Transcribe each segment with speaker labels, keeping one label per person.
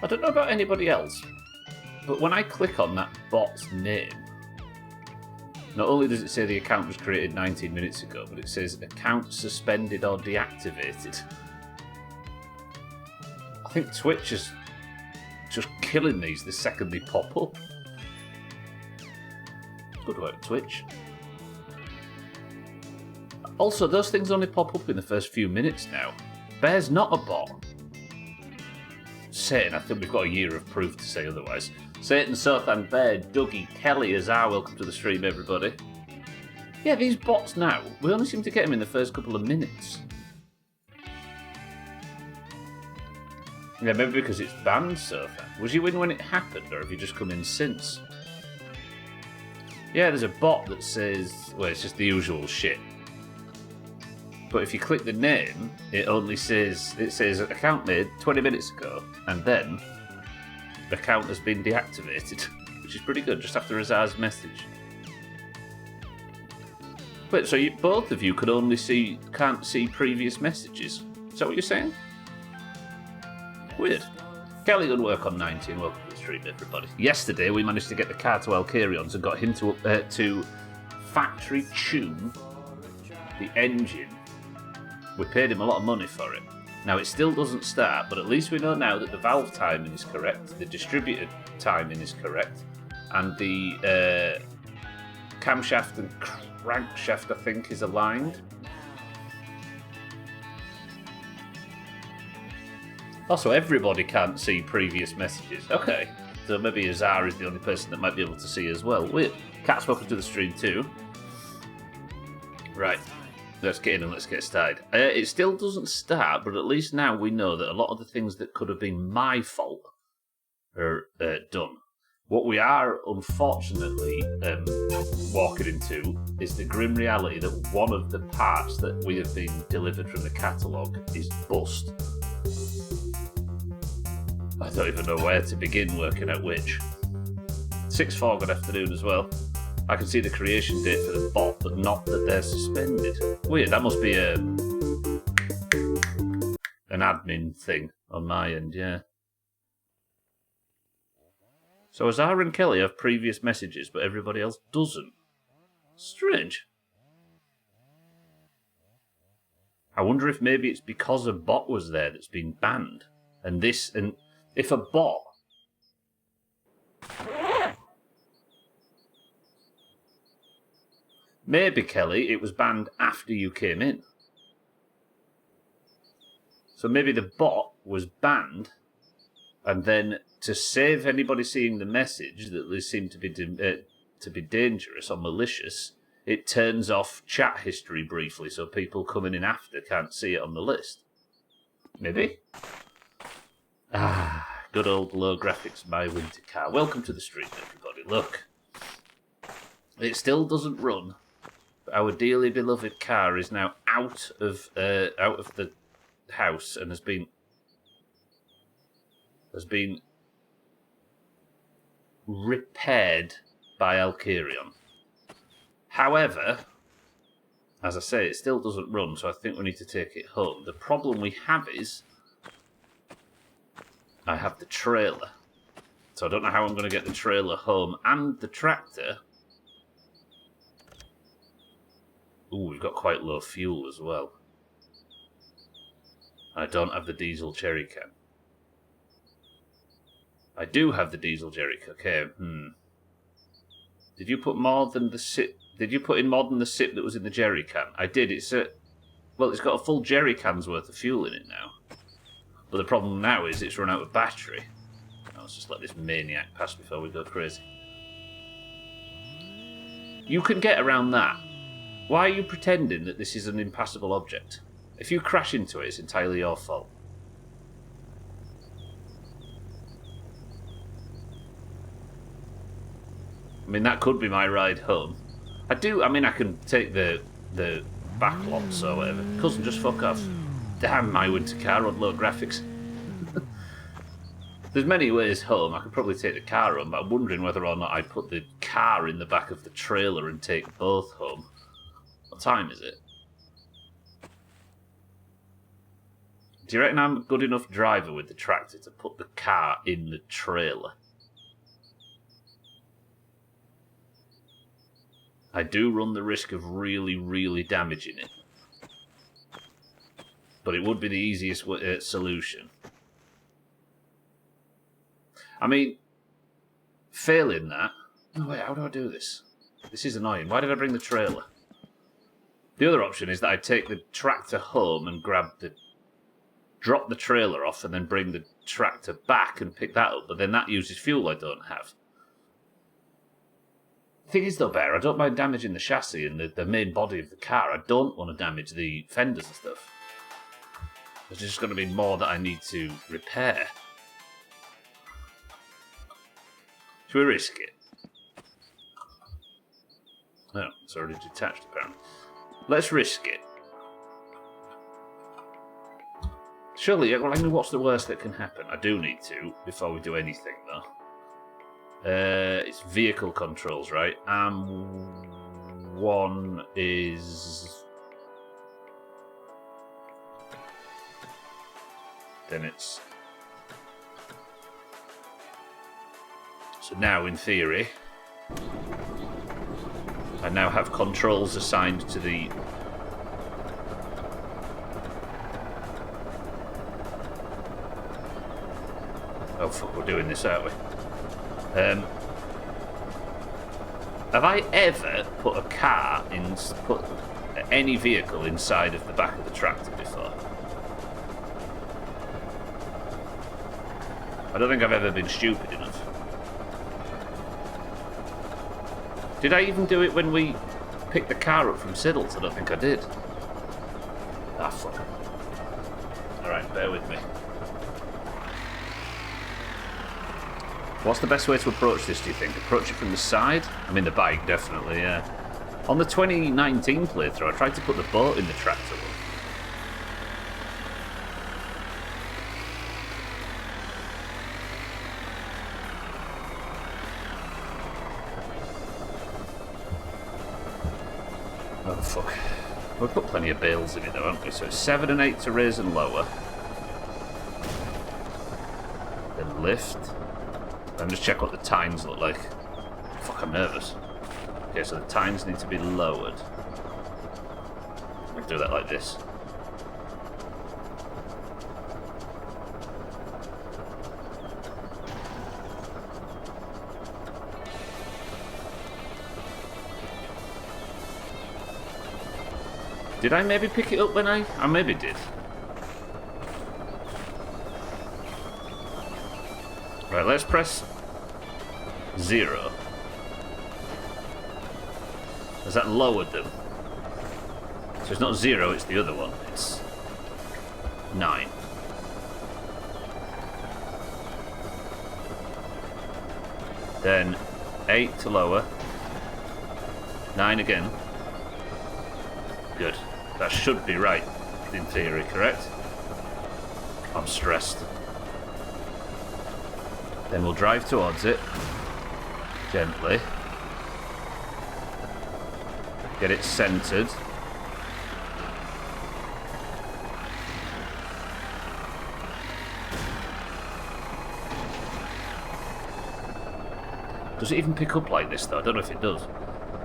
Speaker 1: I don't know about anybody else, but when I click on that bot's name, not only does it say the account was created 19 minutes ago, but it says account suspended or deactivated. I think Twitch is just killing these the second they pop up. Good work, Twitch. Also, those things only pop up in the first few minutes now. Bear's not a bot. Satan, I think we've got a year of proof to say otherwise. Satan, Sothan, Bear, Dougie, Kelly, Azar, welcome to the stream, everybody. Yeah, these bots now, we only seem to get them in the first couple of minutes. Yeah, maybe because it's banned, Sothan. Was you in when it happened, or have you just come in since? Yeah, there's a bot that says, well, it's just the usual shit. But if you click the name, it says account made 20 minutes ago, and then the account has been deactivated, which is pretty good, just after Azar's message. Wait, so both of you can't see previous messages? Is that what you're saying? Weird. Kelly done work on 19. Welcome to the stream, everybody. Yesterday we managed to get the car to Alkarions and got him to factory tune the engine. We paid him a lot of money for it. Now, it still doesn't start, but at least we know now that the valve timing is correct, the distributed timing is correct, and the camshaft and crankshaft, I think, is aligned. Also, everybody can't see previous messages. Okay, so maybe Azar is the only person that might be able to see as well. Weird. Cat's welcome to the stream too. Right. Let's get in and let's get started. It still doesn't start, but at least now we know that a lot of the things that could have been my fault are done. What we are, unfortunately, walking into is the grim reality that one of the parts that we have been delivered from the catalogue is bust. I don't even know where to begin working out which. 6-4, good afternoon as well. I can see the creation date for the bot, but not that they're suspended. Weird, that must be an admin thing on my end, yeah. So Azar and Kelly have previous messages, but everybody else doesn't. Strange. I wonder if maybe it's because a bot was there that's been banned. And if a bot... Maybe, Kelly, it was banned after you came in. So maybe the bot was banned, and then to save anybody seeing the message that they seem to be dangerous or malicious, it turns off chat history briefly so people coming in after can't see it on the list. Maybe? Good old low graphics, my winter car. Welcome to the stream, everybody. Look. It still doesn't run. Our dearly beloved car is now out of the house and has been repaired by Alkarion. However, as I say, it still doesn't run, so I think we need to take it home. The problem we have is I have the trailer, so I don't know how I'm going to get the trailer home and the tractor. Ooh, we've got quite low fuel as well. I don't have the diesel jerry can. I do have the diesel jerry can. Okay, Did you put more than the sip? Did you put in more than the sip that was in the jerry can? I did. It's got a full jerry can's worth of fuel in it now. But the problem now is it's run out of battery. Now, let's just let this maniac pass before we go crazy. You can get around that. Why are you pretending that this is an impassable object? If you crash into it, it's entirely your fault. I mean, that could be my ride home. I can take the back lots or whatever. Cousin, just fuck off. Damn my winter car on low graphics. There's many ways home. I could probably take the car home, but I'm wondering whether or not I put the car in the back of the trailer and take both home. What time is it? Do you reckon I'm a good enough driver with the tractor to put the car in the trailer? I do run the risk of really, really damaging it. But it would be the easiest solution. I mean, failing that... No, wait, how do I do this? This is annoying. Why did I bring the trailer? The other option is that I take the tractor home and drop the trailer off and then bring the tractor back and pick that up, but then that uses fuel I don't have. The thing is, though, Bear, I don't mind damaging the chassis and the main body of the car. I don't want to damage the fenders and stuff. There's just going to be more that I need to repair. Should we risk it? No, it's already detached, apparently. Let's risk it. Surely, I mean, what's the worst that can happen? I do need to, before we do anything, though. It's vehicle controls, right? One is... Then it's... So now, in theory, I now have controls assigned to the... Oh fuck, we're doing this, aren't we? Have I ever put any vehicle inside of the back of the tractor before? I don't think I've ever been stupid enough. Did I even do it when we picked the car up from Siddles? I don't think I did. Ah, fuck. Alright, bear with me. What's the best way to approach this, do you think? Approach it from the side? I mean, the bike, definitely, yeah. On the 2019 playthrough, I tried to put the boat in the tractor one. Oh, fuck. We've got plenty of bales in it, though, haven't we? So it's 7 and 8 to raise and lower. Then lift. Then just check what the tines look like. Fuck, I'm nervous. Okay, so the tines need to be lowered. I'll do that like this. Did I maybe pick it up when I maybe did. Right, let's press 0. Has that lowered them? So it's not 0, it's the other one. It's 9. Then 8 to lower. 9 again. Good. That should be right, in theory, correct? I'm stressed. Then we'll drive towards it. Gently. Get it centered. Does it even pick up like this, though? I don't know if it does.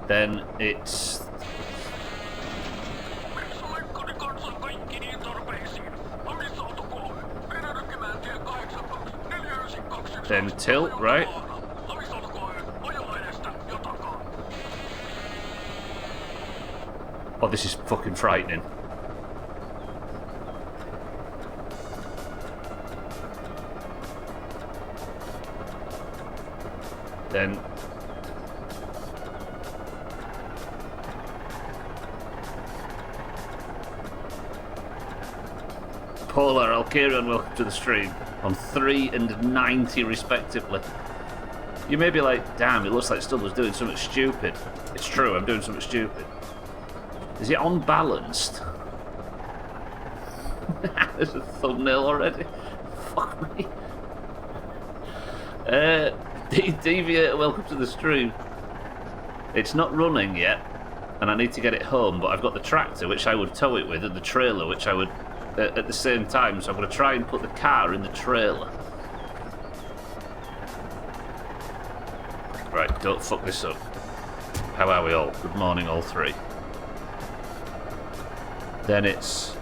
Speaker 1: Then it's... Then tilt, right? Oh, this is fucking frightening. Then... Polar, Alkarion, welcome to the stream. On 3 and 90 respectively. You may be like, damn, it looks like Stubble's doing something stupid. It's true, I'm doing something stupid. Is it unbalanced? There's a thumbnail already. Fuck me. Deviator, welcome to the stream. It's not running yet, and I need to get it home, but I've got the tractor, which I would tow it with, and the trailer, which I would at the same time, so I'm going to try and put the car in the trailer. Right, don't fuck this up. How are we all? Good morning, all three. Then it's...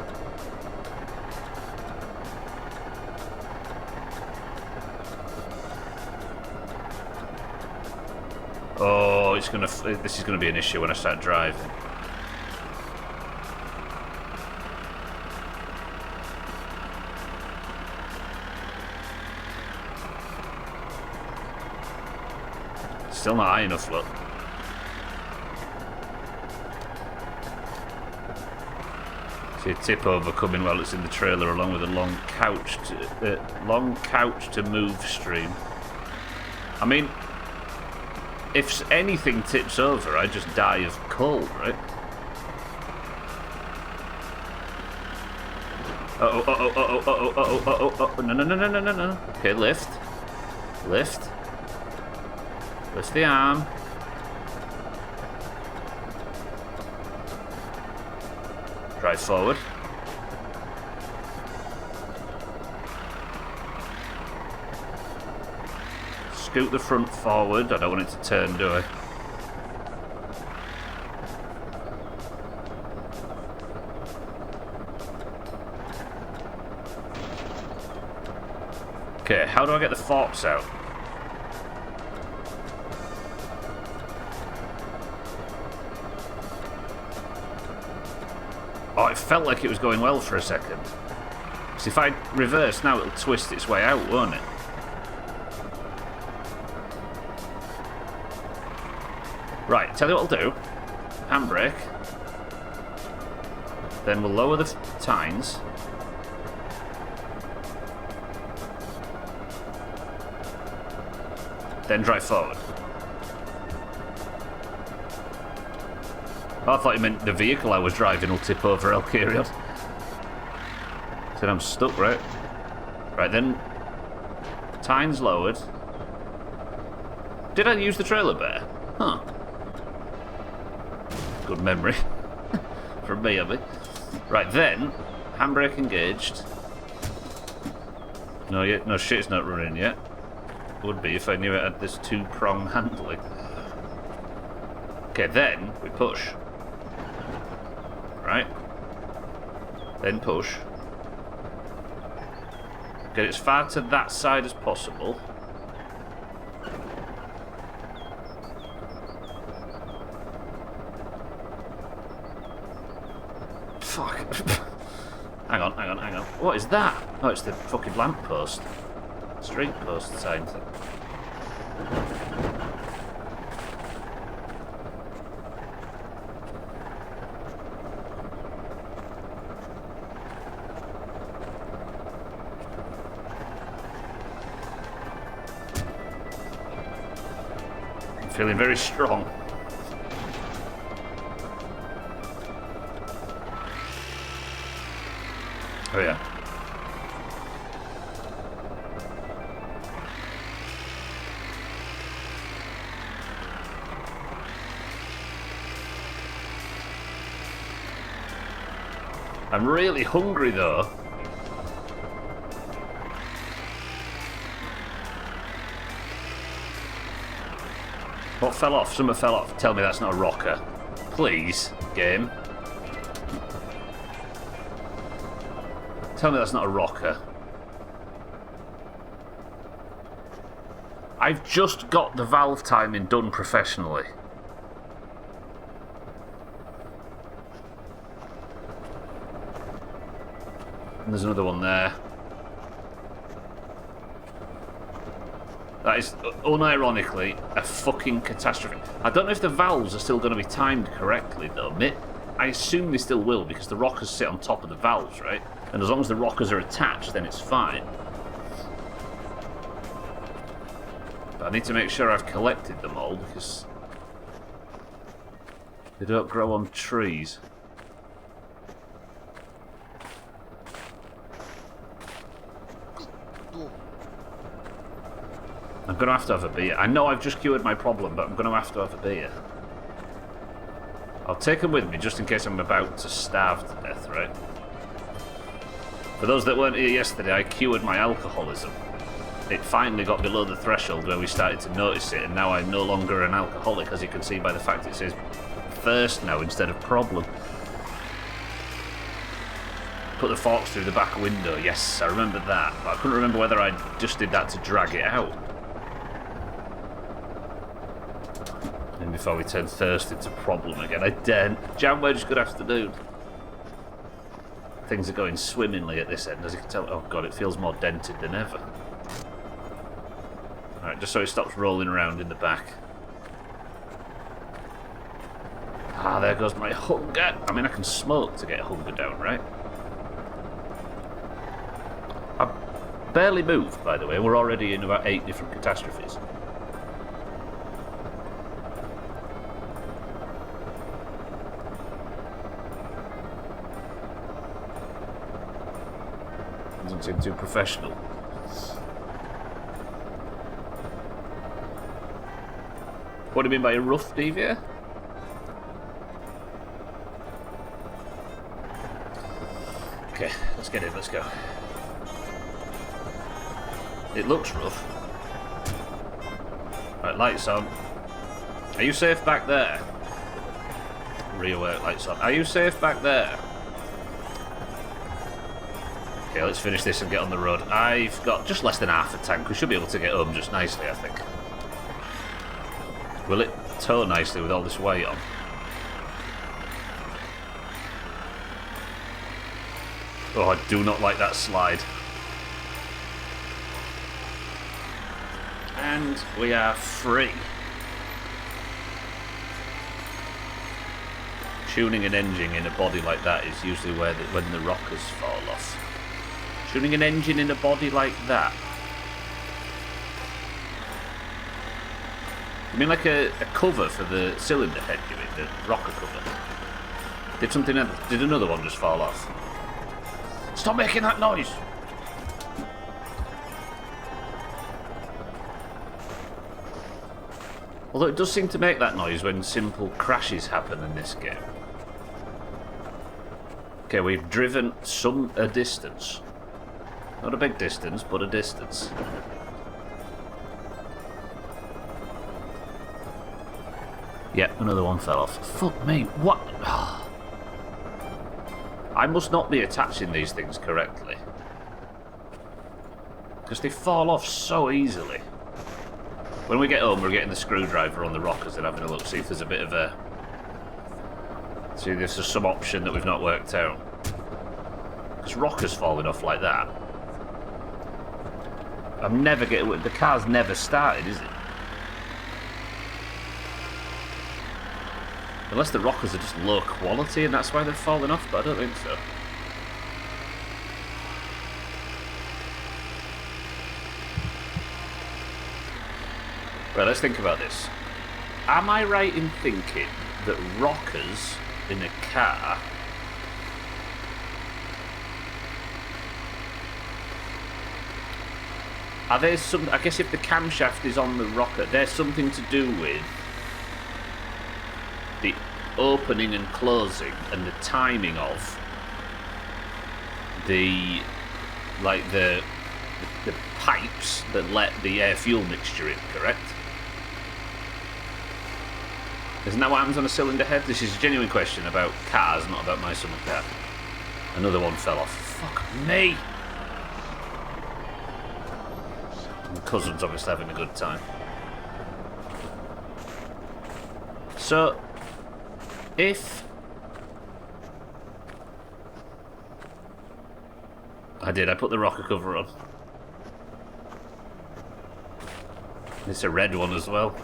Speaker 1: Oh, this is gonna be an issue when I start driving. Still not high enough, look. See a tip over coming while it's in the trailer, along with a long couch to move stream. I mean, if anything tips over, I just die of cold, right? No. Okay, lift. Lift the arm. Drive forward. Scoot the front forward. I don't want it to turn, do I? Okay, how do I get the forks out? Oh, it felt like it was going well for a second. Because if I reverse now, it'll twist its way out, won't it? Right, tell you what I'll do. Handbrake. Then we'll lower the tines. Then drive forward. Oh, I thought you meant the vehicle I was driving will tip over Elkerion. Said I'm stuck, right? Right, then... Tines lowered. Did I use the trailer bear? Huh. Good memory. From me, I mean. Right, then... Handbrake engaged. No shit's not running yet. Would be if I knew it had this two-prong handling. Okay, then we push. Right? Then push. Get it as far to that side as possible. Fuck. Hang on. What is that? Oh, it's the fucking lamppost. Street post sign thing. I'm feeling very strong. Oh yeah. I'm really hungry though. What fell off? Something fell off. Tell me that's not a rocker. Please, game. Tell me that's not a rocker. I've just got the valve timing done professionally. And there's another one there. That is, unironically, a fucking catastrophe. I don't know if the valves are still going to be timed correctly, though. I assume they still will, because the rockers sit on top of the valves, right? And as long as the rockers are attached, then it's fine. But I need to make sure I've collected them all, because they don't grow on trees. I'm going to have a beer. I know I've just cured my problem, but I'm going to have a beer. I'll take them with me just in case I'm about to starve to death, right? For those that weren't here yesterday, I cured my alcoholism. It finally got below the threshold where we started to notice it, and now I'm no longer an alcoholic, as you can see by the fact it says thirst now instead of problem. Put the forks through the back window. Yes, I remember that, but I couldn't remember whether I just did that to drag it out. And before we turn thirst into problem again, I daren't. Jam wedge, good afternoon. Things are going swimmingly at this end, as you can tell. Oh god, it feels more dented than ever. Alright, just so it stops rolling around in the back. Ah, there goes my hunger. I mean, I can smoke to get hunger down, right? I barely moved, by the way. We're already in about 8 different catastrophes. Doesn't seem too professional. What do you mean by a rough deviator? Okay, let's get in, let's go. It looks rough. Right, lights on. Are you safe back there? Rear work, lights on. Are you safe back there? Okay, let's finish this and get on the road. I've got just less than half a tank. We should be able to get home just nicely, I think. Will it tow nicely with all this weight on? Oh, I do not like that slide. And we are free. Tuning an engine in a body like that is usually where when the rockers fall off. Tuning an engine in a body like that. You mean like a cover for the cylinder head, you mean? The rocker cover? Did another one just fall off? Stop making that noise! Although it does seem to make that noise when simple crashes happen in this game. Okay, we've driven a distance. Not a big distance, but a distance. Yep, another one fell off. Fuck me, what? I must not be attaching these things correctly. Because they fall off so easily. When we get home, we're getting the screwdriver on the rockers and having a look, see if there's a bit of a... See if there's some option that we've not worked out. Because rockers falling off like that. I'm never getting... The car's never started, is it? Unless the rockers are just low quality and that's why they're falling off, but I don't think so. Right, let's think about this. Am I right in thinking that rockers in a car are there some... I guess if the camshaft is on the rocker, there's something to do with the opening and closing and the timing of the pipes that let the air fuel mixture in, correct? Isn't that what happens on a cylinder head? This is a genuine question about cars, not about my summer car. Another one fell off. Fuck me! My cousin's obviously having a good time. So, if... I put the rocker cover on. It's a red one as well.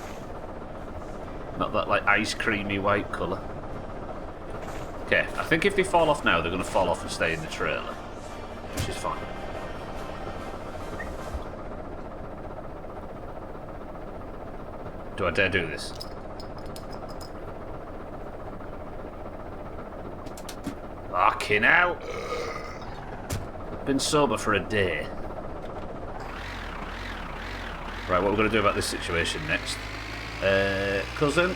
Speaker 1: Not that like ice creamy white colour. Okay, I think if they fall off now, they're going to fall off and stay in the trailer. Which is fine. Do I dare do this? Fucking hell! Been sober for a day. Right, what we're going to do about this situation next. Cousin?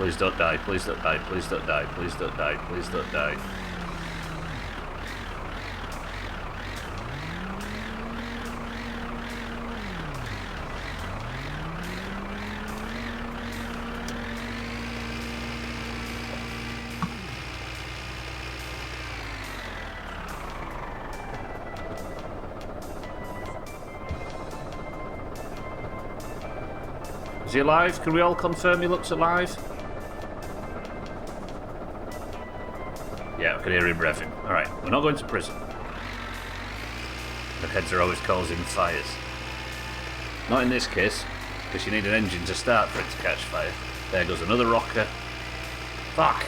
Speaker 1: Please don't die, please don't die, please don't die, please don't die, please don't die. Is he alive? Can we all confirm he looks alive? Yeah, I can hear him revving. Alright, we're not going to prison. The heads are always causing fires. Not in this case, because you need an engine to start for it to catch fire. There goes another rocker. Fuck!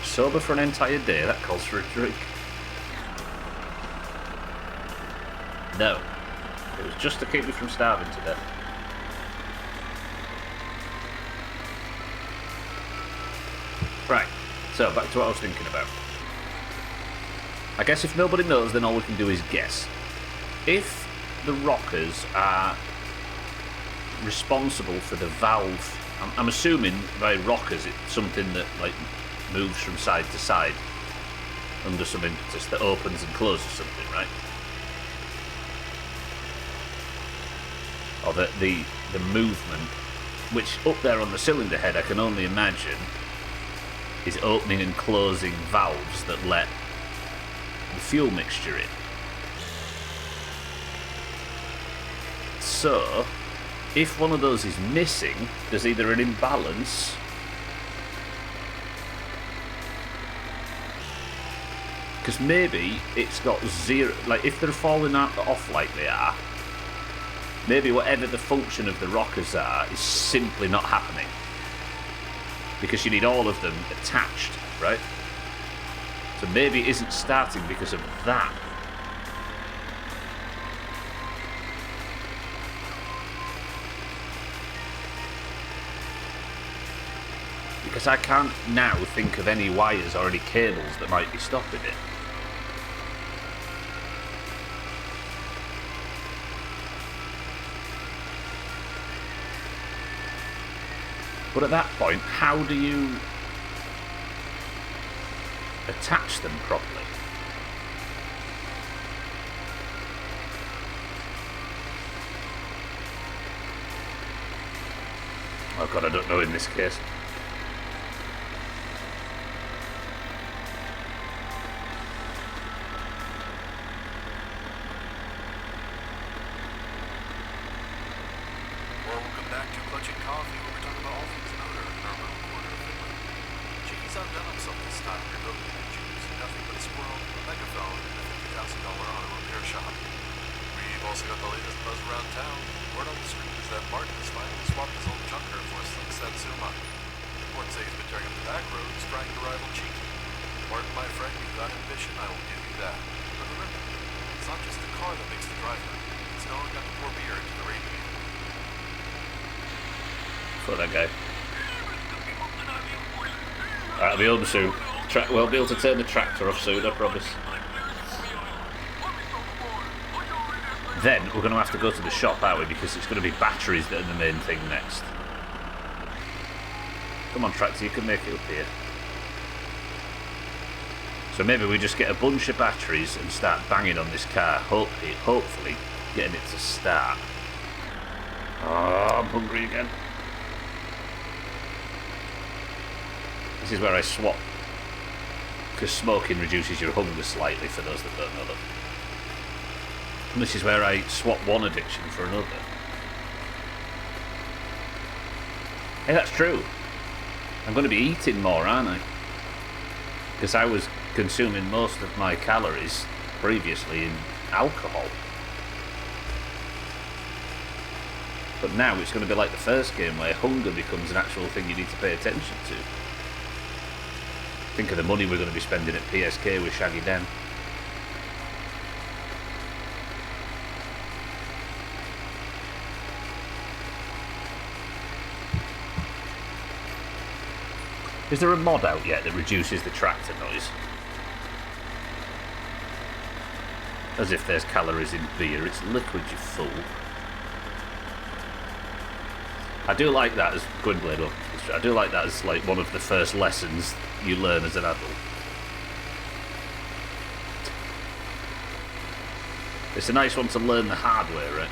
Speaker 1: Sober for an entire day, that calls for a drink. No. It was just to keep me from starving to death. Right, so back to what I was thinking about. I guess if nobody knows, then all we can do is guess. If the rockers are responsible for the valve, I'm assuming by rockers it's something that like moves from side to side under some impetus that opens and closes something, right? Or the movement, which up there on the cylinder head I can only imagine is opening and closing valves that let the fuel mixture in. So, if one of those is missing, there's either an imbalance because maybe it's got zero, like if they're falling off like they are, maybe whatever the function of the rockers are is simply not happening. Because you need all of them attached, right? So maybe it isn't starting because of that. Because I can't now think of any wires or any cables that might be stopping it. But at that point, how do you attach them properly? Oh god, I don't know in this case. That guy. Alright, I'll be home soon. We'll be able to turn the tractor off soon, I promise. Then we're going to have to go to the shop, aren't we? Because it's going to be batteries that are the main thing next. Come on, tractor, you can make it up here. So maybe we just get a bunch of batteries and start banging on this car, hopefully getting it to start. Oh, I'm hungry again. This is where I swap, because smoking reduces your hunger slightly for those that don't know that. And this is where I swap one addiction for another. Hey, that's true. I'm going to be eating more, aren't I? Because I was consuming most of my calories previously in alcohol. But now it's going to be like the first game where hunger becomes an actual thing you need to pay attention to. Think of the money we're going to be spending at PSK with Shaggy Den. Is there a mod out yet that reduces the tractor noise? As if there's calories in beer, it's liquid, you fool. I do like that as Gwynblade up. I do like that as like one of the first lessons you learn as an adult. It's a nice one to learn the hard way, right?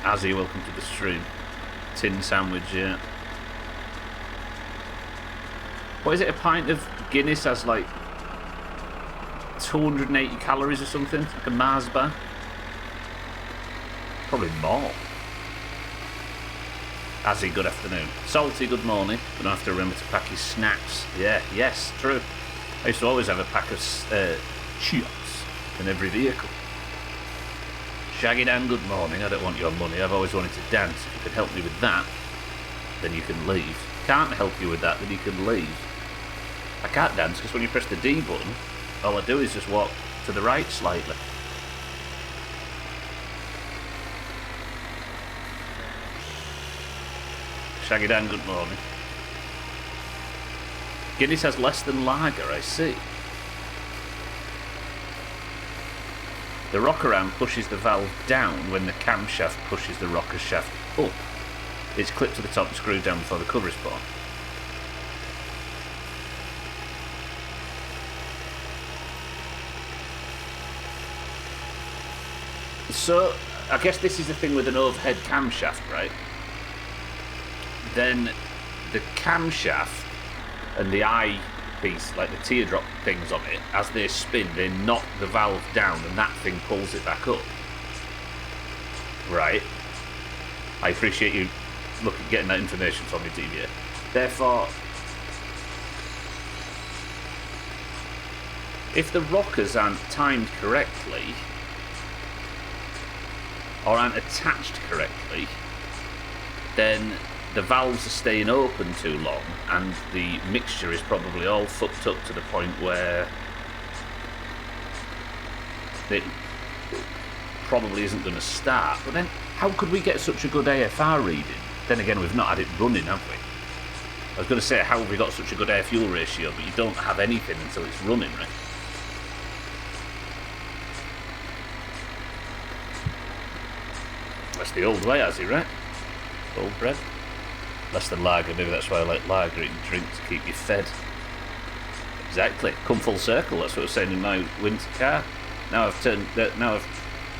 Speaker 1: Azzy, welcome to the stream. Tin sandwich, yeah. What is it, a pint of Guinness has like 280 calories or something? Like a Mars bar? Probably more. Azzy, good afternoon. Salty, good morning. Gonna have to remember to pack his snacks. Yeah, yes, true. I used to always have a pack of chips in every vehicle. Shaggy Dan, good morning. I don't want your money. I've always wanted to dance. If you can help me with that, then you can leave. Can't help you with that, then you can leave. I can't dance because when you press the D button, all I do is just walk to the right slightly. Shaggy Dan, good morning. Guinness has less than lager, I see. The rocker arm pushes the valve down when the camshaft pushes the rocker shaft up. It's clipped to the top and screwed down before the cover is put on. So, I guess this is the thing with an overhead camshaft, right? Then the camshaft and the eye piece, like the teardrop things on it, as they spin, they knock the valve down and that thing pulls it back up. Right? I appreciate you getting that information from me, DBA. Therefore, if the rockers aren't timed correctly, or aren't attached correctly, then the valves are staying open too long and the mixture is probably all fucked up to the point where it probably isn't going to start. But then, how could we get such a good AFR reading? Then again, we've not had it running, have we? I was going to say, how have we got such a good air-fuel ratio, but you don't have anything until it's running, right? That's the old way, has he, right? Old bread. Less than lager, maybe that's why I like lager, eating drink to keep you fed. Exactly. Come full circle, that's what I was saying in my winter car. Now I've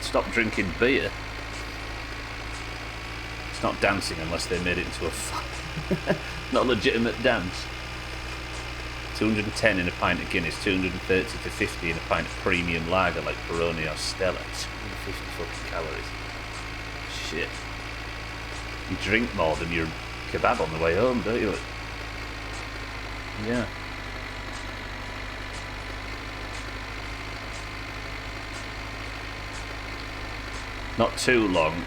Speaker 1: stopped drinking beer. It's not dancing unless they made it into a not a legitimate dance. 210 in a pint of Guinness, 230 to 50 in a pint of premium lager like Peroni or Stella. 250 fucking calories. Shit. You drink more than your kebab on the way home, don't you? Yeah. Not too long,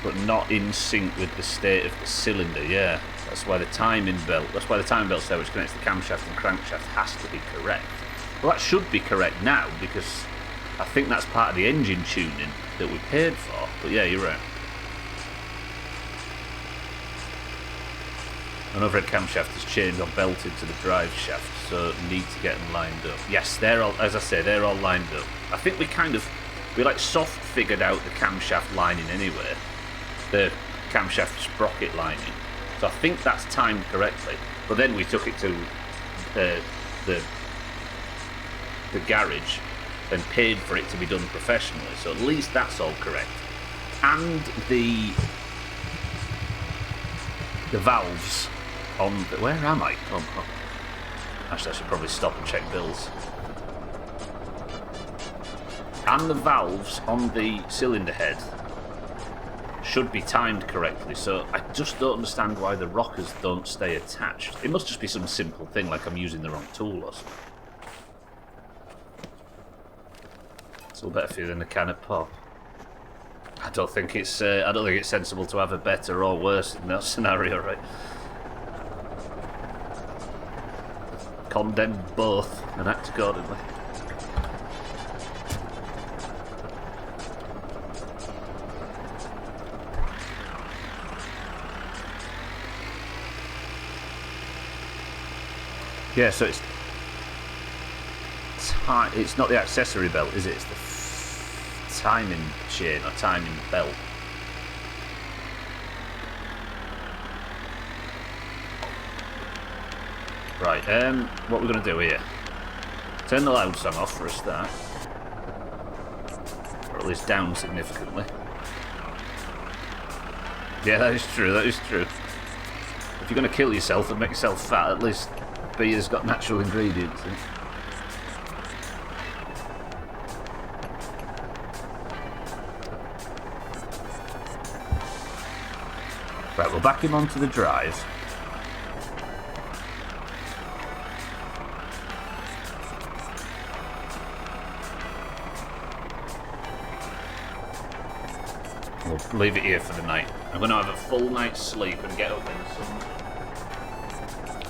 Speaker 1: but not in sync with the state of the cylinder, yeah. That's why the timing belt there, which connects the camshaft and crankshaft, has to be correct. Well, that should be correct now, because I think that's part of the engine tuning that we paid for. But yeah, you're right. An overhead camshaft is chained or belted to the drive shaft, so need to get them lined up. Yes, they're all, as I say, they're all lined up. I think we like soft figured out the camshaft lining anyway, the camshaft sprocket lining. So I think that's timed correctly. But then we took it to the garage and paid for it to be done professionally. So at least that's all correct. And the valves on the, where am I? Oh. Actually, I should probably stop and check bills. And the valves on the cylinder head should be timed correctly, so I just don't understand why the rockers don't stay attached. It must just be some simple thing, like I'm using the wrong tool or something. It's all better for you than a can of pop. I don't think it's sensible to have a better or worse in that scenario, right? Condemn both and act accordingly. Yeah, so it's not the accessory belt, is it? It's the timing chain or timing belt. Right, what we're going to do here. Turn the loud song off for a start. Or at least down significantly. Yeah, that is true, that is true. If you're going to kill yourself and make yourself fat, at least beer's got natural ingredients in it. Right, we'll back him onto the drive. We'll leave it here for the night. I'm going to have a full night's sleep and get up in the sun,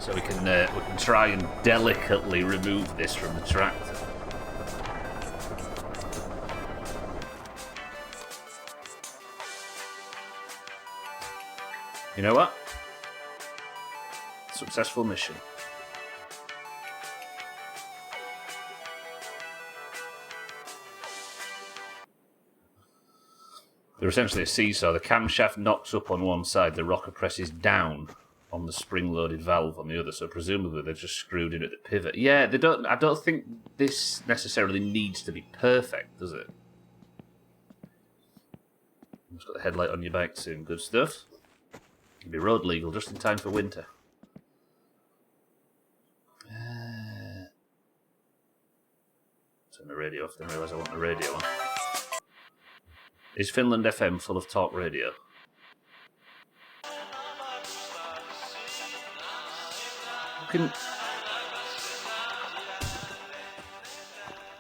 Speaker 1: so we can try and delicately remove this from the tractor. You know what? Successful mission. They're essentially a seesaw. The camshaft knocks up on one side, the rocker presses down on the spring-loaded valve on the other, so presumably they're just screwed in at the pivot. Yeah, they don't. I don't think this necessarily needs to be perfect, does it? Just got the headlight on your bike soon. Good stuff. It'll be road legal just in time for winter. Turn the radio off, didn't realise I want the radio on. Is Finland FM full of talk radio?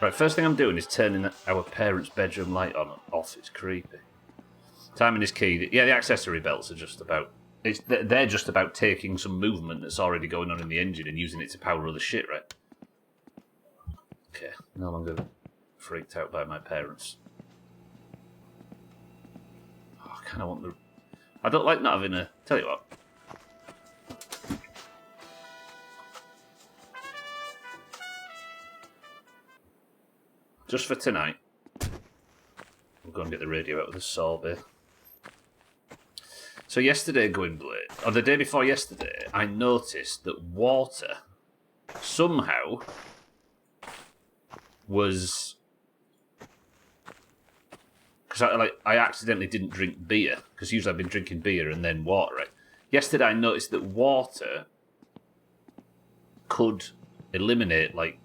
Speaker 1: Right, first thing I'm doing is turning our parents' bedroom light on and off. It's creepy. Timing is key. Yeah, the accessory belts are just about... They're just about taking some movement that's already going on in the engine and using it to power other shit, right? Okay, no longer freaked out by my parents. Oh, I kind of want the... I don't like not having a... Tell you what. Just for tonight, we'll go and get the radio out with the saw bit. So yesterday, Gwynblade, or the day before yesterday, I noticed that water somehow was... Because I accidentally didn't drink beer, because usually I've been drinking beer and then water, right? Yesterday I noticed that water could eliminate like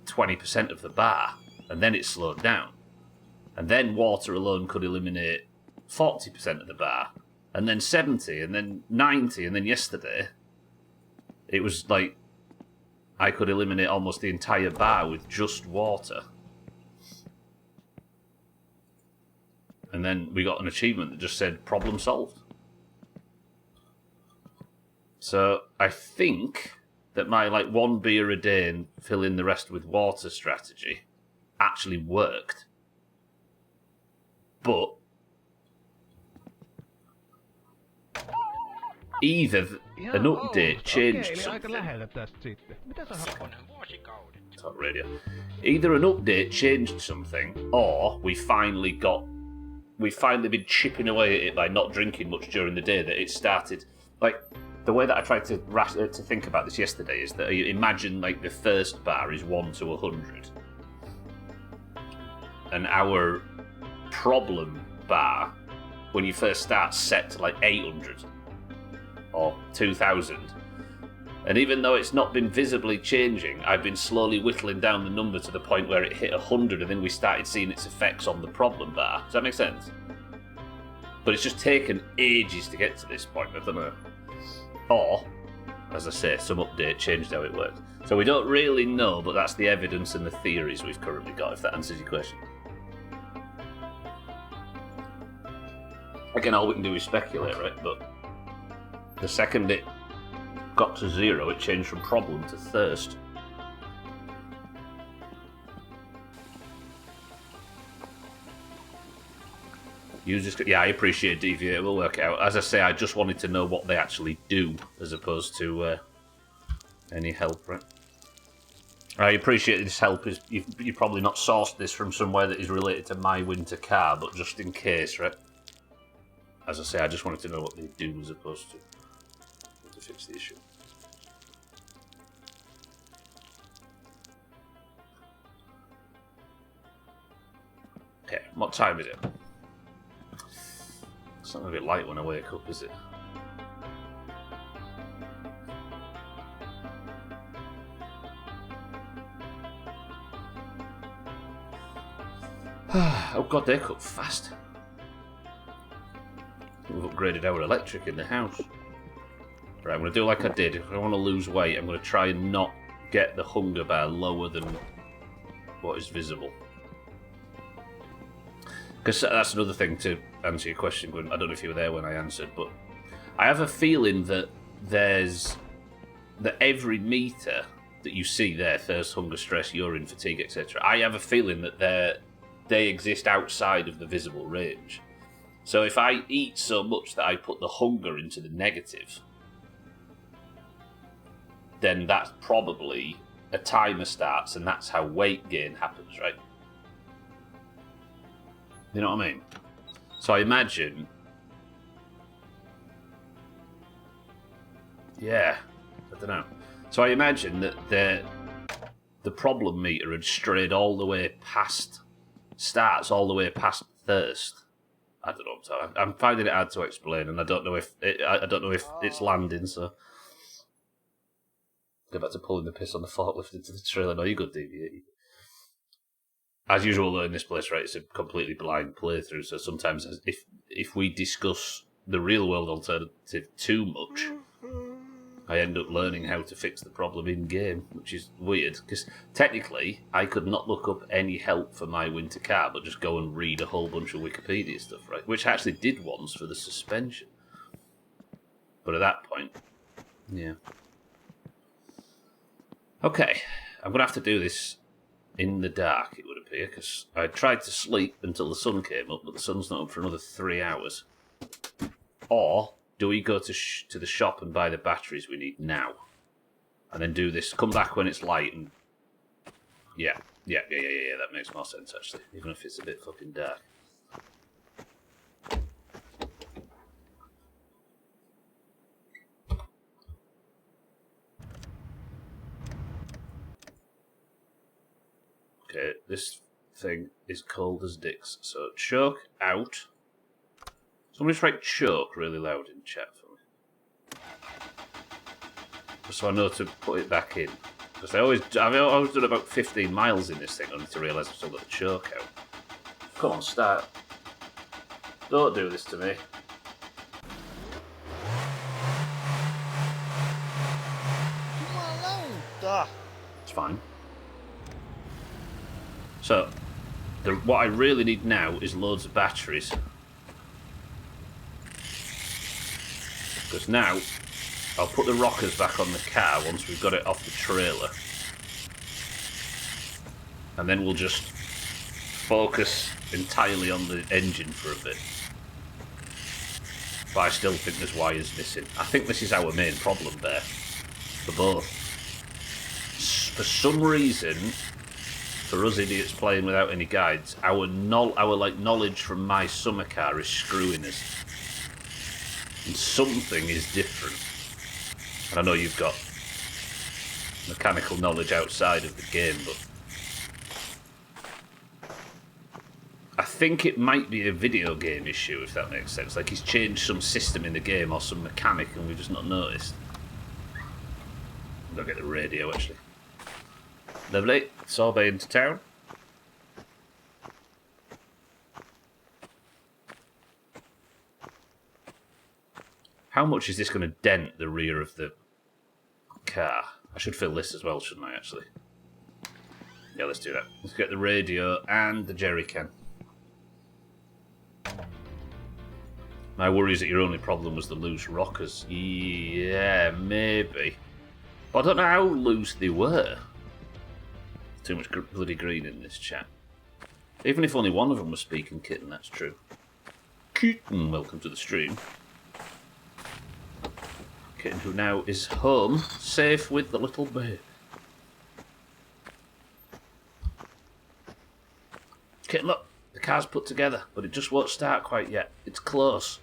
Speaker 1: 20% of the bar, and then it slowed down. And then water alone could eliminate 40% of the bar, and then 70, and then 90, and then yesterday it was like I could eliminate almost the entire bar with just water. And then we got an achievement that just said problem solved. So I think that my like one beer a day and fill in the rest with water strategy actually worked. But either an update changed something. Talk radio. Either an update changed something, or we've finally been chipping away at it by not drinking much during the day, that it started... Like, the way that I tried to think about this yesterday is that you imagine, like, the first bar is 1 to 100. And our problem bar, when you first start, set to, like, 800. Or 2,000. And even though it's not been visibly changing, I've been slowly whittling down the number to the point where it hit 100, and then we started seeing its effects on the problem bar. Does that make sense? But it's just taken ages to get to this point, I don't know. Or, as I say, some update changed how it worked. So we don't really know, but that's the evidence and the theories we've currently got, if that answers your question. Again, all we can do is speculate, right? But the second it got to 0, it changed from problem to thirst. Yeah, I appreciate Deviate. We'll work it out. As I say, I just wanted to know what they actually do, as opposed to Any help, right? I appreciate this help. You've probably not sourced this from somewhere that is related to my winter car, but just in case, right? As I say, I just wanted to know what they do as opposed to fix the issue. Okay, what time is it? It's not a bit light when I wake up, is it? Oh god, they cook fast. We've upgraded our electric in the house. Right, I'm going to do like I did. If I want to lose weight, I'm going to try and not get the hunger bar lower than what is visible. Because that's another thing to answer your question, Gwen. I don't know if you were there when I answered, but I have a feeling that every meter that you see there, thirst, hunger, stress, urine, fatigue, etc., I have a feeling that they exist outside of the visible range. So if I eat so much that I put the hunger into the negative, then that's probably a timer starts, and that's how weight gain happens, right? You know what I mean? So I imagine... Yeah, I don't know. So I imagine that the problem meter had strayed all the way past... starts all the way past thirst. I don't know. So I'm finding it hard to explain, and I don't know if it's landing. So go back to pulling the piss on the forklift into the trailer. No, you good, deviate. As usual, though, in this place, right, it's a completely blind playthrough. So sometimes, if we discuss the real world alternative too much, I end up learning how to fix the problem in game, which is weird, because technically I could not look up any help for my winter car, but just go and read a whole bunch of Wikipedia stuff, right? Which I actually did once for the suspension. But at that point, yeah. Okay, I'm going to have to do this in the dark, it would appear, because I tried to sleep until the sun came up, but the sun's not up for another 3 hours. Or... do we go to the shop and buy the batteries we need now? And then do this, come back when it's light and... Yeah, that makes more sense, actually. Even if it's a bit fucking dark. Okay, this thing is cold as dicks. So, choke out. Somebody just write choke really loud in chat for me. Just so I know to put it back in. Because I've always done about 15 miles in this thing only to realise I've still got the choke out. Come on, start. Don't do this to me. It's fine. So, what I really need now is loads of batteries. Because now, I'll put the rockers back on the car once we've got it off the trailer. And then we'll just focus entirely on the engine for a bit. But I still think there's wires missing. I think this is our main problem there. For both. For some reason, for us idiots playing without any guides, our knowledge from my summer car is screwing us. And something is different. And I know you've got mechanical knowledge outside of the game, but I think it might be a video game issue, if that makes sense. Like he's changed some system in the game or some mechanic and we've just not noticed. I'll get the radio, actually. Lovely. Sorbet into town. How much is this going to dent the rear of the car? I should fill this as well, shouldn't I, actually? Yeah, let's do that. Let's get the radio and the jerry can. My worry is that your only problem was the loose rockers. Yeah, maybe. But I don't know how loose they were. Too much bloody green in this chat. Even if only one of them was speaking kitten, that's true. Kitten, welcome to the stream. Kitten, who now is home, safe with the little babe. Kitten, look, the car's put together, but it just won't start quite yet. It's close.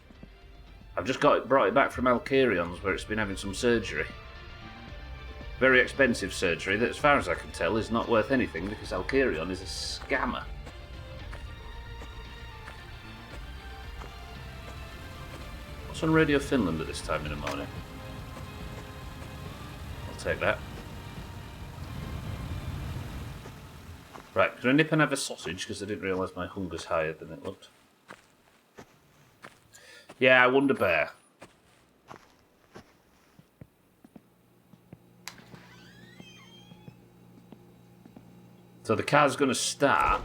Speaker 1: I've just brought it back from Alcarion's, where it's been having some surgery. Very expensive surgery that, as far as I can tell, is not worth anything because Alcarion is a scammer. What's on Radio Finland at this time in the morning? I'll take that. Right, can I nip and have a sausage because I didn't realise my hunger's higher than it looked. Yeah, Wonder Bear. So the car's going to start,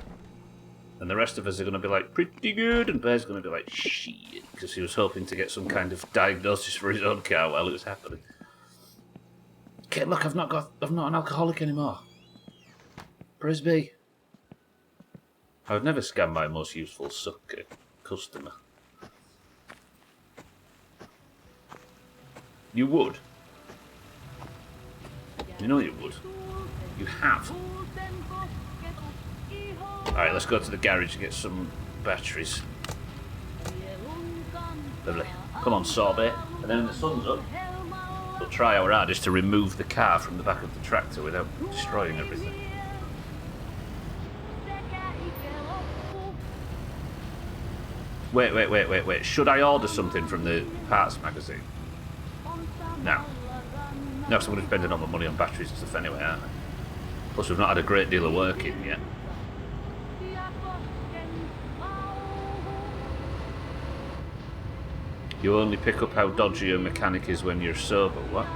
Speaker 1: and the rest of us are going to be like, pretty good, and Bear's going to be like, shit, because he was hoping to get some kind of diagnosis for his own car while it was happening. Okay, look, I'm not an alcoholic anymore. Praise be. I would never scam my most useful sucker customer. You would. You know you would. You have. Alright, let's go to the garage and get some batteries. Lovely. Come on, Sorbet. And then when the sun's up, we'll try our hardest to remove the car from the back of the tractor without destroying everything. Wait. Should I order something from the parts magazine? No. No, because I'm going to spend all my money on batteries and stuff anyway, aren't I? Plus, we've not had a great deal of work in yet. You only pick up how dodgy a mechanic is when you're sober, what?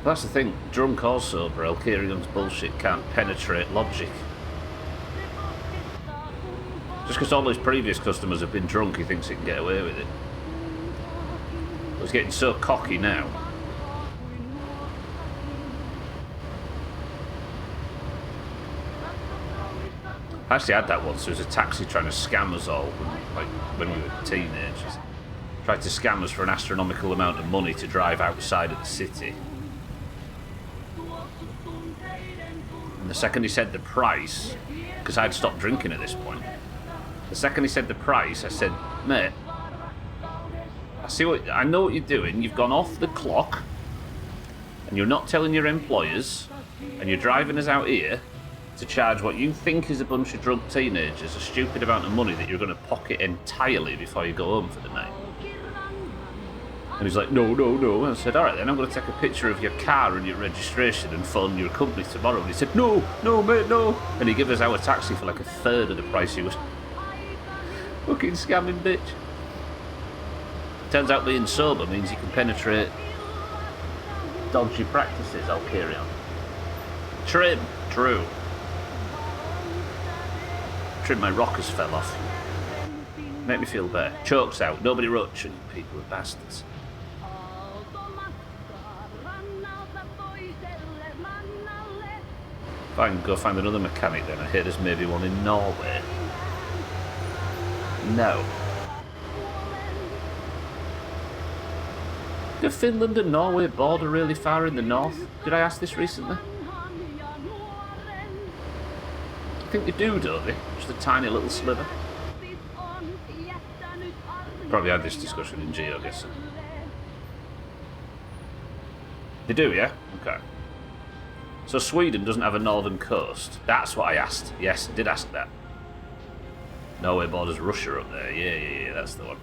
Speaker 1: That's the thing, drunk or sober, Alcarion's bullshit can't penetrate logic. Just because all his previous customers have been drunk, he thinks he can get away with it. But he's getting so cocky now. I actually had that once. There was a taxi trying to scam us all when we were teenagers. Tried to scam us for an astronomical amount of money to drive outside of the city. And the second he said the price, because I'd stopped drinking at this point, the second he said the price, I said, mate, I know what you're doing. You've gone off the clock, and you're not telling your employers, and you're driving us out here to charge what you think is a bunch of drunk teenagers a stupid amount of money that you're going to pocket entirely before you go home for the night. And he's like, no. And I said, alright then, I'm going to take a picture of your car and your registration and phone your company tomorrow. And he said, no, mate, no. And he gave us our taxi for like a third of the price he was. Fucking scamming bitch. Turns out being sober means you can penetrate dodgy practices, Alcarion. Trim, true. Trim, my rockers fell off. Make me feel better. Chokes out. Nobody wrote you people are bastards. If I can go find another mechanic then, I hear there's maybe one in Norway. No. Do Finland and Norway border really far in the north? Did I ask this recently? I think they do, don't they? Just a tiny little sliver. Probably had this discussion in Geo, I guess. They do, yeah? Okay. So Sweden doesn't have a northern coast. That's what I asked. Yes, I did ask that. Norway borders Russia up there. Yeah, that's the one.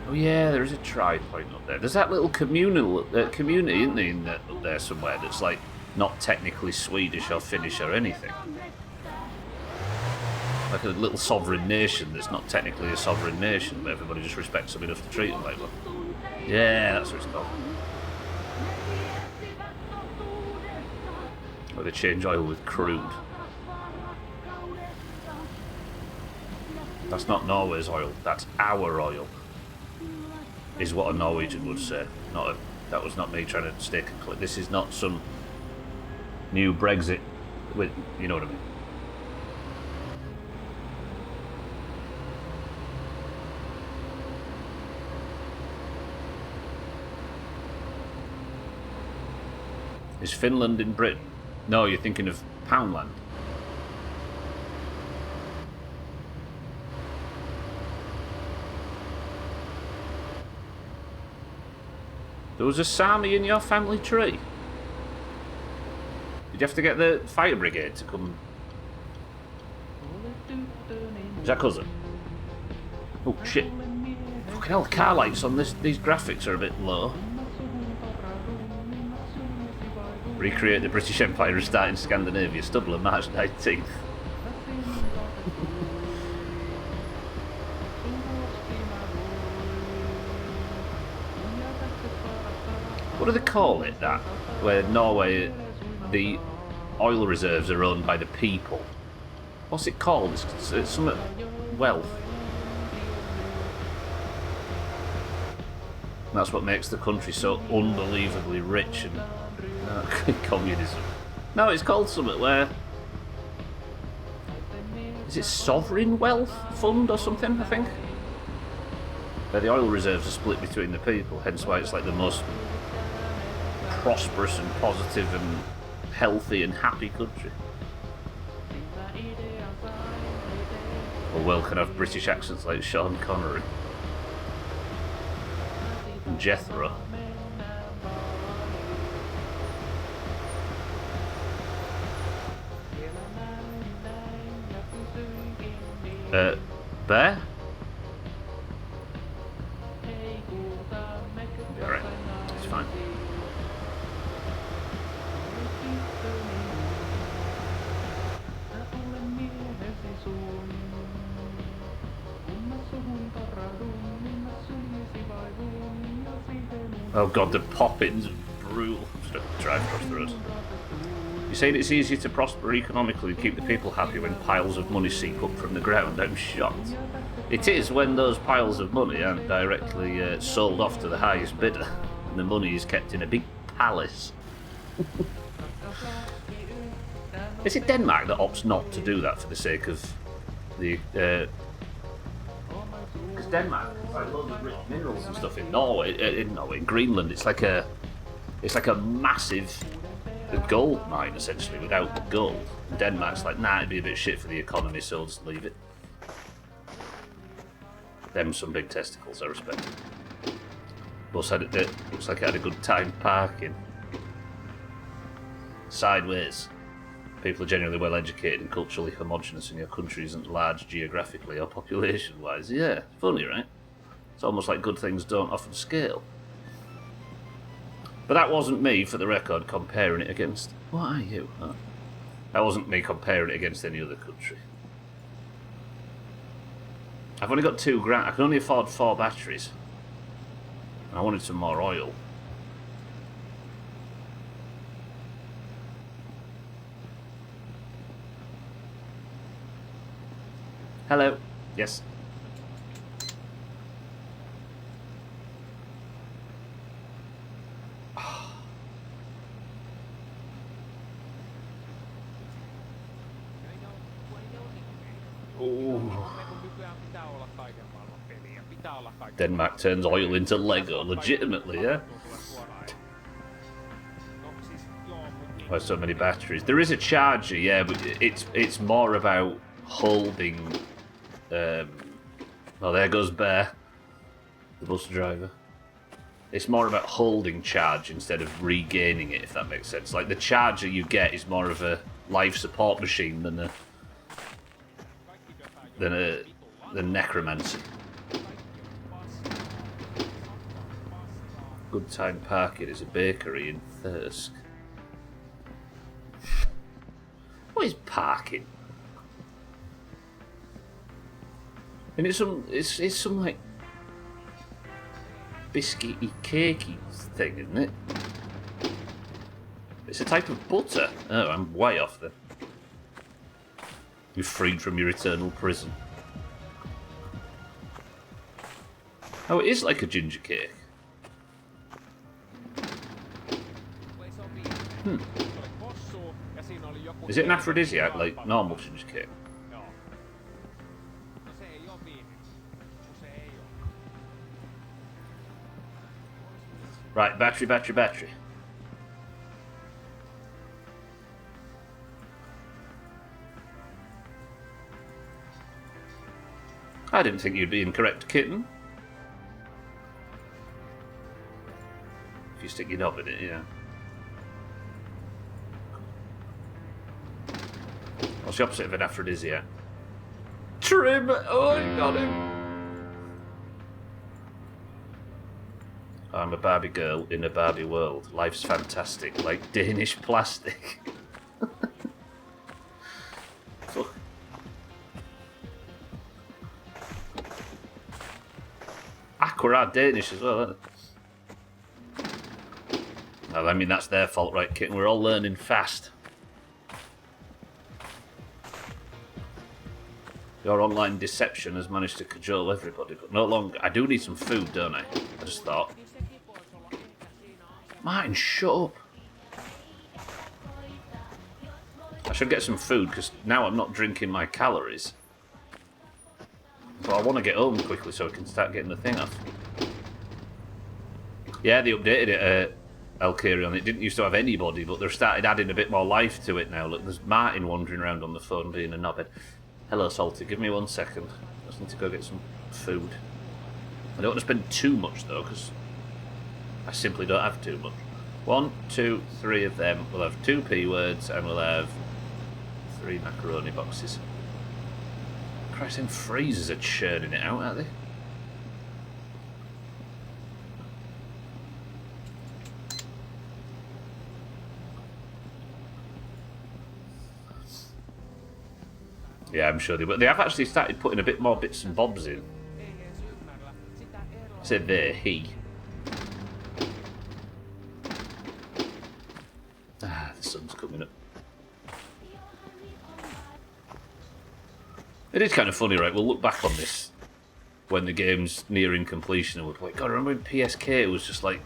Speaker 1: Oh yeah, there is a try point up there. There's that little community, isn't there, up there somewhere that's like not technically Swedish or Finnish or anything. Like a little sovereign nation that's not technically a sovereign nation, but everybody just respects them enough to treat them like one. Yeah, that's what it's called. Where they change oil with crude. That's not Norway's oil, that's our oil. Is what a Norwegian would say. That was not me trying to stake a clip. This is not some new Brexit with, you know what I mean. Is Finland in Britain? No, you're thinking of Poundland. There was a Sami in your family tree? Did you have to get the fire brigade to come? Is that cousin? Oh shit. Fucking hell, the car lights on these graphics are a bit low. Recreate the British Empire and start in Scandinavia. Stubble, March 19th. What do they call it, that? Where Norway, the oil reserves are owned by the people. What's it called? It's some wealth. That's what makes the country so unbelievably rich and communism. No, it's called something where... Is it Sovereign Wealth Fund or something, I think? Where the oil reserves are split between the people, hence why it's like the most prosperous and positive and healthy and happy country. Or well can have British accents like Sean Connery and Jethro. Bear? Alright, it's fine. Oh god, the poppins are brutal. I'm just going to drive across the road. You're saying it's easier to prosper economically and keep the people happy when piles of money seep up from the ground? I'm shocked. It is when those piles of money aren't directly sold off to the highest bidder and the money is kept in a big palace. Is it Denmark that opts not to do that for the sake of the... Because Denmark has like loads of rich minerals and stuff in Norway, in Greenland, it's like a massive gold mine essentially without the gold. And Denmark's like, nah, it'd be a bit shit for the economy, so I'll just leave it. Them some big testicles, I respect. Bus had it. Looks like I had a good time parking. Sideways. People are generally well educated and culturally homogenous, and your country isn't large geographically or population-wise. Yeah, funny, right? It's almost like good things don't often scale. But that wasn't me, for the record, comparing it against... What are you? Oh. That wasn't me comparing it against any other country. I've only got £2,000. I can only afford 4 batteries. I wanted some more oil. Hello. Yes. Denmark turns oil into Lego, legitimately, yeah? Why so many batteries? There is a charger, yeah, but it's more about holding... oh, there goes Bear, the bus driver. It's more about holding charge instead of regaining it, if that makes sense. Like, the charger you get is more of a life support machine than necromancy. Good Time Parking is a bakery in Thirsk. What is parking? And it's some like biscuity cakey thing, isn't it? It's a type of butter. Oh, I'm way off then. You're freed from your eternal prison. Oh, it is like a ginger cake. Is it an aphrodisiac like normal ginger cake? Right, battery. I didn't think you'd be incorrect, kitten. If you stick your knob in it, yeah. What's the opposite of an aphrodisiac? Trim! Oh, you got him! I'm a Barbie girl in a Barbie world. Life's fantastic, like Danish plastic. Aqua are Danish as well, aren't they? Well, I mean, that's their fault, right, kitten? We're all learning fast. Your online deception has managed to cajole everybody, but no longer. I do need some food, don't I? I just thought. Martin, shut up. I should get some food, because now I'm not drinking my calories. But I want to get home quickly so I can start getting the thing off. Yeah, they updated it, Alkarion. It didn't used to have anybody, but they've started adding a bit more life to it now. Look, there's Martin wandering around on the phone being a knobhead. Hello, Salty. Give me 1 second. I just need to go get some food. I don't want to spend too much, though, because I simply don't have too much. 1, 2, 3 of them. We'll have 2 P words, and we'll have 3 macaroni boxes. Christ, them freezers are churning it out, aren't they? Yeah, I'm sure they will. They have actually started putting a bit more bits and bobs in. Said there, he. Ah, the sun's coming up. It is kind of funny, right? We'll look back on this when the game's nearing completion and we'll be like, God, remember in PSK it was just like,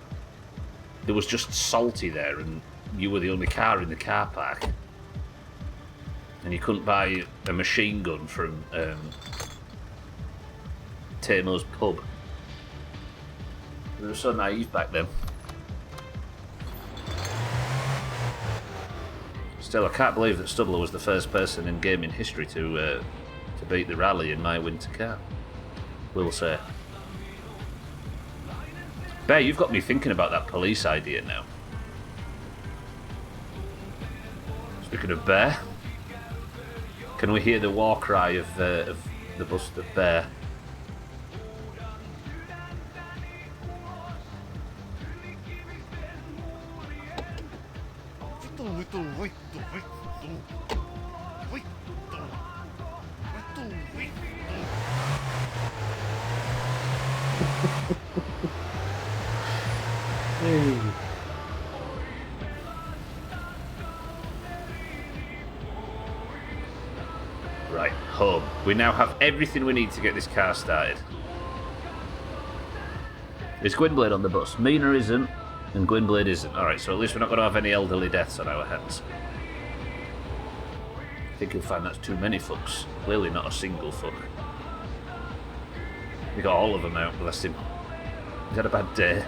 Speaker 1: there was just Salty there and you were the only car in the car park. And you couldn't buy a machine gun from Tamo's pub. We were so naive back then. Still, I can't believe that Stubbler was the first person in gaming history to beat the rally in my winter car. We'll say. Bear, you've got me thinking about that police idea now. Speaking of Bear, can we hear the war cry of the bust of Bear? Hey. Right, home. We now have everything we need to get this car started. Is Gwynblade on the bus? Mina isn't, and Gwynblade isn't. Alright, so at least we're not going to have any elderly deaths on our hands. I think you'll find that's too many fucks. Clearly not a single fuck. We got all of them out, bless him. He's had a bad day.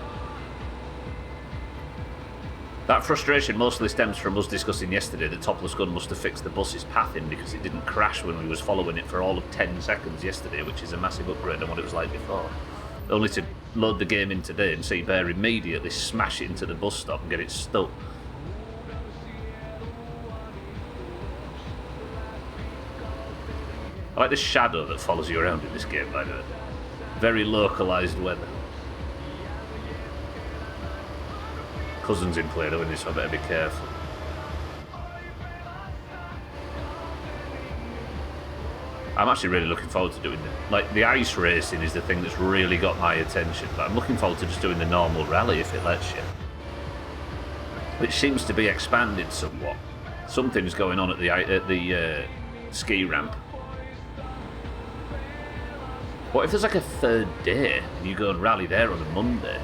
Speaker 1: That frustration mostly stems from us discussing yesterday that Topless Gun must have fixed the bus's pathing because it didn't crash when we was following it for all of 10 seconds yesterday, which is a massive upgrade on what it was like before. Only to load the game in today and see Bear immediately smash it into the bus stop and get it stuck. I like the shadow that follows you around in this game, by the way. Very localised weather. Cousin's in play though in this, so I better be careful. I'm actually really looking forward to doing it. Like, the ice racing is the thing that's really got my attention, but I'm looking forward to just doing the normal rally if it lets you. Which seems to be expanded somewhat. Something's going on at the ski ramp. What if there's like a third day and you go and rally there on a Monday?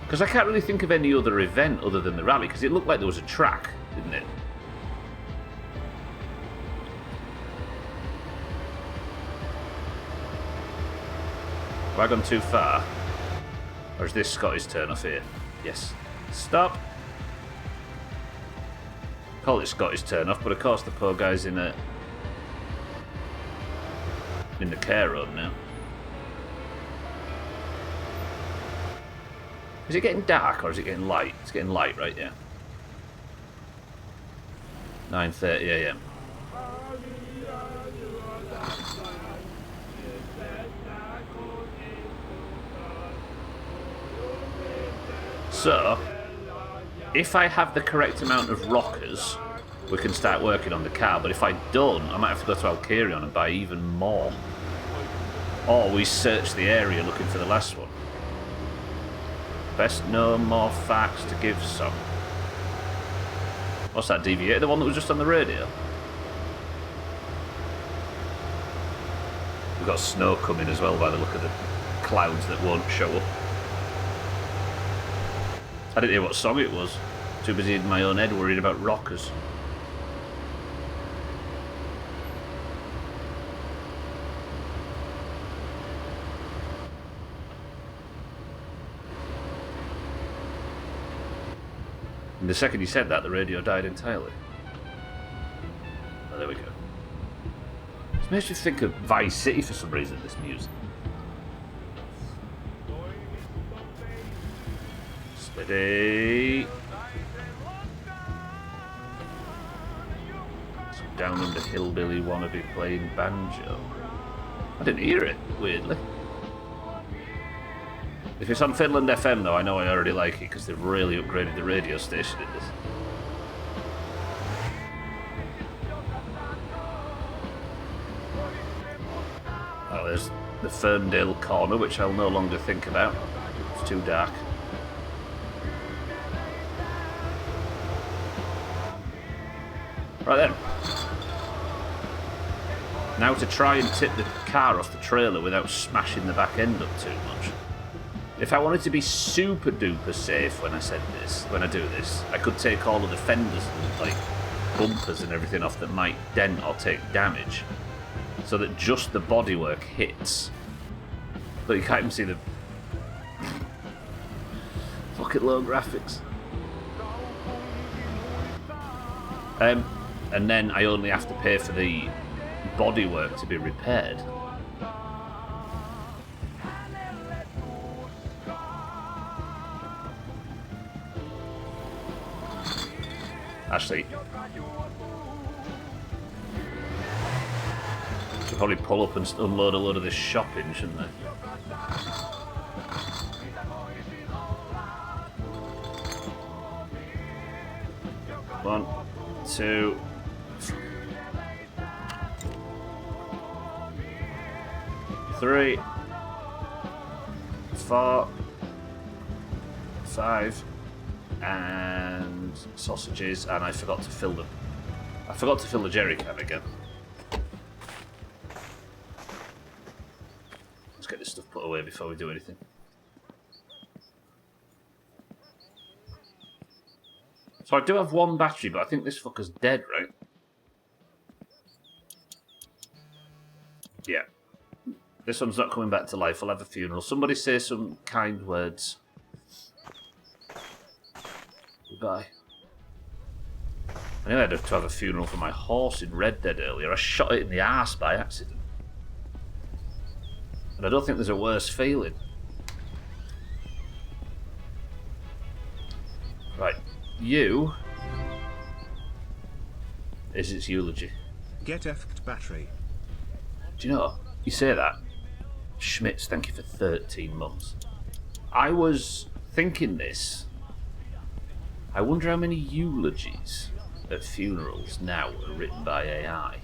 Speaker 1: Because I can't really think of any other event other than the rally, because it looked like there was a track, didn't it? Have I gone too far? Or is this Scotty's turn off here? Yes. Stop! Call it Scotty's turn off, but of course the poor guy's in a in the care home now. Is it getting dark or is it getting light? It's getting light, right? Yeah. 9:30 a.m. So, if I have the correct amount of rockers, we can start working on the car. But if I don't, I might have to go to Alkerion and buy even more. Or we search the area looking for the last one. Best no more facts to give some. What's that, deviator? The one that was just on the radio? We've got snow coming as well by the look of the clouds that won't show up. I didn't hear what song it was. Too busy in my own head worried about rockers. And the second you said that, the radio died entirely. Oh, there we go. It makes you think of Vice City for some reason, this music. Steady. Some down under hillbilly wannabe playing banjo. I didn't hear it, weirdly. If it's on Finland FM though, I know I already like it because they've really upgraded the radio station in this. Oh, there's the Ferndale corner, which I'll no longer think about. It's too dark. Right then. Now to try and tip the car off the trailer without smashing the back end up too much. If I wanted to be super duper safe when I do this, I could take all of the fenders and like bumpers and everything off that might dent or take damage, so that just the bodywork hits. But you can't even see the fucking low graphics. And then I only have to pay for the bodywork to be repaired. Actually, should probably pull up and unload a load of this shopping, shouldn't they? One, two, three, 4, 5, and sausages, and I forgot to fill them. I forgot to fill the jerry can again. Let's get this stuff put away before we do anything. So I do have one battery, but I think this fucker's dead, right? Yeah. This one's not coming back to life. We'll have a funeral. Somebody say some kind words. Goodbye. I knew I had to have a funeral for my horse in Red Dead earlier. I shot it in the arse by accident. And I don't think there's a worse feeling. Right. You is its eulogy.
Speaker 2: Get effed battery.
Speaker 1: Do you know, you say that. Schmitz, thank you for 13 months. I was thinking this. I wonder how many eulogies at funerals now are written by AI.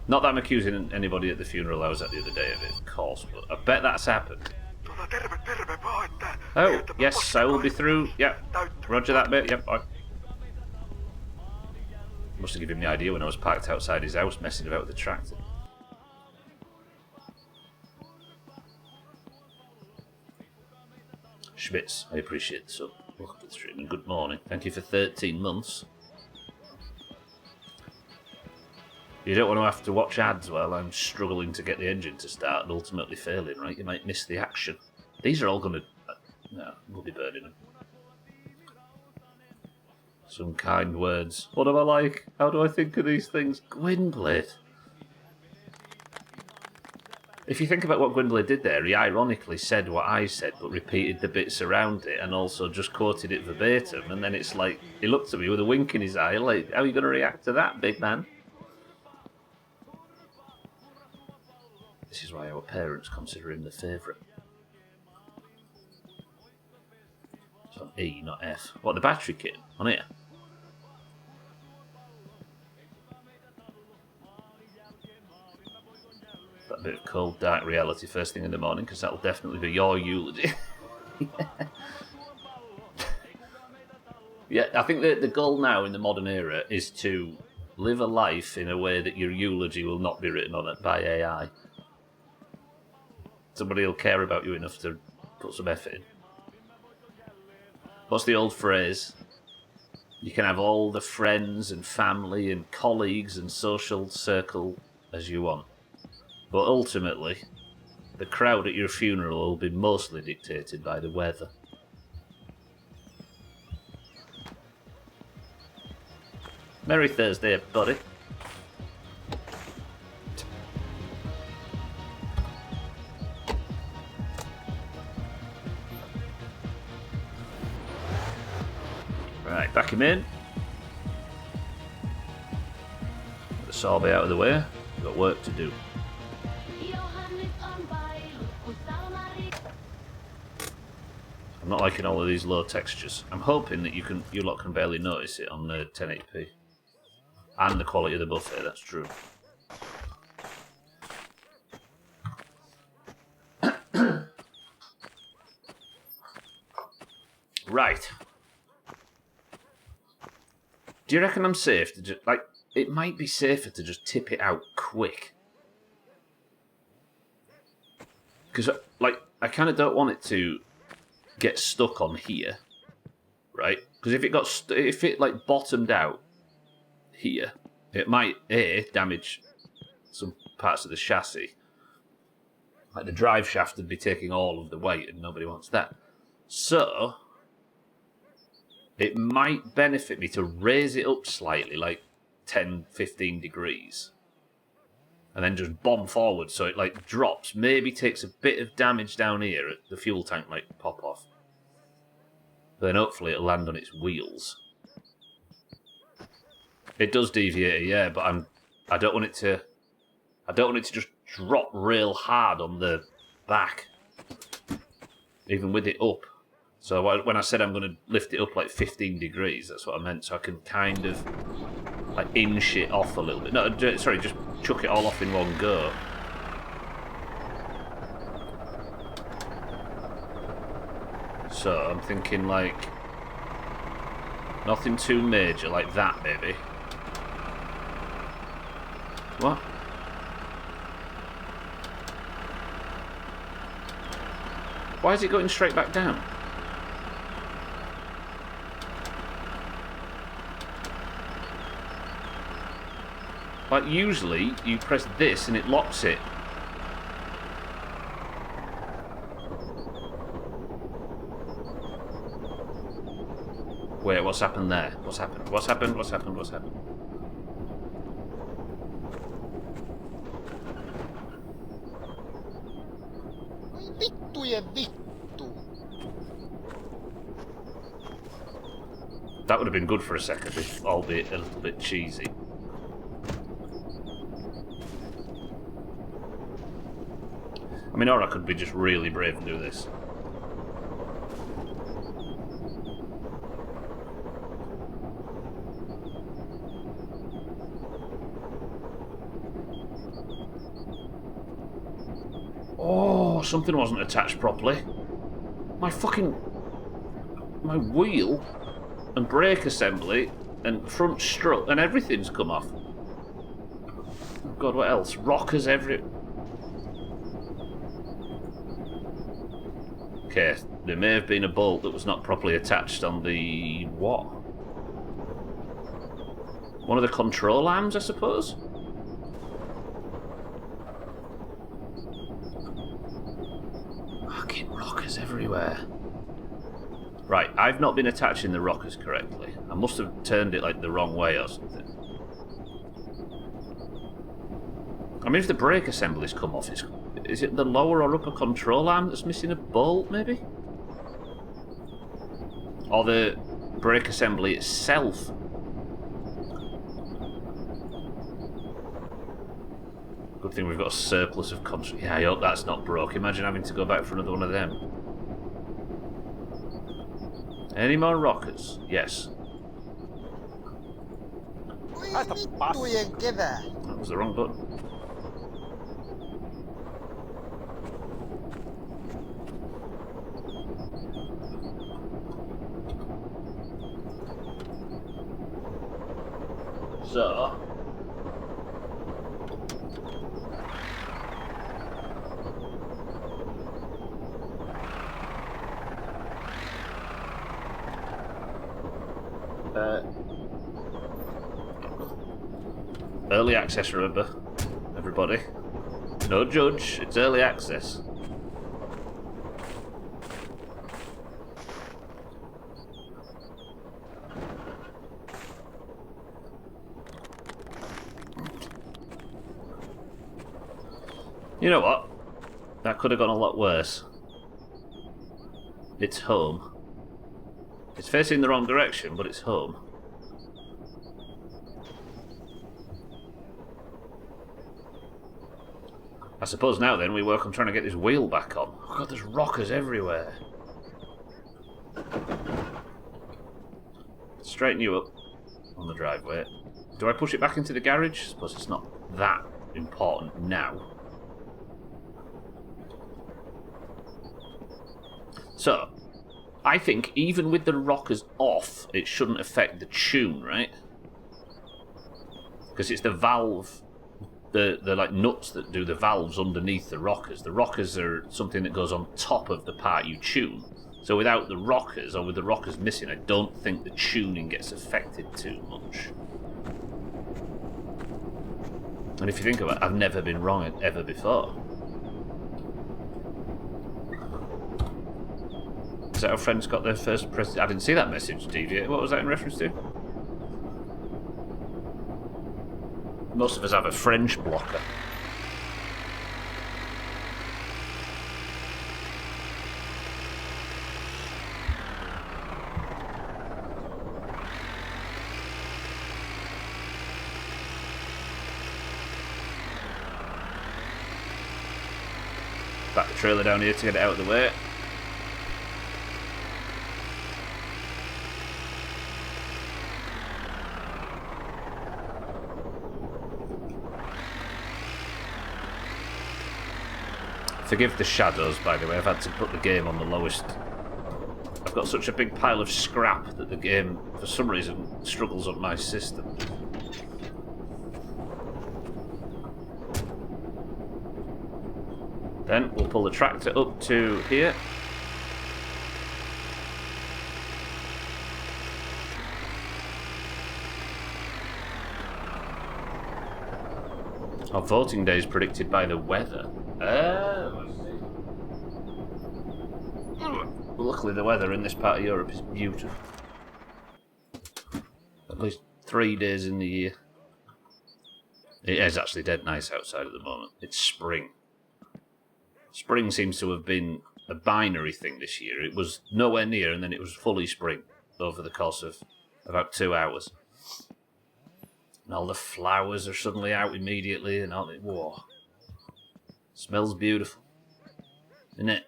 Speaker 1: Not that I'm accusing anybody at the funeral I was at the other day of it, of course, but I bet that's happened. Oh, yes, I will be through. Yep, roger that bit. Yep, bye. Must have given him the idea when I was parked outside his house messing about with the tractor. Schmitz, I appreciate the sub. Welcome to the stream and good morning. Thank you for 13 months. You don't want to have to watch ads while I'm struggling to get the engine to start and ultimately failing, right? You might miss the action. These are all going to... no, we'll be burning them. Some kind words. What am I like? How do I think of these things? Gwynblade. If you think about what Gwendolyn did there, he ironically said what I said, but repeated the bits around it, and also just quoted it verbatim. And then it's like he looked at me with a wink in his eye, like, "How are you going to react to that, big man?" This is why our parents consider him the favourite. It's on E, not F. What, the battery kit on here? That bit of cold, dark reality first thing in the morning, because that'll definitely be your eulogy. Yeah, I think that the goal now in the modern era is to live a life in a way that your eulogy will not be written on it by AI. Somebody will care about you enough to put some effort in. What's the old phrase? You can have all the friends and family and colleagues and social circle as you want. But ultimately, the crowd at your funeral will be mostly dictated by the weather. Merry Thursday, buddy. Right, back him in. Get the sorbet out of the way. We've got work to do. I'm not liking all of these low textures. I'm hoping that you lot can barely notice it on the 1080p. And the quality of the buffet, that's true. Right. Do you reckon I'm safe to just, like, it might be safer to just tip it out quick. Because, like, I kind of don't want it to get stuck on here, right? Because if it like bottomed out here, it might damage some parts of the chassis. Like the drive shaft would be taking all of the weight, and nobody wants that. So it might benefit me to raise it up slightly, like 10, 15 degrees, and then just bomb forward so it like drops, maybe takes a bit of damage down here, the fuel tank might pop off. But then hopefully it'll land on its wheels. It does deviate, yeah, but I don't want it to just drop real hard on the back, even with it up. So when I said I'm going to lift it up like 15 degrees, that's what I meant. So I can kind of like inch it off a little bit. No, sorry, just chuck it all off in one go. So I'm thinking like nothing too major, like that maybe. What? Why is it going straight back down? Like usually you press this and it locks it. Wait, what's happened there? What's happened? What's happened? What's happened? What's happened? That would have been good for a second, albeit a little bit cheesy. I mean, or I could be just really brave and do this. Oh, something wasn't attached properly. My wheel and brake assembly and front strut and everything's come off. Oh God, what else? Rockers Okay, there may have been a bolt that was not properly attached on the... what? One of the control arms, I suppose? Fucking rockers everywhere. Right, I've not been attaching the rockers correctly. I must have turned it like the wrong way or something. I mean, if the brake assembly's come off, Is it the lower or upper control arm that's missing a bolt, maybe? Or the brake assembly itself? Good thing we've got a surplus of control. Yeah, I hope that's not broke. Imagine having to go back for another one of them. Any more rockets? Yes.
Speaker 3: That
Speaker 1: was the wrong button. So... early access, remember, everybody. No judge, it's early access. You know what? That could have gone a lot worse. It's home. It's facing the wrong direction, but it's home. I suppose now then we work on trying to get this wheel back on. Oh god, there's rockers everywhere. Straighten you up on the driveway. Do I push it back into the garage? I suppose it's not that important now. So, I think even with the rockers off, it shouldn't affect the tune, right? Because it's the valve... The like nuts that do the valves underneath the rockers. The rockers are something that goes on top of the part you tune. So without the rockers, or with the rockers missing, I don't think the tuning gets affected too much. And if you think about it, I've never been wrong ever before. Is that our friends got their first press? I didn't see that message, Deviate. What was that in reference to? Most of us have a French blocker. Back the trailer down here to get it out of the way. Forgive the shadows, by the way. I've had to put the game on the lowest. I've got such a big pile of scrap that the game, for some reason, struggles on my system. Then we'll pull the tractor up to here. Our voting day is predicted by the weather. Luckily the weather in this part of Europe is beautiful. At least 3 days in the year. It is actually dead nice outside at the moment. It's spring. Spring seems to have been a binary thing this year. It was nowhere near and then it was fully spring over the course of about 2 hours. And all the flowers are suddenly out immediately and all the... Whoa. Smells beautiful. Isn't it?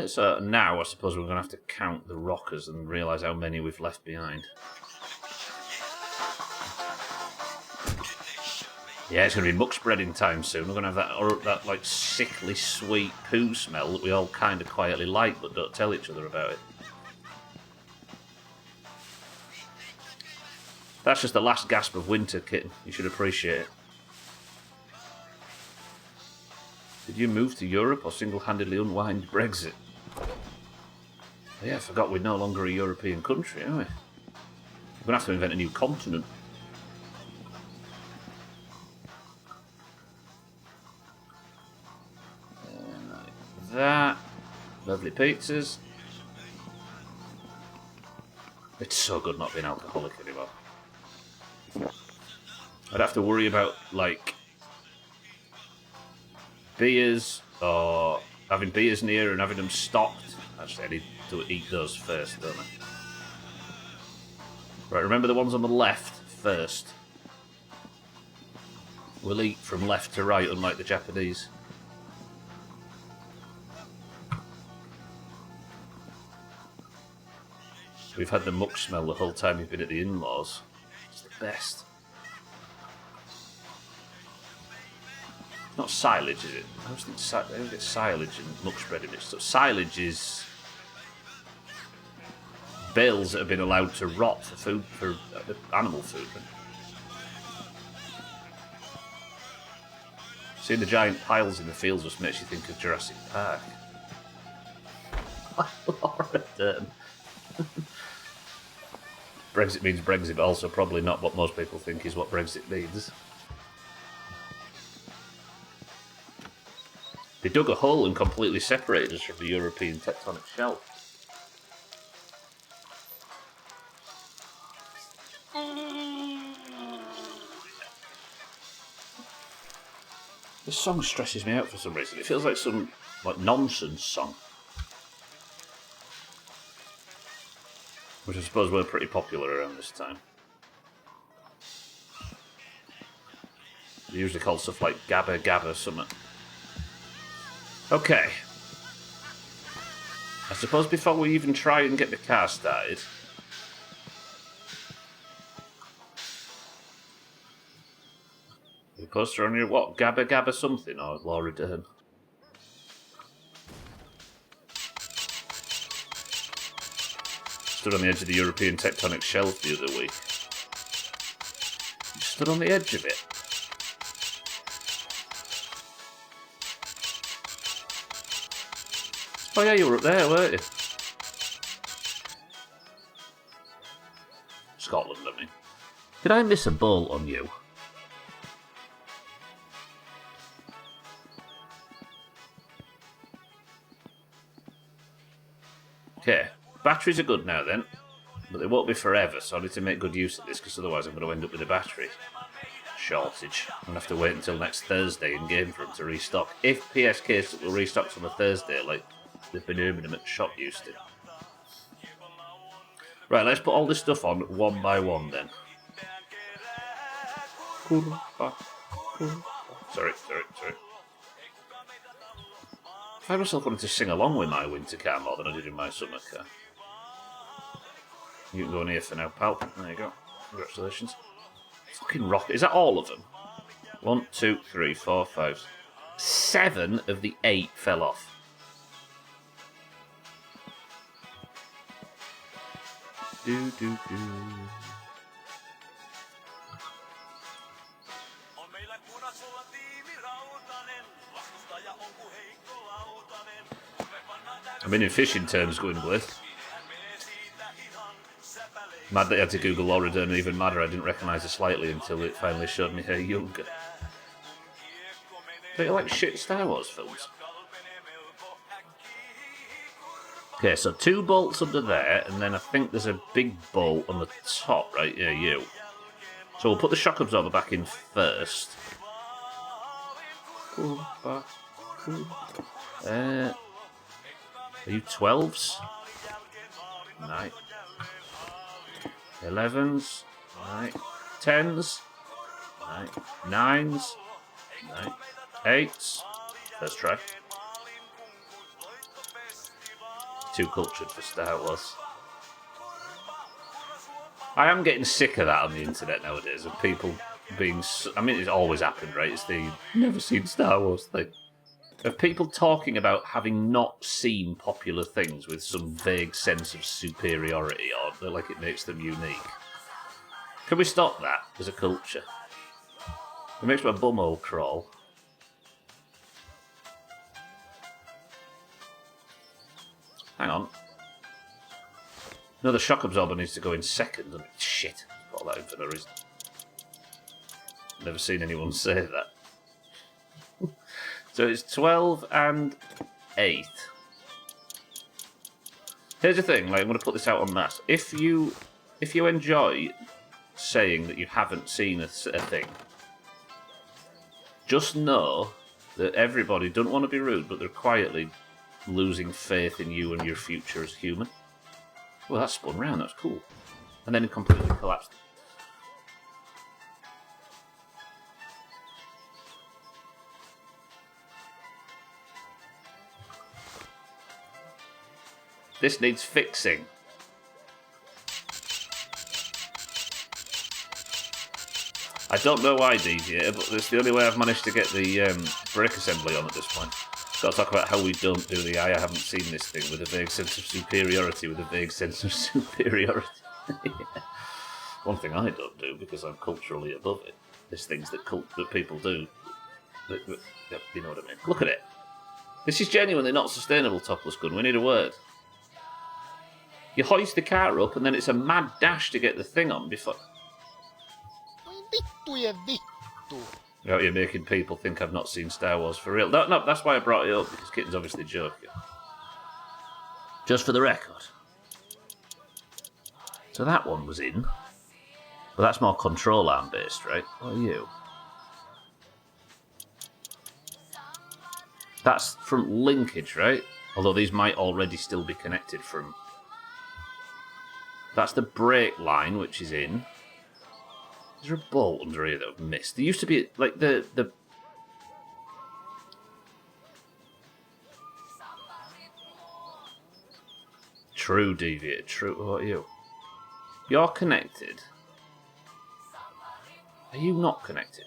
Speaker 1: So now I suppose we're going to have to count the rockers and realise how many we've left behind. Yeah, it's going to be muck spreading time soon. We're going to have that like sickly sweet poo smell that we all kind of quietly like but don't tell each other about it. That's just the last gasp of winter, kitten. You should appreciate it. Did you move to Europe or single-handedly unwind Brexit? Yeah, I forgot we're no longer a European country, are we? We're going to have to invent a new continent. Like that. Lovely pizzas. It's so good not being alcoholic anymore. I'd have to worry about, like, beers or having beers near and having them stocked. Actually, I need to eat those first, don't I? Right, remember the ones on the left first. We'll eat from left to right, unlike the Japanese. We've had the muck smell the whole time we've been at the in-laws. It's the best. Not silage, is it? I always get silage and muck spread in mixed up. Silage is bales that have been allowed to rot for food, for animal food. Right? Seeing the giant piles in the fields just makes you think of Jurassic Park. Laura Dern. Brexit means Brexit, but also probably not what most people think is what Brexit means. They dug a hole and completely separated us from the European tectonic shelf. This song stresses me out for some reason. It feels like some nonsense song. Which I suppose were pretty popular around this time. They usually call stuff like Gabba Gabba something. Okay. I suppose before we even try and get the car started, the poster on your what? Gabba Gabba something or Laura Dern? Stood on the edge of the European tectonic shelf the other week. You stood on the edge of it. Oh yeah, you were up there, weren't you? Scotland, I mean. Did I miss a ball on you? Okay. Batteries are good now then, but they won't be forever, so I need to make good use of this, because otherwise I'm going to end up with a battery shortage. I'm going to have to wait until next Thursday in game for them to restock. If PSK will restock on a Thursday, like they've been urban them at shop used to. Right, let's put all this stuff on one by one then. Sorry. I find myself wanting to sing along with my winter car more than I did in my summer car. You can go in here for now, pal. There you go. Congratulations. Fucking rocket. Is that all of them? 1, 2, 3, 4, 5. 7 of the 8 fell off. Do. I mean, in fishing terms, going with. Mad that I had to Google Laura Dern, and even madder, I didn't recognise her slightly until it finally showed me her younger. Don't you like shit Star Wars films? Okay, so 2 bolts under there, and then I think there's a big bolt on the top, right? Yeah, you. So we'll put the shock absorber back in first. Are you 12s? Right. 11s. Right. 10s. Right. 9s. Right. 8s. First try. Too cultured for Star Wars. I am getting sick of that on the internet nowadays, of people being... I mean, it's always happened, right? It's the never seen Star Wars thing. Of people talking about having not seen popular things with some vague sense of superiority, or like it makes them unique. Can we stop that as a culture? It makes my bumhole crawl. Hang on. No, the shock absorber needs to go in second. Shit. Put that in for no reason. Never seen anyone say that. So it's 12 and 8. Here's the thing, like, I'm going to put this out on mass. If you enjoy saying that you haven't seen a thing. Just know that everybody don't want to be rude, but they're quietly losing faith in you and your future as human. Well, that spun round. That's cool. And then it completely collapsed. This needs fixing. I don't know why, Deviator, but it's the only way I've managed to get the brake assembly on at this point. Got to talk about how we don't do the I haven't seen this thing with a vague sense of superiority, Yeah. One thing I don't do, because I'm culturally above it, is things that people do. You know what I mean? Look at it. This is genuinely not sustainable, Topless Gun. We need a word. You hoist the car up, and then it's a mad dash to get the thing on before... You're out here making people think I've not seen Star Wars for real. No, that's why I brought it up, because Kitten's obviously joking. Just for the record. So that one was in. Well, that's more control arm based, right? What are you? That's from linkage, right? Although these might already still be connected from... That's the brake line, which is in. Is there a bolt under here that I've missed? There used to be, like, the... True, Deviator, true. What are you? You're connected. Are you not connected?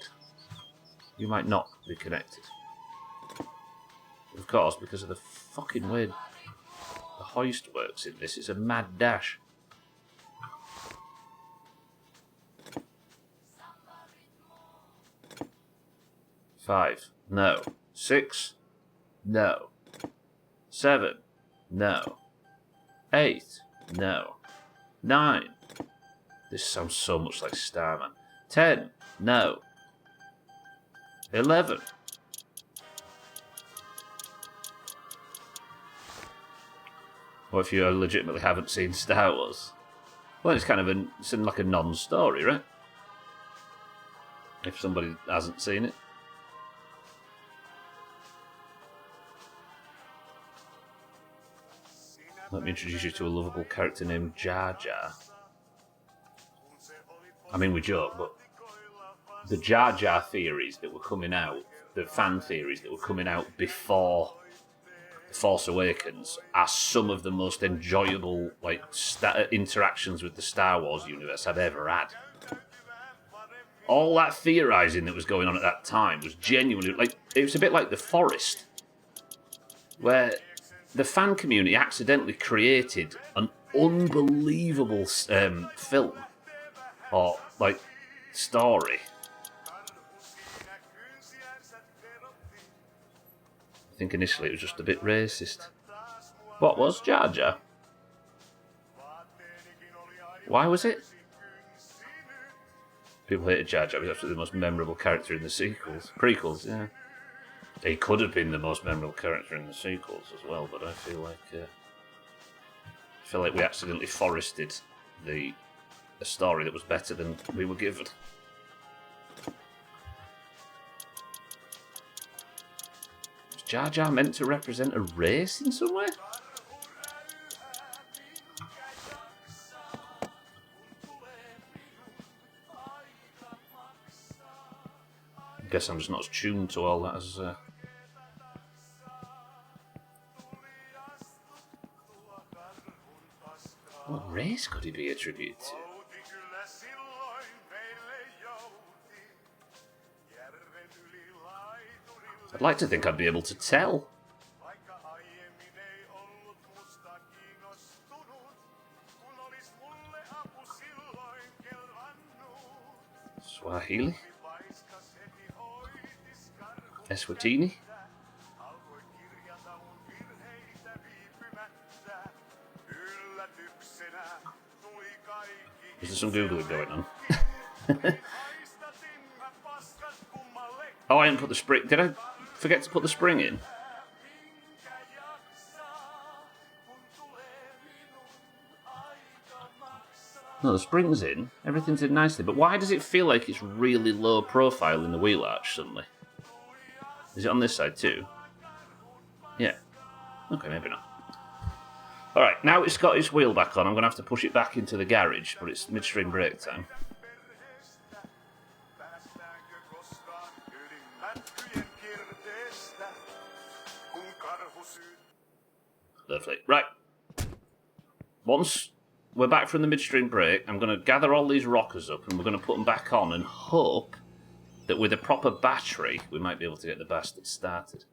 Speaker 1: You might not be connected. Of course, because of the fucking way the hoist works in this. It's a mad dash. Five, no. 6, no. 7, no. 8, no. 9. This sounds so much like Starman. 10, no. 11. Or if you legitimately haven't seen Star Wars. Well, it's kind of it's like a non-story, right? If somebody hasn't seen it. Let me introduce you to a lovable character named Jar Jar. I mean, we joke, but the Jar Jar theories that were coming out, the fan theories that were coming out before The Force Awakens, are some of the most enjoyable interactions with the Star Wars universe I've ever had. All that theorising that was going on at that time was genuinely... it was a bit like The Forest, where... the fan community accidentally created an unbelievable film or story. I think initially it was just a bit racist. What was Jar Jar? Why was it? People hated Jar Jar. He was absolutely the most memorable character in the prequels. Yeah. He could have been the most memorable character in the sequels as well, but I feel like we accidentally forested a story that was better than we were given. Was Jar Jar meant to represent a race in some way? I guess I'm just not as tuned to all that as... What race could he be attributed to? I'd like to think I'd be able to tell. Swahili? Eswatini? Is there some Googling going on? Oh, I didn't put the spring... Did I forget to put the spring in? No, the spring's in. Everything's in nicely. But why does it feel like it's really low profile in the wheel arch suddenly? Is it on this side too? Yeah. Okay, maybe not. Alright, now it's got its wheel back on. I'm going to have to push it back into the garage, but it's midstream brake time. Lovely. Right. Once we're back from the midstream brake, I'm going to gather all these rockers up and we're going to put them back on and hope that with a proper battery, we might be able to get the bastard started.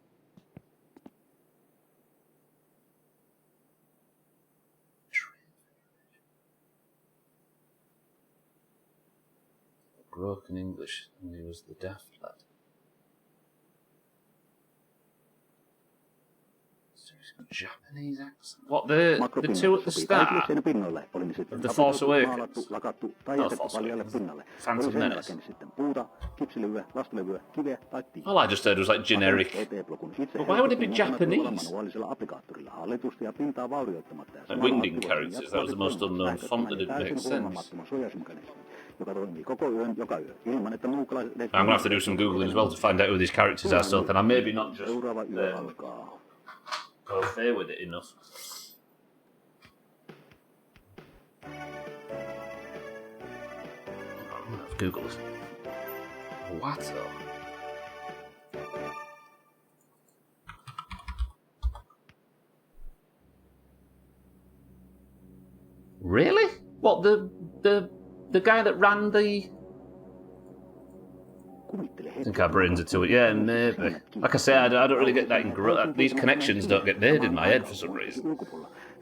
Speaker 1: Broken English, and he was the daft lad. Japanese accent. What, the two at the start of The Force Awakens? Not The Force Awakens. Phantom Menace. All I just heard was like generic. But why would it be Japanese? Like wingding characters, that was the most unknown font that didn't make sense. I'm going to have to do some Googling as well to find out who these characters are, so then I maybe not just go fair with it enough. I've Googled Watto. Really? What, the guy that ran the... I think our brains are to it. Yeah, maybe. Like I say, I don't really get that. These connections don't get made in my head for some reason.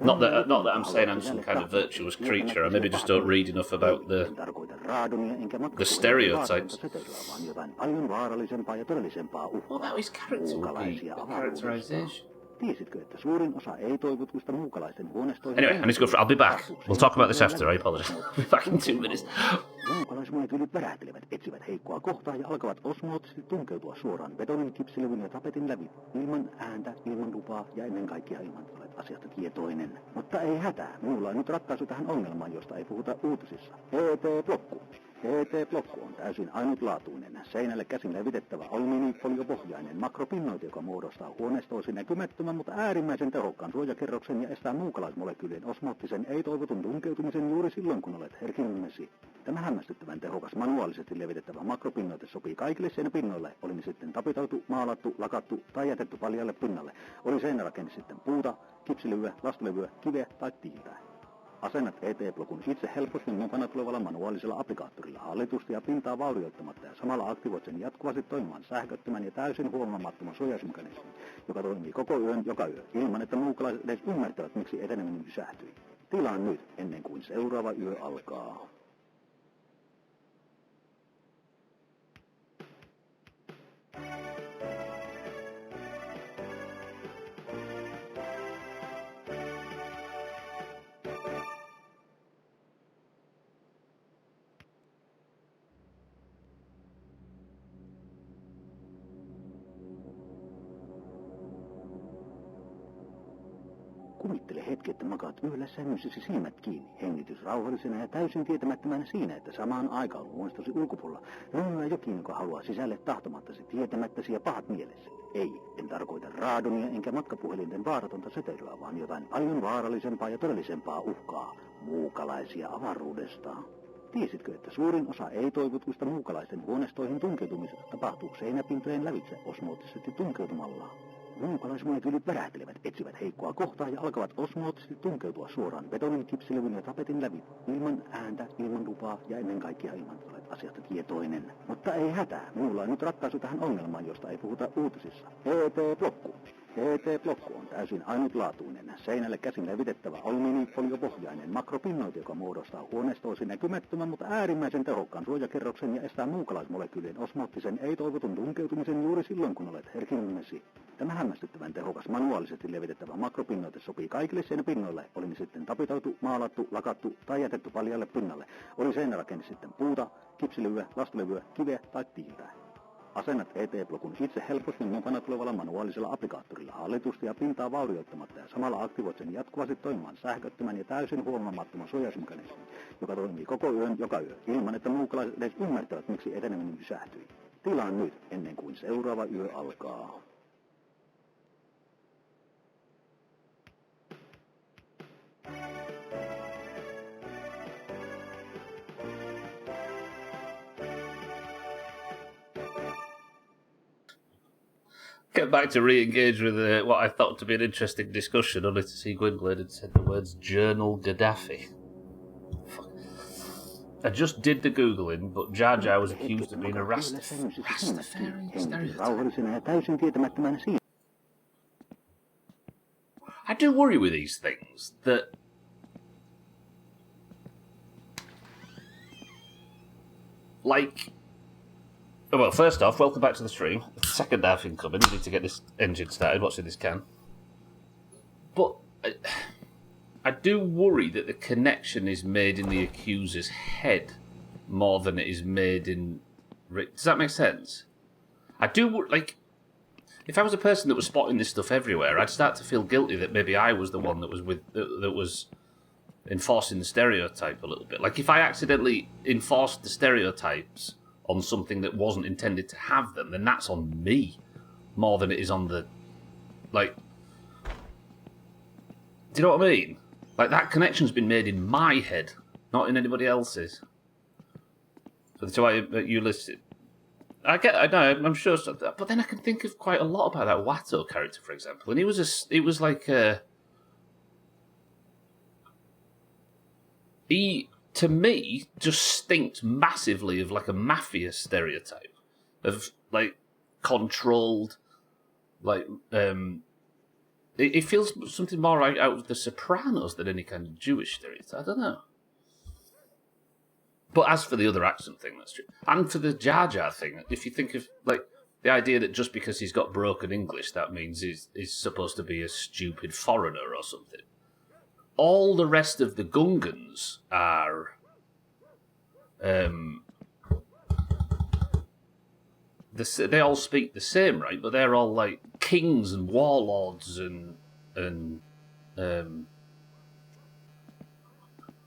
Speaker 1: Not that I'm saying I'm some kind of virtuous creature. I maybe just don't read enough about the stereotypes. What about his character would be? Characterization? Anyway, I need to go I'll be back. We'll talk about this after, I apologize. I'll be back in 2 minutes.
Speaker 3: Muukalaismolekyylit värähtelevät, etsivät heikkoa kohtaa ja alkavat osmoottisesti tunkeutua suoraan betonin, kipsilevyn ja tapetin läpi. Ilman ääntä, ilman lupaa ja ennen kaikkea ilman olet asiasta tietoinen. Mutta ei hätää, minulla on nyt ratkaisu tähän ongelmaan, josta ei puhuta uutisissa. ET-blokku. ET-blokku on täysin ainutlaatuinen, seinälle käsin levitettävä alumiinifoliopohjainen makropinnoite, joka muodostaa huoneistoisin näkymättömän, mutta äärimmäisen tehokkaan suojakerroksen ja estää muukalaismolekyylien osmoottisen ei-toivotun tunkeutumisen juuri silloin, kun olet herkimmesi. Tämä hämmästyttävän tehokas manuaalisesti levitettävä makropinnoite sopii kaikille seinäpinnoille, oli ne sitten tapitoitu, maalattu, lakattu tai jätetty paljalle pinnalle. Oli seinärakenne sitten puuta, kipsilevyä, lastulevyä, kiveä tai tiiltä. Asennat ET-blokun itse helposti mukana tulevalla manuaalisella applikaattorilla hallitusti ja pintaa vaurioittamatta ja samalla aktivoit sen jatkuvasti toimimaan sähköttömän ja täysin huomaamattoman suojausmekanismin, joka toimii koko yön joka yö ilman, että muukalaiset edes ymmärtävät, miksi eteneminen pysähtyi. Tilaa nyt ennen kuin seuraava yö alkaa. Kuvittele hetki, että makaat yhdellä sängyssäsi silmät kiinni, hengitys rauhallisena ja täysin tietämättömänä siinä, että samaan aikaan luonnostosi ulkopuolella rynnyää jokin, joka haluaa sisälle tahtomattasi, tietämättäsi ja pahat mielessä. Ei, en tarkoita raadonia enkä matkapuhelinten vaaratonta säteilyä, vaan jotain paljon vaarallisempaa ja todellisempaa uhkaa, muukalaisia avaruudesta. Tiesitkö, että suurin osa ei-toivotuista muukalaisten huoneistoihin tunkeutumisesta tapahtuu seinäpintojen lävitse osmoottisesti tunkeutumalla? Muukalaismolekyylit värähtelevät, etsivät heikkoa kohtaa ja alkavat osmoottisesti tunkeutua suoraan betonin, kipsilevyn ja tapetin läpi. Ilman ääntä, ilman lupaa ja ennen kaikkea ilman olet asiasta tietoinen. Mutta ei hätää, minulla on nyt ratkaisu tähän ongelmaan, josta ei puhuta uutisissa. ET-blokku. ET-blokku on täysin ainutlaatuinen, seinälle käsin levitettävä alumiinifoliopohjainen makropinnoite, joka muodostaa huoneistoisin näkymättömän, mutta äärimmäisen tehokkaan suojakerroksen ja estää muukalaismolekyylien osmoottisen ei-toivotun tunkeutumisen juuri silloin, kun olet herkimmesi. Tämä hämmästyttävän tehokas manuaalisesti levitettävä makropinnoite sopii kaikille seinäpinnoille, oli ne sitten tapitoitu, maalattu, lakattu tai jätetty paljalle pinnalle. Oli seinärakenne sitten puuta, kipsilevyä, lastulevyä, kiveä tai tiiltä. Asennat VT-blokun itse helposti mukana tulevalla manuaalisella applikaattorilla hallitusti ja pintaa vaurioittamatta ja samalla aktivoit sen jatkuvasti toimimaan sähköttömän ja täysin huomaamattoman suojausmekanismin, joka toimii koko yön joka yö ilman, että muukalaiset edes ymmärtävät, miksi eteneminen pysähtyi. Tilaa nyt ennen kuin seuraava yö alkaa.
Speaker 1: Get back to re-engage with what I thought to be an interesting discussion, only to see Gwynplaine had said the words Journal Gaddafi. Fuck. I just did the Googling, but Jar Jar was accused of being a Rastafarian stereotype. I do worry with these things that like... Well, first off, welcome back to the stream. Second half incoming. We need to get this engine started. Watching this can. But I do worry that the connection is made in the accuser's head more than it is made in... Does that make sense? I do, like... If I was a person that was spotting this stuff everywhere, I'd start to feel guilty that maybe I was the one that was enforcing the stereotype a little bit. Like, if I accidentally enforced the stereotypes on something that wasn't intended to have them, then that's on me more than it is on the, like, do you know what I mean? Like, that connection's been made in my head, not in anybody else's. So that's why you listed. I know, I'm sure, but then I can think of quite a lot about that Watto character, for example, and he was like he, to me, just stinks massively of like a mafia stereotype of like controlled, like it feels something more out of The Sopranos than any kind of Jewish stereotype. I don't know. But as for the other accent thing, that's true. And for the Jar Jar thing, if you think of like the idea that just because he's got broken English, that means he's supposed to be a stupid foreigner or something. All the rest of the Gungans are they all speak the same, right? But they're all like kings and warlords and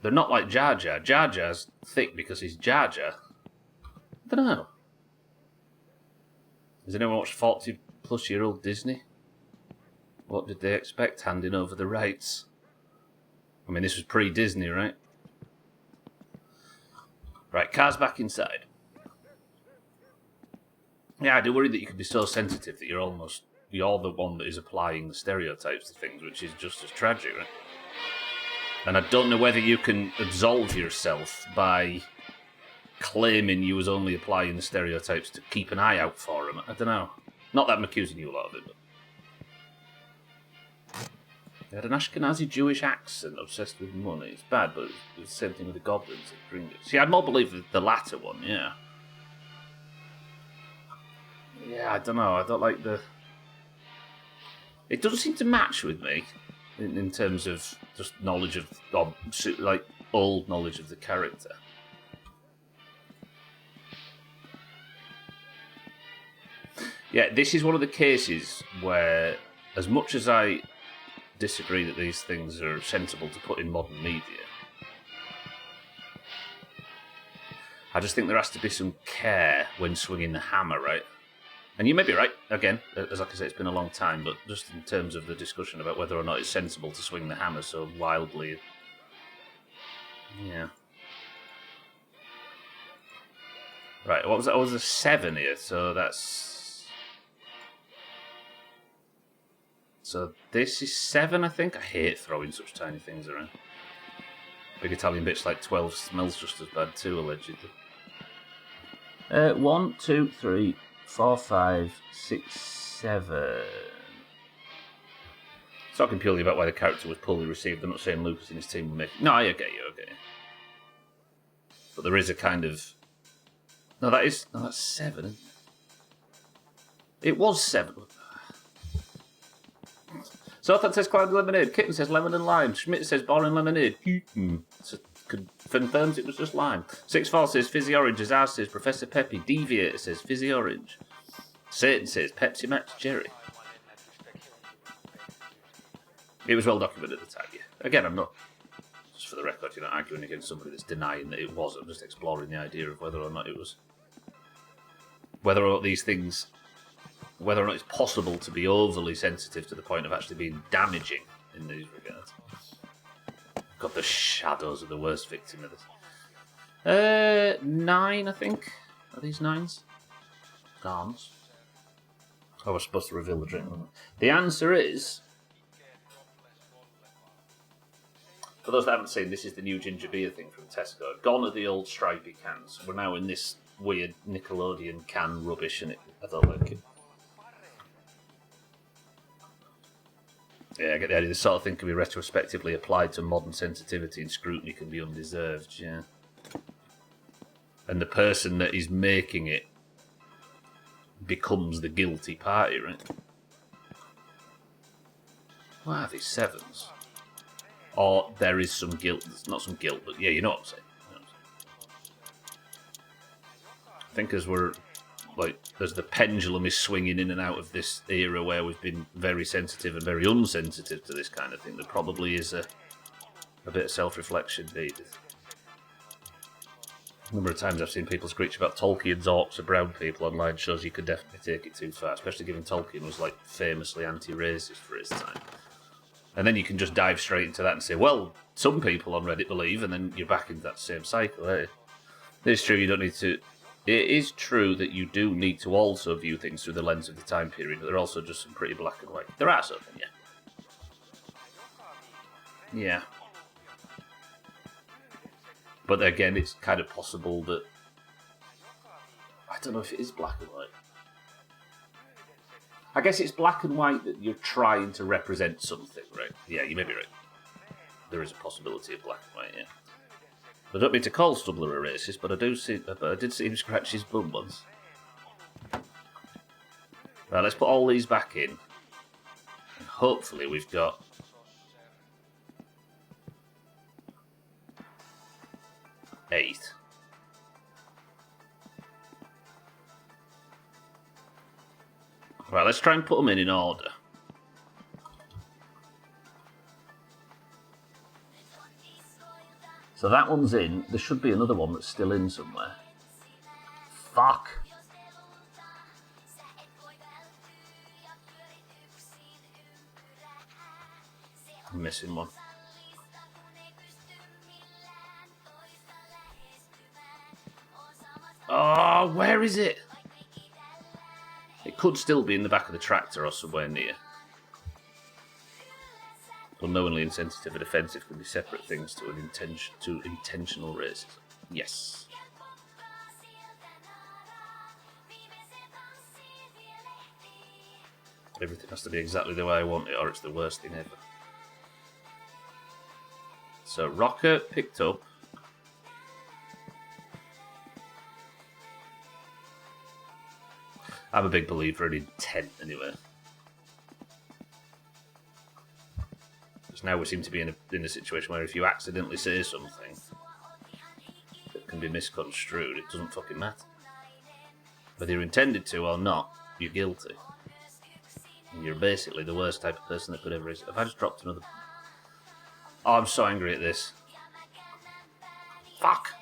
Speaker 1: they're not like Jar Jar. Jar Jar's thick because he's Jar Jar. I don't know. Has anyone watched 40-plus-year-old Disney? What did they expect handing over the rights? I mean, this was pre-Disney, right? Right, car's back inside. Yeah, I do worry that you could be so sensitive that you're the one that is applying the stereotypes to things, which is just as tragic, right? And I don't know whether you can absolve yourself by claiming you was only applying the stereotypes to keep an eye out for them. I don't know. Not that I'm accusing you a lot of it, but... They had an Ashkenazi Jewish accent, obsessed with money. It's bad, but it's the same thing with the goblins and Gringotts. See, I'd more believe the latter one, yeah. Yeah, I don't know. I don't like the... It doesn't seem to match with me in terms of just knowledge of, or, like, old knowledge of the character. Yeah, this is one of the cases where, as much as I disagree that these things are sensible to put in modern media, I just think there has to be some care when swinging the hammer, right? And you may be right, again, as like I say, it's been a long time, but just in terms of the discussion about whether or not it's sensible to swing the hammer so wildly. Yeah. Right, what was that? I was a 7 here, so that's... So this is 7, I think. I hate throwing such tiny things around. Big Italian bitch like 12 smells just as bad too, allegedly. 1, 2, 3, 4, 5, 6, 7. Talking purely about why the character was poorly received. I'm not saying Lucas and his team were making... No, I get you. But there is a kind of... No, that's 7, isn't it? It was 7. Sothan says cloud lemonade. Kitten says lemon and lime. Schmidt says boring lemonade. So confirms it was just lime. 6-4 says fizzy orange. Azar says Professor Peppy. Deviator says fizzy orange. Satan says Pepsi Max Cherry. It was well documented at the time, yeah. Again, I'm not, just for the record, you're not arguing against somebody that's denying that it was. I'm just exploring the idea of whether or not it was. Whether or not these things, whether or not it's possible to be overly sensitive to the point of actually being damaging in these regards. God, the shadows are the worst victim of this. 9, I think. Are these 9s? Arms. I was supposed to reveal the drink, wasn't I? The answer is... For those that haven't seen, this is the new ginger beer thing from Tesco. Gone are the old stripy cans. We're now in this weird Nickelodeon can rubbish, and I don't like it. Yeah, I get the idea. This sort of thing can be retrospectively applied to modern sensitivity, and scrutiny can be undeserved, yeah. And the person that is making it becomes the guilty party, right? What are these 7s? Or there is some guilt. It's not some guilt, but yeah, you know what I'm saying. I think as the pendulum is swinging in and out of this era where we've been very sensitive and very unsensitive to this kind of thing, there probably is a bit of self-reflection needed. A number of times I've seen people screech about Tolkien's orcs or brown people online shows you could definitely take it too far, especially given Tolkien was like famously anti-racist for his time. And then you can just dive straight into that and say, well, some people on Reddit believe, and then you're back into that same cycle. Eh? It's true, you don't need to... It is true that you do need to also view things through the lens of the time period, but they're also just some pretty black and white. There are some, yeah. Yeah. But again, it's kind of possible that... I don't know if it is black and white. I guess it's black and white that you're trying to represent something, right? Yeah, you may be right. There is a possibility of black and white, yeah. I don't mean to call Stubbler a racist, but I did see him scratch his bum once. Right, let's put all these back in. And hopefully we've got... eight. Right, let's try and put them in order. So that one's in. There should be another one that's still in somewhere. Fuck. I'm missing one. Oh, where is it? It could still be in the back of the tractor or somewhere near. Unknowingly insensitive and offensive can be separate things to intentional racism. Yes. Everything has to be exactly the way I want it, or it's the worst thing ever. So Rocker picked up. I'm a big believer in intent, anyway. Because now we seem to be in a situation where if you accidentally say something that can be misconstrued, it doesn't fucking matter. Whether you're intended to or not, you're guilty. And you're basically the worst type of person that could ever exist. Have I just dropped another... Oh, I'm so angry at this. Fuck!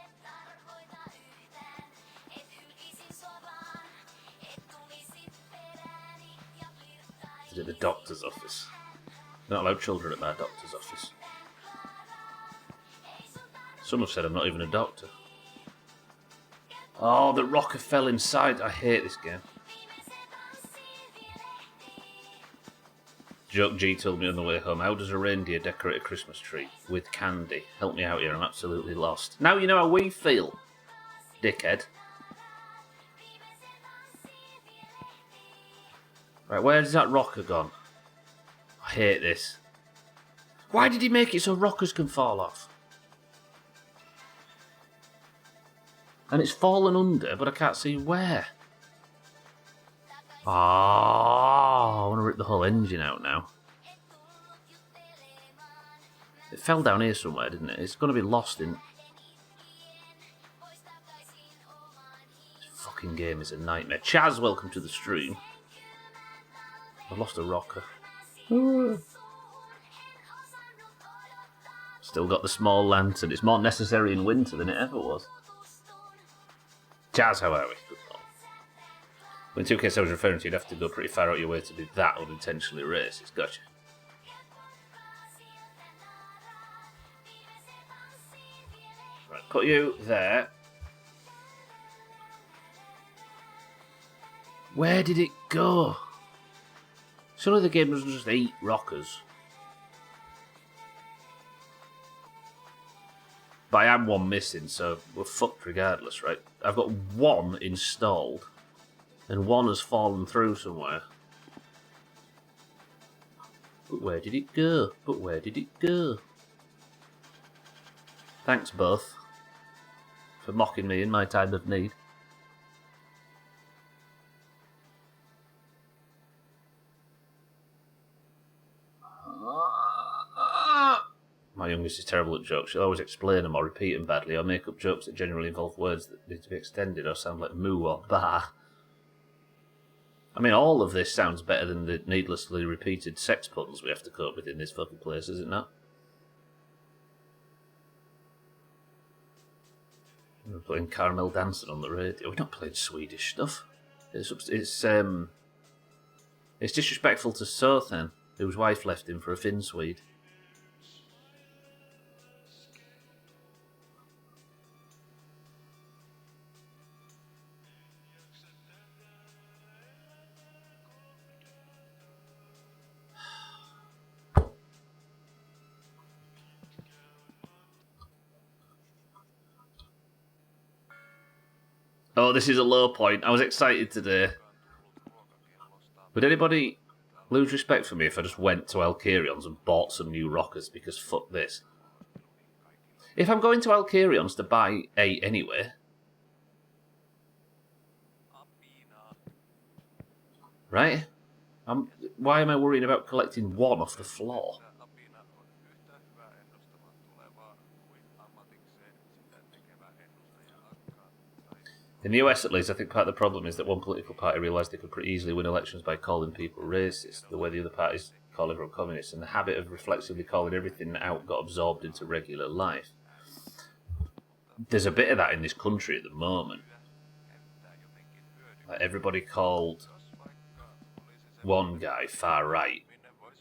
Speaker 1: At the doctor's office. They're not allowed children at my doctor's office. Some have said I'm not even a doctor. Oh, the rocker fell inside. I hate this game. Joke G told me on the way home, how does a reindeer decorate a Christmas tree? With candy. Help me out here, I'm absolutely lost. Now you know how we feel, dickhead. Right, where's that rocker gone? I hate this. Why did he make it so rockers can fall off? And it's fallen under, but I can't see where. Oh, I want to rip the whole engine out now. It fell down here somewhere, didn't it? It's going to be lost in... fucking game is a nightmare. Chaz, welcome to the stream. I've lost a rocker. Still got the small lantern. It's more necessary in winter than it ever was. Chaz, how are we? Good morning. When 2K7 was referring to, you'd have to go pretty far out your way to be that unintentionally racist. Gotcha. Right, put you there. Where did it go? Surely the game doesn't just eat rockers. But I am one missing, so we're fucked regardless, right? I've got one installed, and one has fallen through somewhere. But where did it go? But where did it go? Thanks both for mocking me in my time of need. My youngest is terrible at jokes. She'll always explain them or repeat them badly or make up jokes that generally involve words that need to be extended or sound like moo or bah. I mean, all of this sounds better than the needlessly repeated sex puns we have to cope with in this fucking place, is it not? We're playing Caramel Dancing on the radio. We're not playing Swedish stuff. It's disrespectful to Sothen, whose wife left him for a Finn Swede. Oh, this is a low point. I was excited today. Would anybody lose respect for me if I just went to Alcarion's and bought some new rockers? Because fuck this. If I'm going to Alcarion's to buy 8 anyway... Right? Why am I worrying about collecting 1 off the floor? In the US, at least, I think part of the problem is that one political party realised they could pretty easily win elections by calling people racist, the way the other parties call everyone communist, and the habit of reflexively calling everything out got absorbed into regular life. There's a bit of that in this country at the moment. Like everybody called one guy far right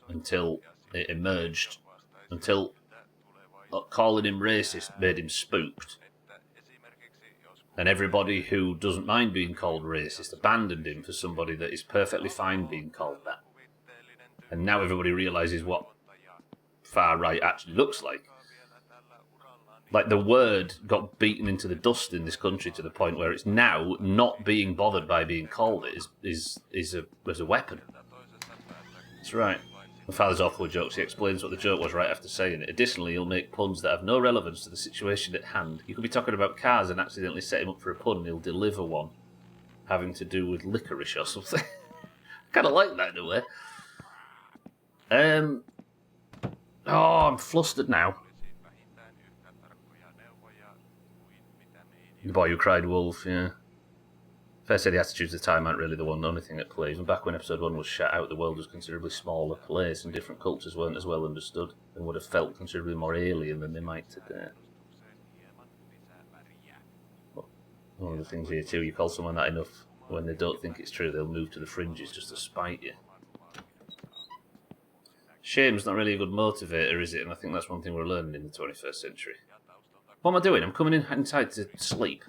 Speaker 1: until it emerged, until calling him racist made him spooked. And everybody who doesn't mind being called racist abandoned him for somebody that is perfectly fine being called that. And now everybody realises what far right actually looks like. Like the word got beaten into the dust in this country to the point where it's now not being bothered by being called it is a weapon. That's right. My father's awful with jokes. He explains what the joke was right after saying it. Additionally, he'll make puns that have no relevance to the situation at hand. You could be talking about cars and accidentally set him up for a pun, and he'll deliver one having to do with licorice or something. I kind of like that in a way. I'm flustered now. The boy who cried wolf, yeah. Fair say the attitudes of the time aren't really the only thing at play. Even back when episode 1 was shut out, the world was a considerably smaller place, and different cultures weren't as well understood, and would have felt considerably more alien than they might today. One of the things here too, you call someone that enough, when they don't think it's true, they'll move to the fringes just to spite you. Shame's not really a good motivator, is it? And I think that's one thing we're learning in the 21st century. What am I doing? I'm coming inside to sleep.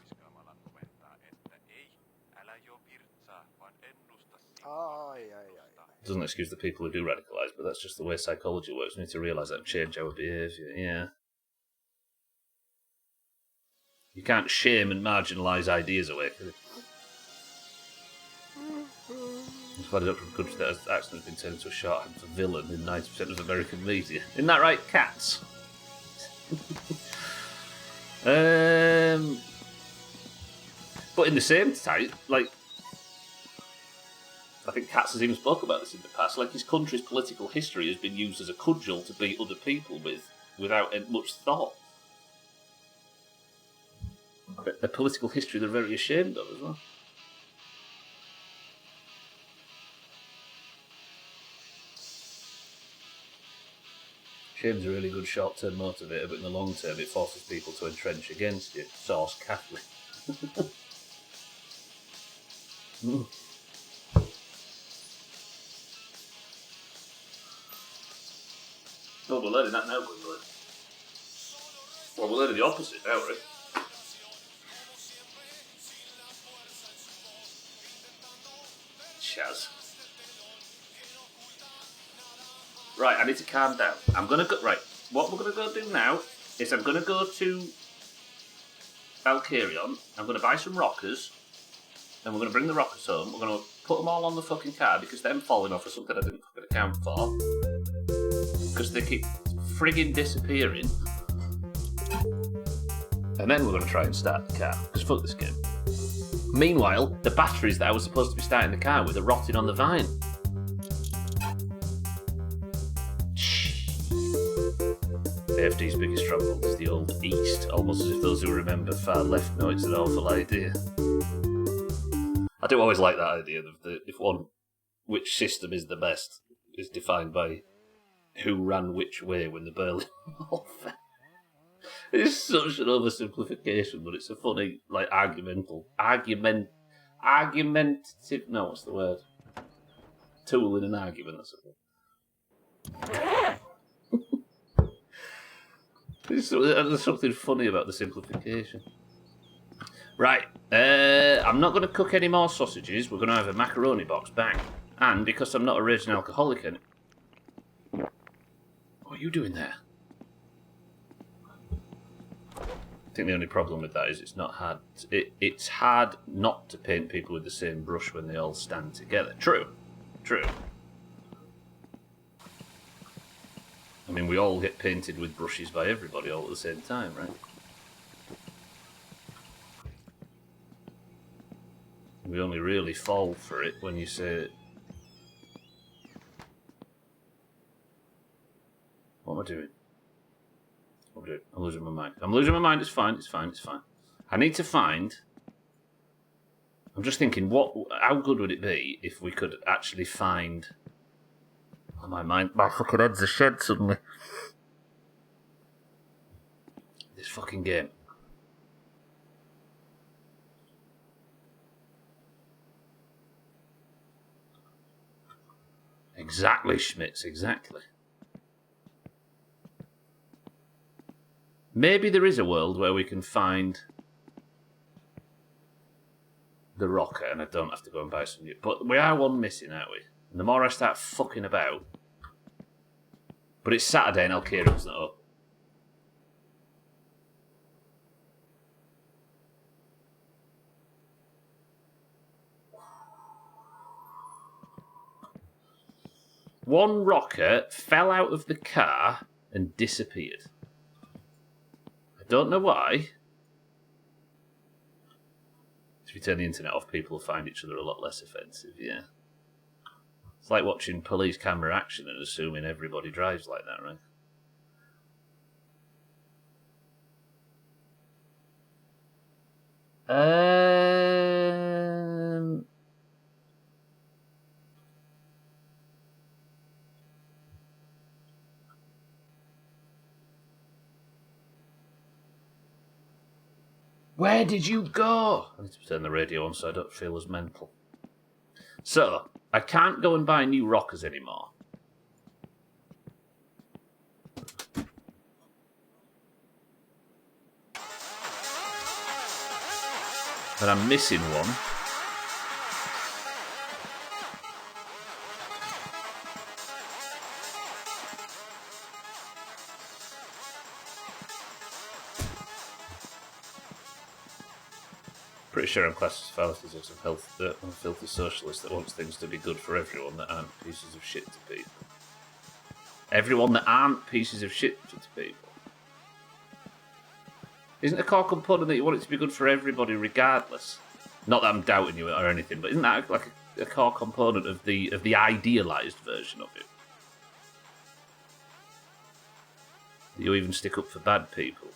Speaker 1: Doesn't excuse the people who do radicalise, but that's just the way psychology works. We need to realise that and change our behaviour, yeah. You can't shame and marginalise ideas away, can you? I'm glad up from a country that has accidentally been turned into a shorthand for villain in 90% of American media. Isn't that right, cats? But in the same time, like, I think Katz has even spoke about this in the past, like his country's political history has been used as a cudgel to beat other people with, without much thought. A political history they're very ashamed of as well. Shame's a really good short-term motivator, but in the long term it forces people to entrench against you. Source Catholic. Oh, we're learning that now, good boy. Well, we're learning the opposite now, right? Chaz. Right, I need to calm down. I'm gonna go. Right, what we're gonna go do now is I'm gonna go to Valkyrion. I'm gonna buy some rockers, and we're gonna bring the rockers home. We're gonna put them all on the fucking car because them falling off is something I didn't fucking account for. Because they keep frigging disappearing. And then we're gonna try and start the car because fuck this game. Meanwhile, the batteries that I was supposed to be starting the car with are rotting on the vine. AFD's biggest stronghold is the old East, almost as if those who remember far left know it's an awful idea. I do always like that idea of which system is the best is defined by who ran which way when the Berlin Wall fell. It's such an oversimplification, but it's a funny, like, argumentative, no, what's the word? Tool in an argument, I suppose. There's something funny about the simplification. Right, I'm not going to cook any more sausages. We're going to have a macaroni box, bang. And because I'm not a raging alcoholic, what are you doing there? I think the only problem with that is it's not hard. It's hard not to paint people with the same brush when they all stand together. True. I mean, we all get painted with brushes by everybody all at the same time, right? We only really fall for it when you say... What am I doing? I'm losing my mind. It's fine. I need to find... I'm just thinking, how good would it be if we could actually find... Oh, my fucking head's a shed suddenly. This fucking game. Exactly, Schmitz, exactly. Maybe there is a world where we can find the rocker and I don't have to go and buy some new. But we are one missing, aren't we? And the more I start fucking about... But it's Saturday and Alkirion's not up. One rocker fell out of the car and disappeared. I don't know why. If you turn the internet off, people will find each other a lot less offensive, yeah. It's like watching police camera action and assuming everybody drives like that, right? Where did you go? I need to turn the radio on so I don't feel as mental. So, I can't go and buy new rockers anymore. And I'm missing one. Pretty sure I'm classed as fallacies as a filthy socialist that wants things to be good for everyone that aren't pieces of shit to people. Everyone that aren't pieces of shit to people. Isn't a core component that you want it to be good for everybody regardless? Not that I'm doubting you or anything, but isn't that like a core component of the idealised version of it? You even stick up for bad people.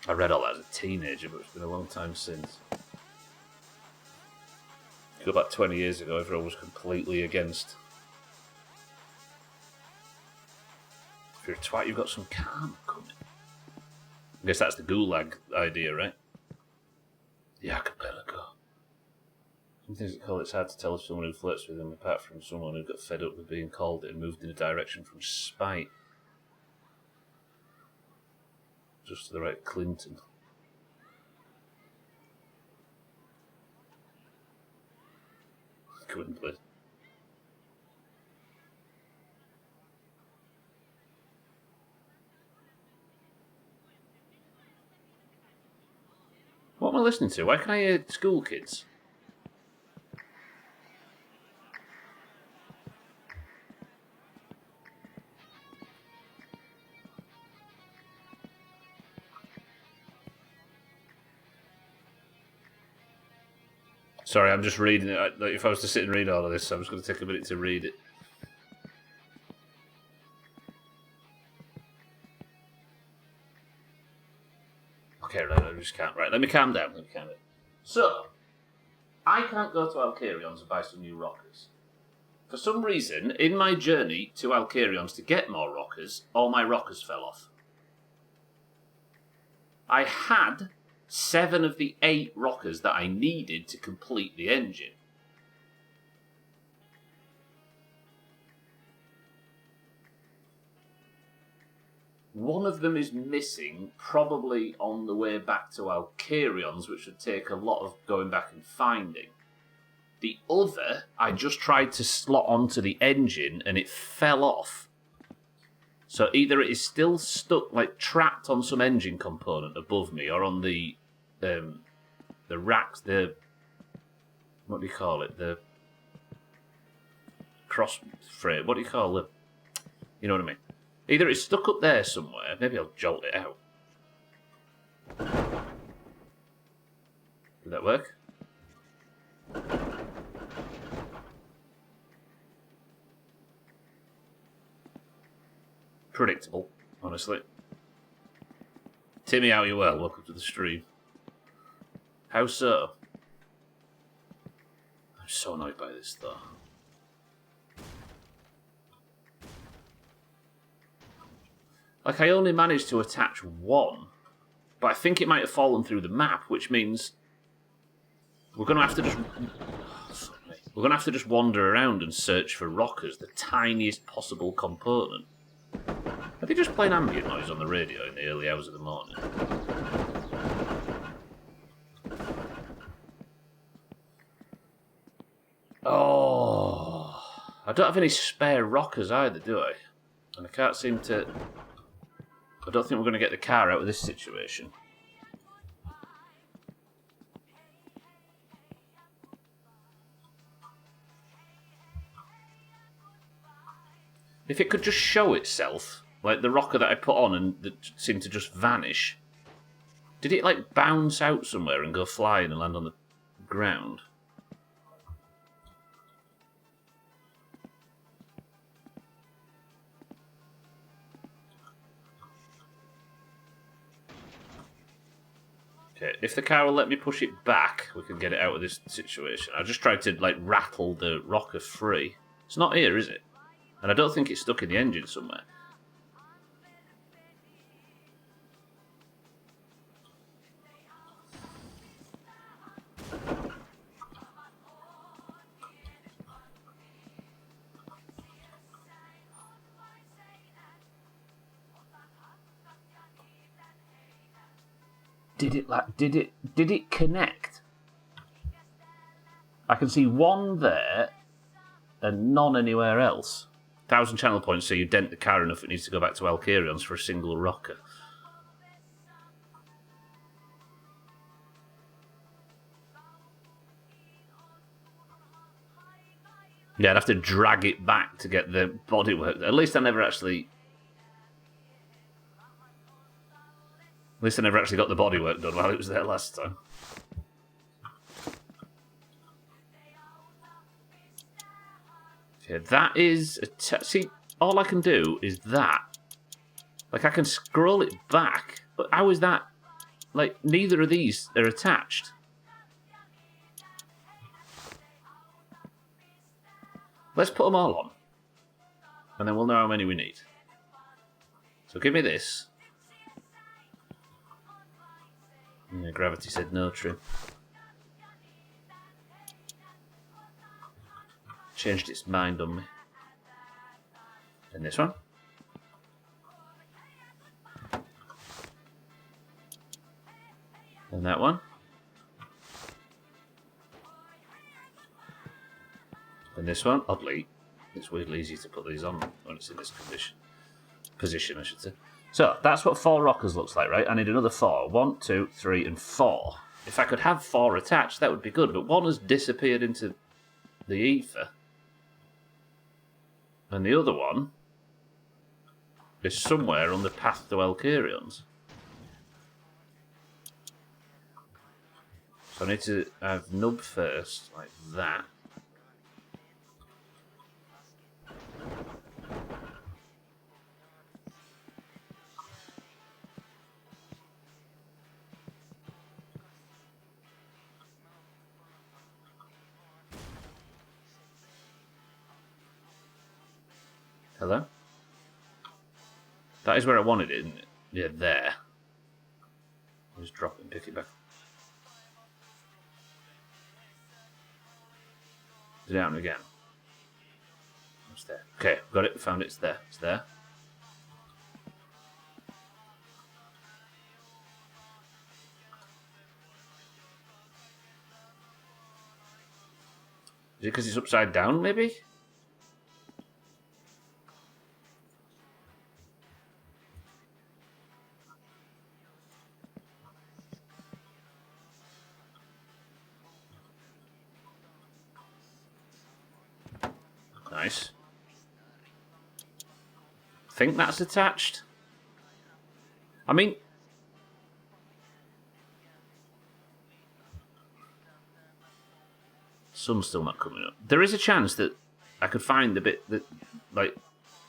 Speaker 1: I read all that as a teenager, but it's been a long time since. Go back 20 years ago, everyone was completely against If you're a twat, you've got some karma coming. I guess that's the gulag idea, right? The archipelago. Some things that call it's hard to tell if someone who flirts with them, apart from someone who got fed up with being called it and moved in a direction from spite. Just to the right Clinton. Couldn't play. What am I listening to? Why can I hear school kids? Sorry, I'm just reading it. If I was to sit and read all of this, I'm just going to take a minute to read it. Okay, right, I just can't. Right, let me calm down. So, I can't go to Alcarion's and buy some new rockers. For some reason, in my journey to Alcarion's to get more rockers, all my rockers fell off. I had 7 of the 8 rockers that I needed to complete the engine. One of them is missing, probably on the way back to Alcarion's, which would take a lot of going back and finding. The other, I just tried to slot onto the engine and it fell off. So either it is still stuck, like trapped on some engine component above me, or on the racks, what do you call it? The cross frame. What do you call it? You know what I mean? Either it's stuck up there somewhere. Maybe I'll jolt it out. Did that work? Predictable, honestly. Timmy, how you well? Welcome to the stream. How so? I'm so annoyed by this, though. Like, I only managed to attach one, but I think it might have fallen through the map, which means we're going to have to just... We're going to have to just wander around and search for rockers, the tiniest possible component. Are they just playing ambient noise on the radio in the early hours of the morning? Oh, I don't have any spare rockers either, do I? And I can't seem to... I don't think we're going to get the car out of this situation. If it could just show itself, like the rocker that I put on and that seemed to just vanish. Did it like bounce out somewhere and go flying and land on the ground? Okay, if the car will let me push it back, we can get it out of this situation. I just tried to like rattle the rocker free. It's not here, is it? And I don't think it's stuck in the engine somewhere. Did it connect? I can see one there and none anywhere else. 1,000 channel points, so you dent the car enough it needs to go back to Alcarion's for a single rocker. Yeah, I'd have to drag it back to get the bodywork. At least I never actually got the bodywork done while it was there last time. Okay, that is... see, all I can do is that. Like, I can scroll it back, but how is that... Like, neither of these are attached. Let's put them all on. And then we'll know how many we need. So give me this. Yeah, gravity said no, true. Changed its mind on me. And this one. And that one. And this one. Oddly, it's weirdly easy to put these on when it's in this position, I should say. So, that's what 4 rockers looks like, right? I need another 4. 1, 2, 3, and 4. If I could have 4 attached, that would be good, but one has disappeared into the ether. And the other one is somewhere on the path to Elkyrions. So I need to have Nub first, like that. Hello? That is where I wanted it, isn't it? Yeah, there. Just drop it and pick it back. Did it happen again? It's there. Okay, got it, found it, it's there. It's there. Is it because it's upside down, maybe? Nice. Think that's attached? I mean... Sun's still not coming up. There is a chance that I could find the bit that, like,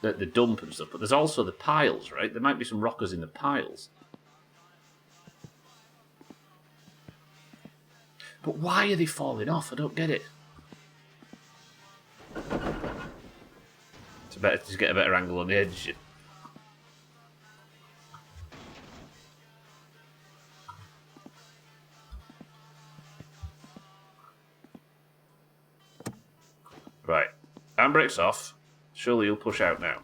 Speaker 1: the dump and stuff, but there's also the piles, right? There might be some rockers in the piles. But why are they falling off? I don't get it. It's better to get a better angle on the edge. Right. Handbrake's off. Surely you'll push out now.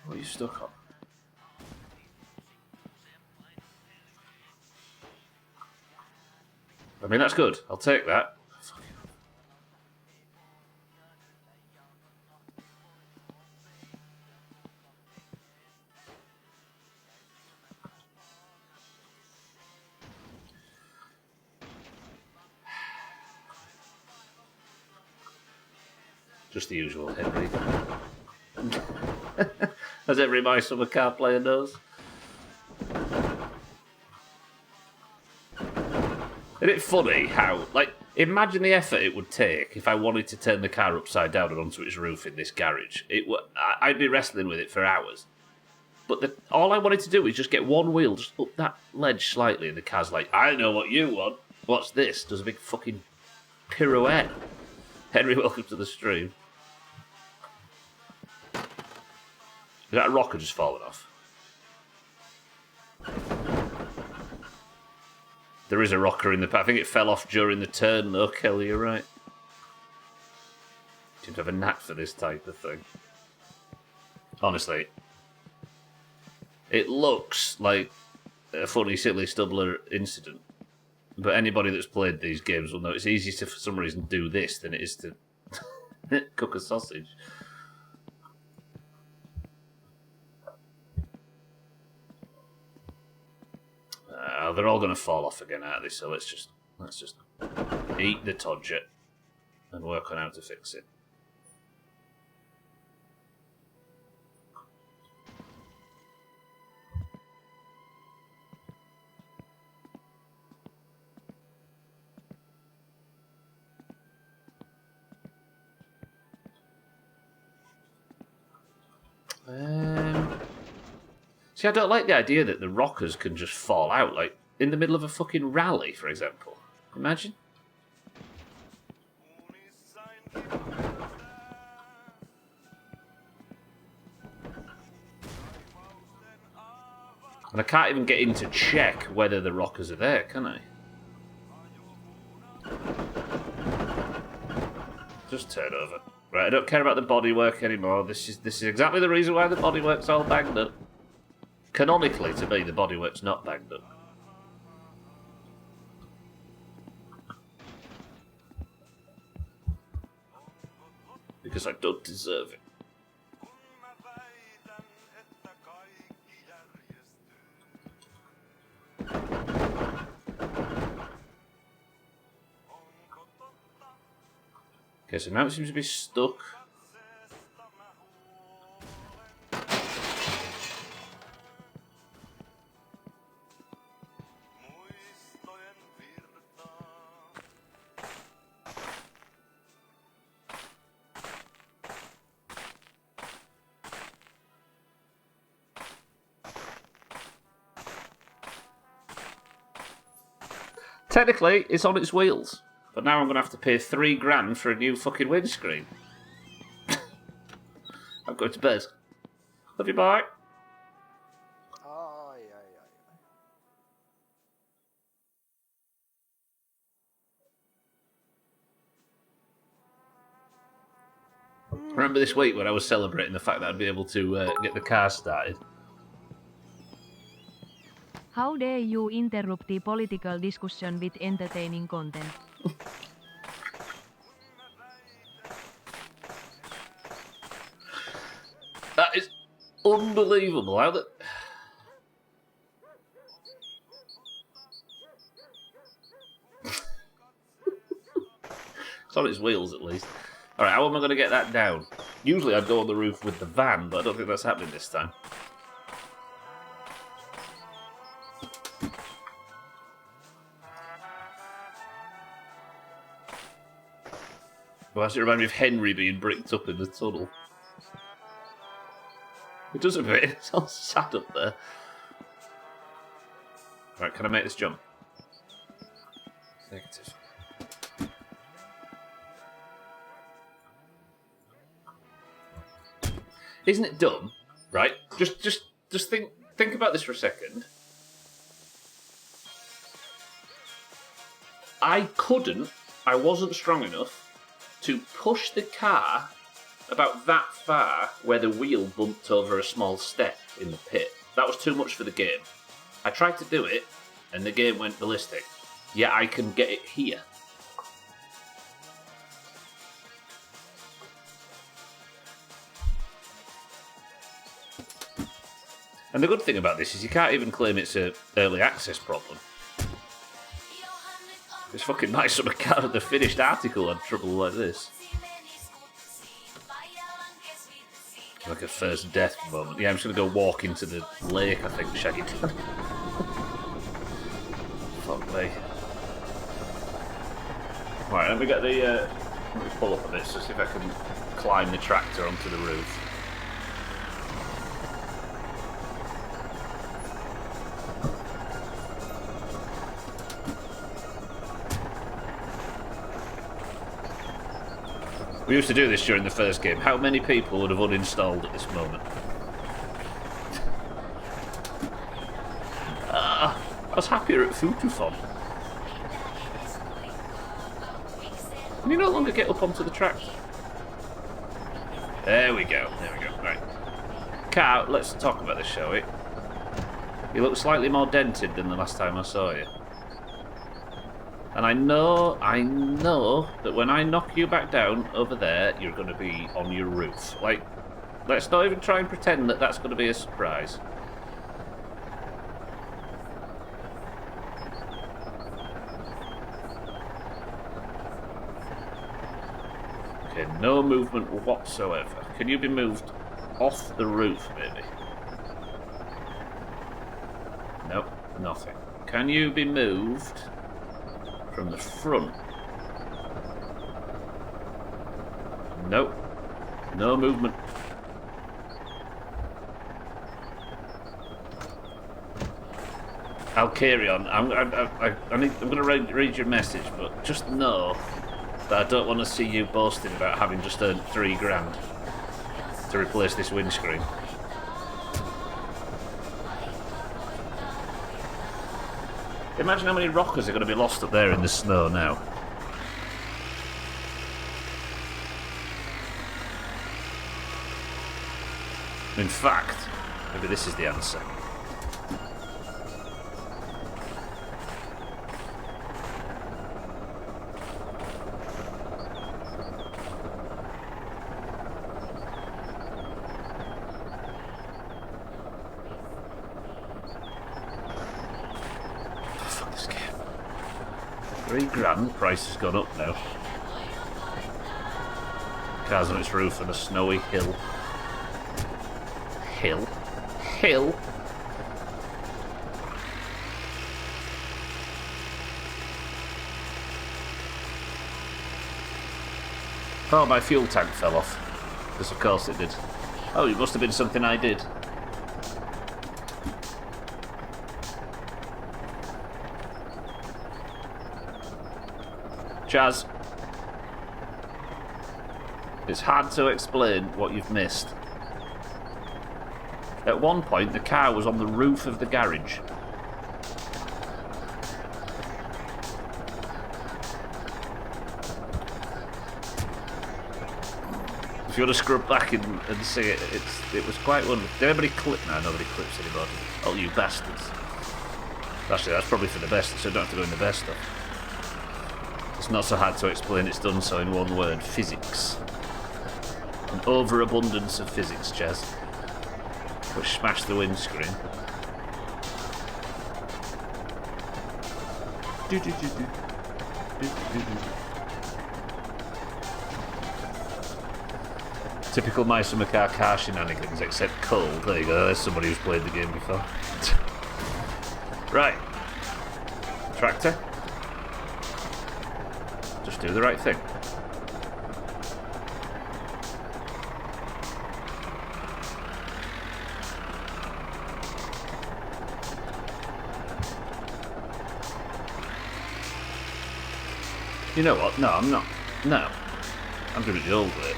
Speaker 1: What are you stuck on? I mean, that's good. I'll take that. Just the usual, Henry. As every My Summer Car player knows. Isn't it funny how, like, imagine the effort it would take if I wanted to turn the car upside down and onto its roof in this garage. I'd be wrestling with it for hours. But all I wanted to do is just get one wheel just up that ledge slightly, and the car's like, I know what you want. What's this? Does a big fucking pirouette. Henry, welcome to the stream. Is that a rocker just falling off? There is a rocker in the... I think it fell off during the turn, though, Kelly, you're right. Seem to have a knack for this type of thing. Honestly. It looks like a funny, silly Stubbler incident. But anybody that's played these games will know it's easier to, for some reason, do this than it is to cook a sausage. They're all going to fall off again, aren't they? So let's just eat the todger and work on how to fix it. See, I don't like the idea that the rockers can just fall out, like in the middle of a fucking rally, for example. Imagine. And I can't even get in to check whether the rockers are there, can I? Just turn over. Right, I don't care about the bodywork anymore. This is exactly the reason why the bodywork's all banged up. Canonically, to me, the bodywork's not banged up. Because I don't deserve it. Okay, so now it seems to be stuck. Technically, it's on its wheels. But now I'm going to have to pay $3,000 for a new fucking windscreen. I'm going to bed. Love you, bye. Remember this week when I was celebrating the fact that I'd be able to get the car started?
Speaker 4: How dare you interrupt the political discussion with entertaining content?
Speaker 1: That is unbelievable. How the... It's on its wheels, at least. Alright, how am I going to get that down? Usually I'd go on the roof with the van, but I don't think that's happening this time. Well, does it remind me of Henry being bricked up in the tunnel? It does a bit. It's all sad up there. Right, can I make this jump? Negative. Isn't it dumb? Right? Just think about this for a second. I wasn't strong enough to push the car about that far where the wheel bumped over a small step in the pit. That was too much for the game. I tried to do it, and the game went ballistic. Yeah, I can get it here. And the good thing about this is you can't even claim it's an early access problem. It's fucking nice on a card of the finished article had trouble like this. Like a first death moment. Yeah, I'm just going to go walk into the lake, I think, Shaggy. Fuck me. Right, let me get the... let me pull up a bit, so see if I can climb the tractor onto the roof. We used to do this during the first game. How many people would have uninstalled at this moment? I was happier at Futufon. Can you no longer get up onto the tractor? There we go. Right. Car, let's talk about this, shall we? You look slightly more dented than the last time I saw you. And I know that when I knock you back down over there, you're going to be on your roof. Like, let's not even try and pretend that that's going to be a surprise. Okay, no movement whatsoever. Can you be moved off the roof, maybe? Nope, nothing. Can you be moved from the front? Nope. No movement. I'll carry on. I'm going to read your message, but just know But I don't want to see you boasting about having just earned £3 to replace this windscreen. Imagine how many rockers are going to be lost up there in the snow now. In fact, maybe this is the answer. Fuck this game. £3, price has gone up now. Car's on its roof on a snowy hill. Hill. Oh, my fuel tank fell off. Because of course it did. Oh, it must have been something I did. Chaz. It's hard to explain what you've missed. At one point, the car was on the roof of the garage. If you want to scrub back and see it, it was quite wonderful. Did anybody clip? No, nobody clips anymore. Oh, you bastards. Actually, that's probably for the best, so I don't have to go in the best stuff. It's not so hard to explain, it's done so in one word. Physics. An overabundance of physics, Chaz. Which smashed the windscreen. Typical My Summer car shenanigans, except cold. There you go, there's somebody who's played the game before. Right. Tractor. Just do the right thing. You know what? No, I'm not. No. I'm doing it the old way.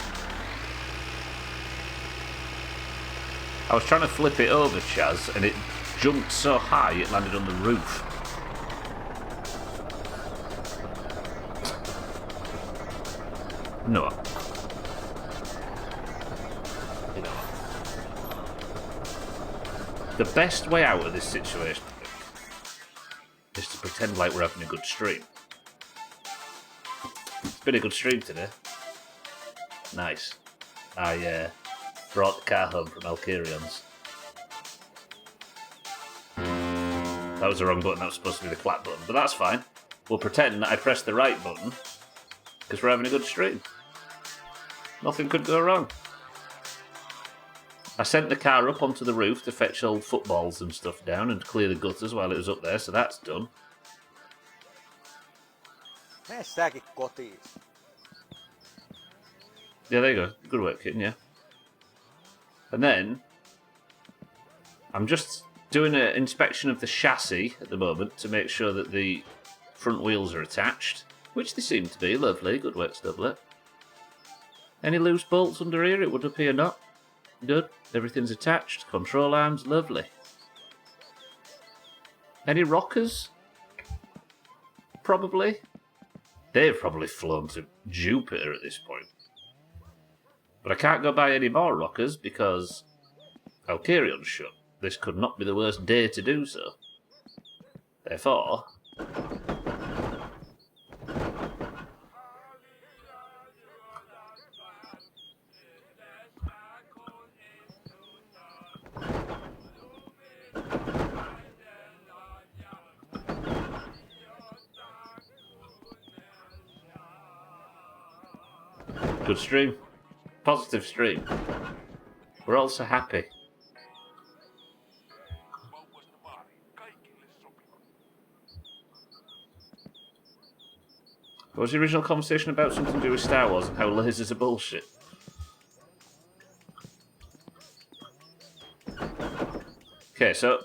Speaker 1: I was trying to flip it over, Chaz, and it jumped so high it landed on the roof. No. You know what? The best way out of this situation, I think, is to pretend like we're having a good stream. It's been a good stream today. Nice. I brought the car home from Alkerion's. That was the wrong button, that was supposed to be the clap button, but that's fine. We'll pretend that I pressed the right button, because we're having a good stream. Nothing could go wrong. I sent the car up onto the roof to fetch old footballs and stuff down and clear the gutters while it was up there, so that's done.
Speaker 5: Mene säkin kotiin.
Speaker 1: Yeah, there you go. Good work, kitten, yeah. And then, I'm just doing an inspection of the chassis at the moment to make sure that the front wheels are attached, which they seem to be. Lovely. Good work, Stubblet. Any loose bolts under here? It would appear not. Good. Everything's attached. Control arms. Lovely. Any rockers? Probably. They've probably flown to Jupiter at this point. But I can't go buy any more rockers because Alkerion's shut. This could not be the worst day to do so. Therefore, good stream. Positive stream. We're all so happy. What was the original conversation about? Something to do with Star Wars and how lasers are bullshit? Okay, so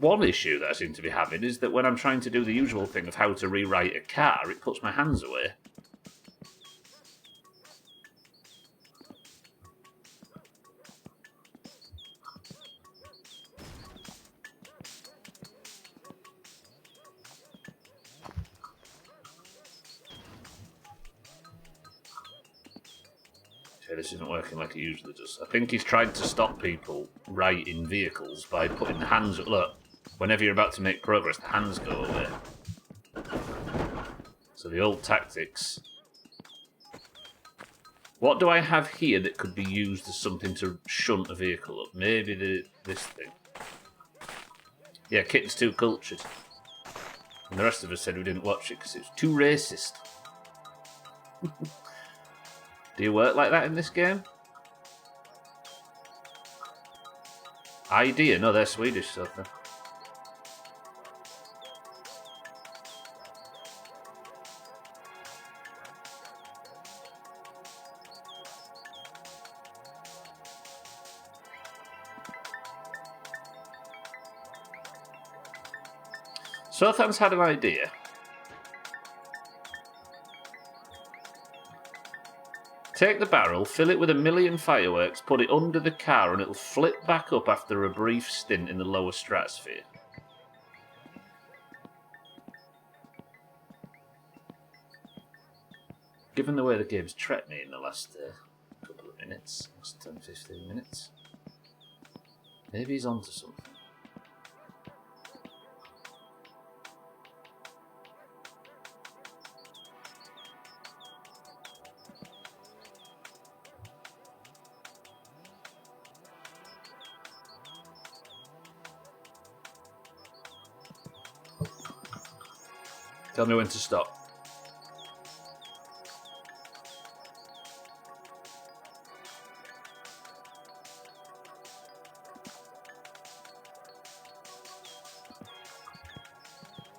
Speaker 1: one issue that I seem to be having is that when I'm trying to do the usual thing of how to rewrite a car, it puts my hands away. Okay, this isn't working like it usually does. I think he's tried to stop people righting vehicles by putting the hands... Look, whenever you're about to make progress, the hands go away. So the old tactics. What do I have here that could be used as something to shunt a vehicle up? Maybe this thing. Yeah, Kitten's too cultured. And the rest of us said we didn't watch it because it was too racist. Do you work like that in this game? Idea? No, they're Swedish, so... Sothan's had an idea. Take the barrel, fill it with 1,000,000 fireworks, put it under the car, and it'll flip back up after a brief stint in the lower stratosphere. Given the way the game's treated me in the last couple of minutes, last 10-15 minutes, maybe he's onto something. Tell me when to stop.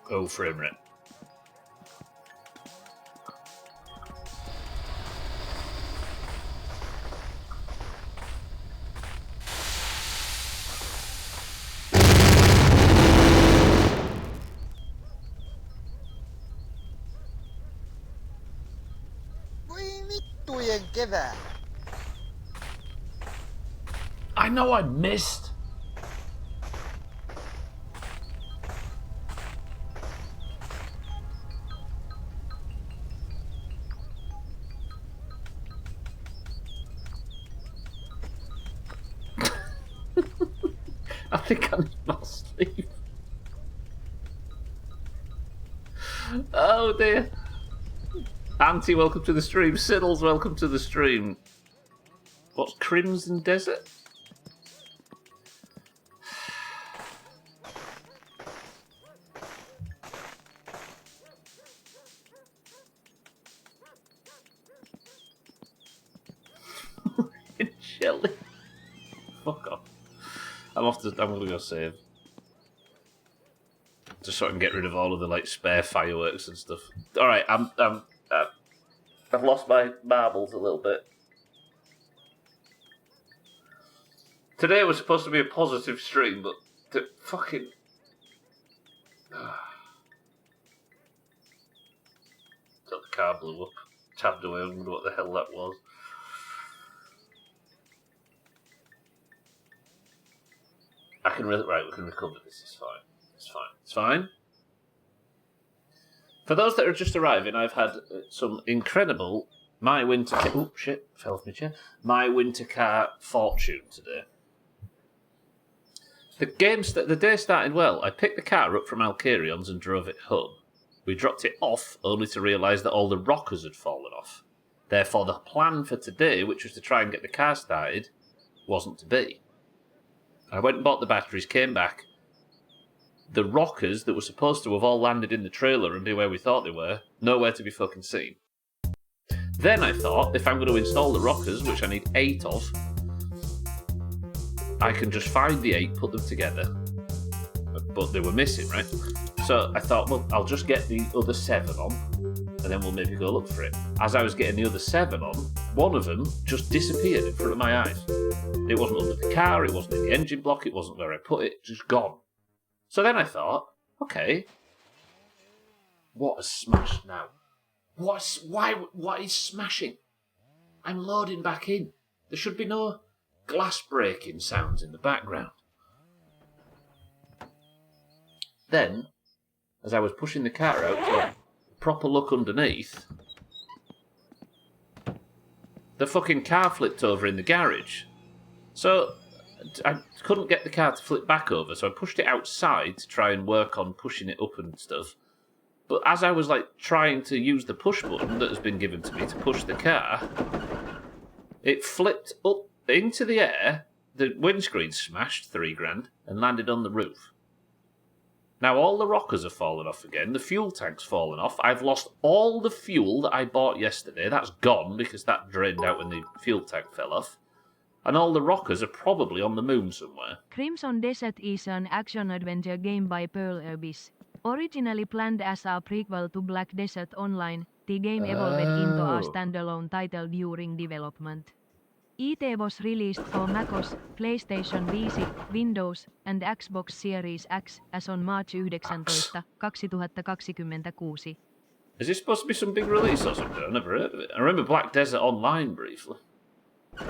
Speaker 1: Oh, frame rate.
Speaker 5: Kevää.
Speaker 1: I know I missed. I think I need more sleep. Oh dear. Auntie, welcome to the stream. Siddles, welcome to the stream. What's Crimson Desert? Jelly. Fuck off. I'm gonna go save. Just so I can get rid of all of the like spare fireworks and stuff. Alright, I've lost my marbles a little bit. Today was supposed to be a positive stream, but the fucking... Thought the car blew up. Tabbed away, I wonder what the hell that was. Right, we can recover this, it's fine. It's fine. It's fine. For those that are just arriving, I've had some incredible My Winter Car... Oh, shit, fell off my chair. My Winter Car fortune today. The day started well. I picked the car up from Alcarion's and drove it home. We dropped it off, only to realise that all the rockers had fallen off. Therefore, the plan for today, which was to try and get the car started, wasn't to be. I went and bought the batteries, came back. The rockers that were supposed to have all landed in the trailer and be where we thought they were, nowhere to be fucking seen. Then I thought, if I'm going to install the rockers, which I need 8 of, I can just find the 8, put them together. But they were missing, right? So I thought, well, I'll just get the other 7 on, and then we'll maybe go look for it. As I was getting the other 7 on, one of them just disappeared in front of my eyes. It wasn't under the car, it wasn't in the engine block, it wasn't where I put it, just gone. So then I thought, okay, what a smash now. What is smashing? I'm loading back in. There should be no glass breaking sounds in the background. Then, as I was pushing the car out to a proper look underneath, the fucking car flipped over in the garage. So I couldn't get the car to flip back over, so I pushed it outside to try and work on pushing it up and stuff. But as I was like trying to use the push button that has been given to me to push the car, it flipped up into the air, the windscreen smashed $3,000 and landed on the roof. Now all the rockers have fallen off again, the fuel tank's fallen off, I've lost all the fuel that I bought yesterday, that's gone because that drained out when the fuel tank fell off, and all the rockers are probably on the moon somewhere.
Speaker 4: Crimson Desert is an action-adventure game by Pearl Abyss. Originally planned as a prequel to Black Desert Online, the game evolved into a standalone title during development. It was released for macOS, PlayStation 5, Windows and Xbox Series X as on March 19, 2026.
Speaker 1: Is this supposed to be some big release or something? I've never heard of it. I remember Black Desert Online briefly. I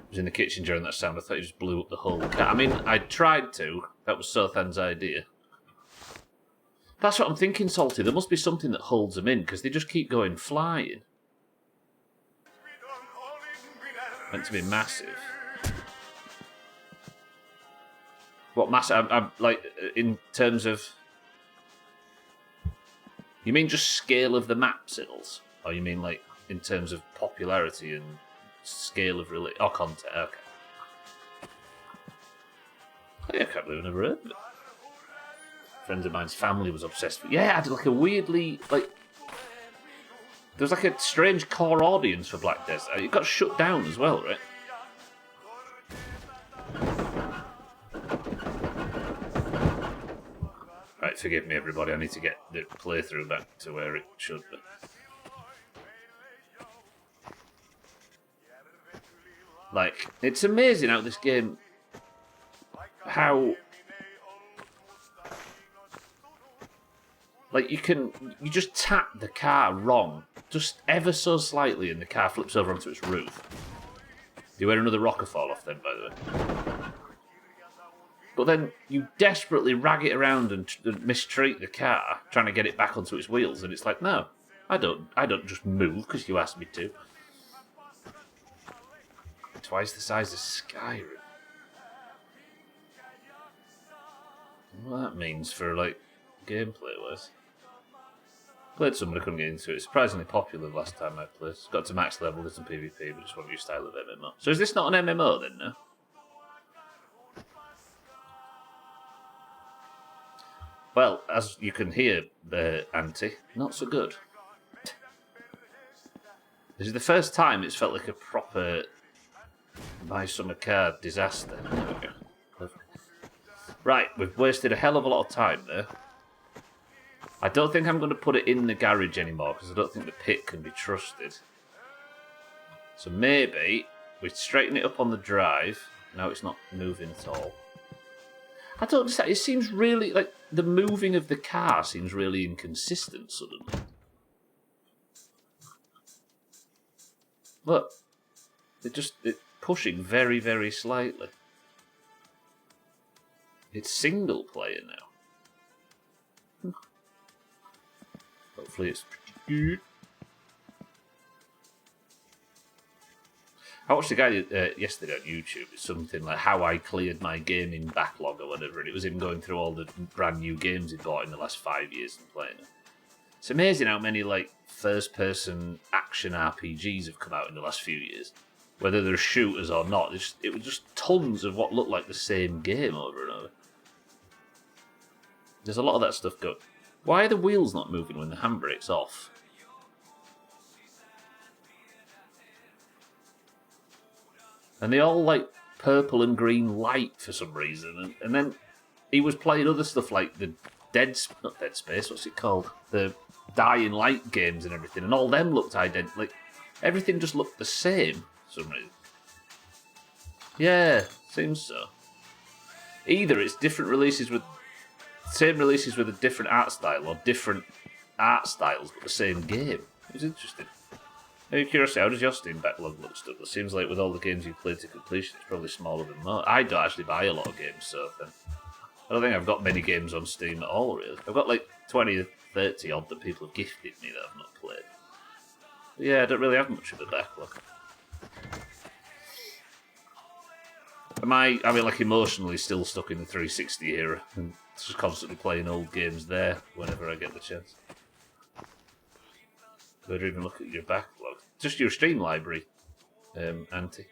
Speaker 1: was in the kitchen during that sound, I thought it just blew up the whole cat. I mean, I tried to. That was Sothan's idea. That's what I'm thinking, Salty. There must be something that holds them in, because they just keep going flying. Meant to be massive. What massive? I'm like, in terms of... You mean just scale of the map, Siddles? Or you mean like in terms of popularity and scale of content? Okay. I can't believe I've never heard of it. Friends of mine's family was obsessed with it. Yeah, I did like a weirdly, like... There was like a strange core audience for Black Desert. It got shut down as well, right? Right, forgive me everybody, I need to get the playthrough back to where it should be. Like, it's amazing how this game... How... Like, you just tap the car wrong, just ever so slightly, and the car flips over onto its roof. You had another rocker fall off then, by the way. But then you desperately rag it around and mistreat the car, trying to get it back onto its wheels, and it's like, no, I don't just move because you asked me to. Twice the size of Skyrim. What that means for, like, gameplay-wise. Played some, but I couldn't get into it. Surprisingly popular the last time I played. Got to max level, did some PvP, but just want a new style of MMO. So is this not an MMO then, no? Well, as you can hear, Auntie, not so good. This is the first time it's felt like a proper buy summer car disaster. There we go. Perfect. Right, we've wasted a hell of a lot of time there. I don't think I'm going to put it in the garage anymore because I don't think the pit can be trusted. So maybe we straighten it up on the drive. Now it's not moving at all. I don't understand. It seems really like the moving of the car seems really inconsistent suddenly. Look, it's pushing very, very slightly. It's single player now. Hopefully it's pretty good. I watched a guy yesterday on YouTube. It's something like how I cleared my gaming backlog or whatever, and it was him going through all the brand new games he'd bought in the last 5 years and playing them. It's amazing how many like first-person action RPGs have come out in the last few years. Whether they're shooters or not, it was just tons of what looked like the same game over and over. There's a lot of that stuff going. Why are the wheels not moving when the handbrake's off? And they all like purple and green light for some reason. And then he was playing other stuff like the not Dead Space, what's it called? The Dying Light games and everything. And all them looked identical. Like, everything just looked the same for some reason. Yeah, seems so. Either it's different releases with... Same releases with a different art style, or different art styles, but the same game. It's interesting. Out of curiosity, how does your Steam backlog look stuff? It seems like with all the games you've played to completion, it's probably smaller than most. I don't actually buy a lot of games, so then I don't think I've got many games on Steam at all, really. I've got like 20 or 30 odd that people have gifted me that I've not played. But yeah, I don't really have much of a backlog. I mean, like, emotionally still stuck in the 360 era and just constantly playing old games there whenever I get the chance. Better even look at your backlog. Just your Steam library, Auntie.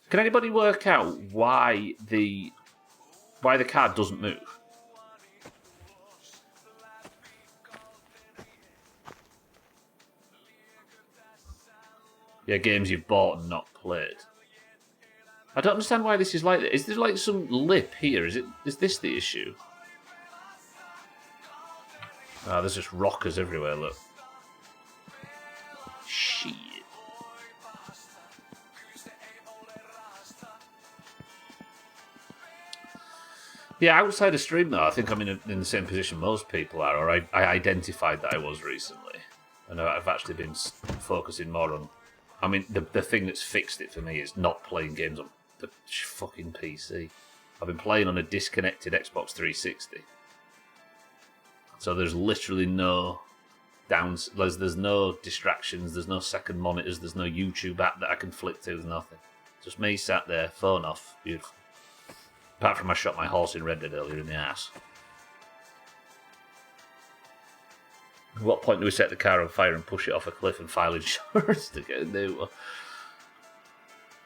Speaker 1: Can anybody work out why the card doesn't move? Yeah, games you've bought and not played. I don't understand why this is like that. Is there like some lip here? Is this the issue? Ah, there's just rockers everywhere, look. Shit. Yeah, outside of stream though, I think I'm in the same position most people are, or I identified that I was recently. And I've actually been focusing more on... I mean, the thing that's fixed it for me is not playing games on the fucking PC. I've been playing on a disconnected Xbox 360. So there's literally no there's no distractions, there's no second monitors, there's no YouTube app that I can flick to, there's nothing. Just me sat there, phone off, beautiful. Apart from I shot my horse in Red Dead earlier in the ass. At what point do we set the car on fire and push it off a cliff and file insurance to get a new one?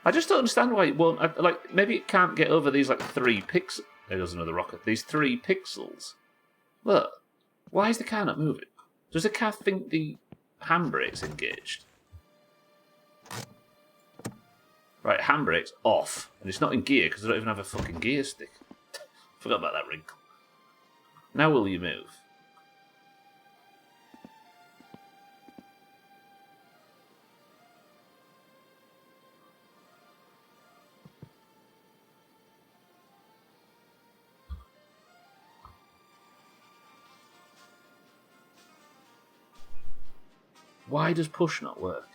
Speaker 1: I just don't understand why it won't. Like, maybe it can't get over these like 3 pixels. There goes another rocket. These 3 pixels. Look, why is the car not moving? Does the car think the handbrake's engaged? Right, handbrake's off, and it's not in gear because I don't even have a fucking gear stick. Forgot about that wrinkle. Now will you move? Why does push not work?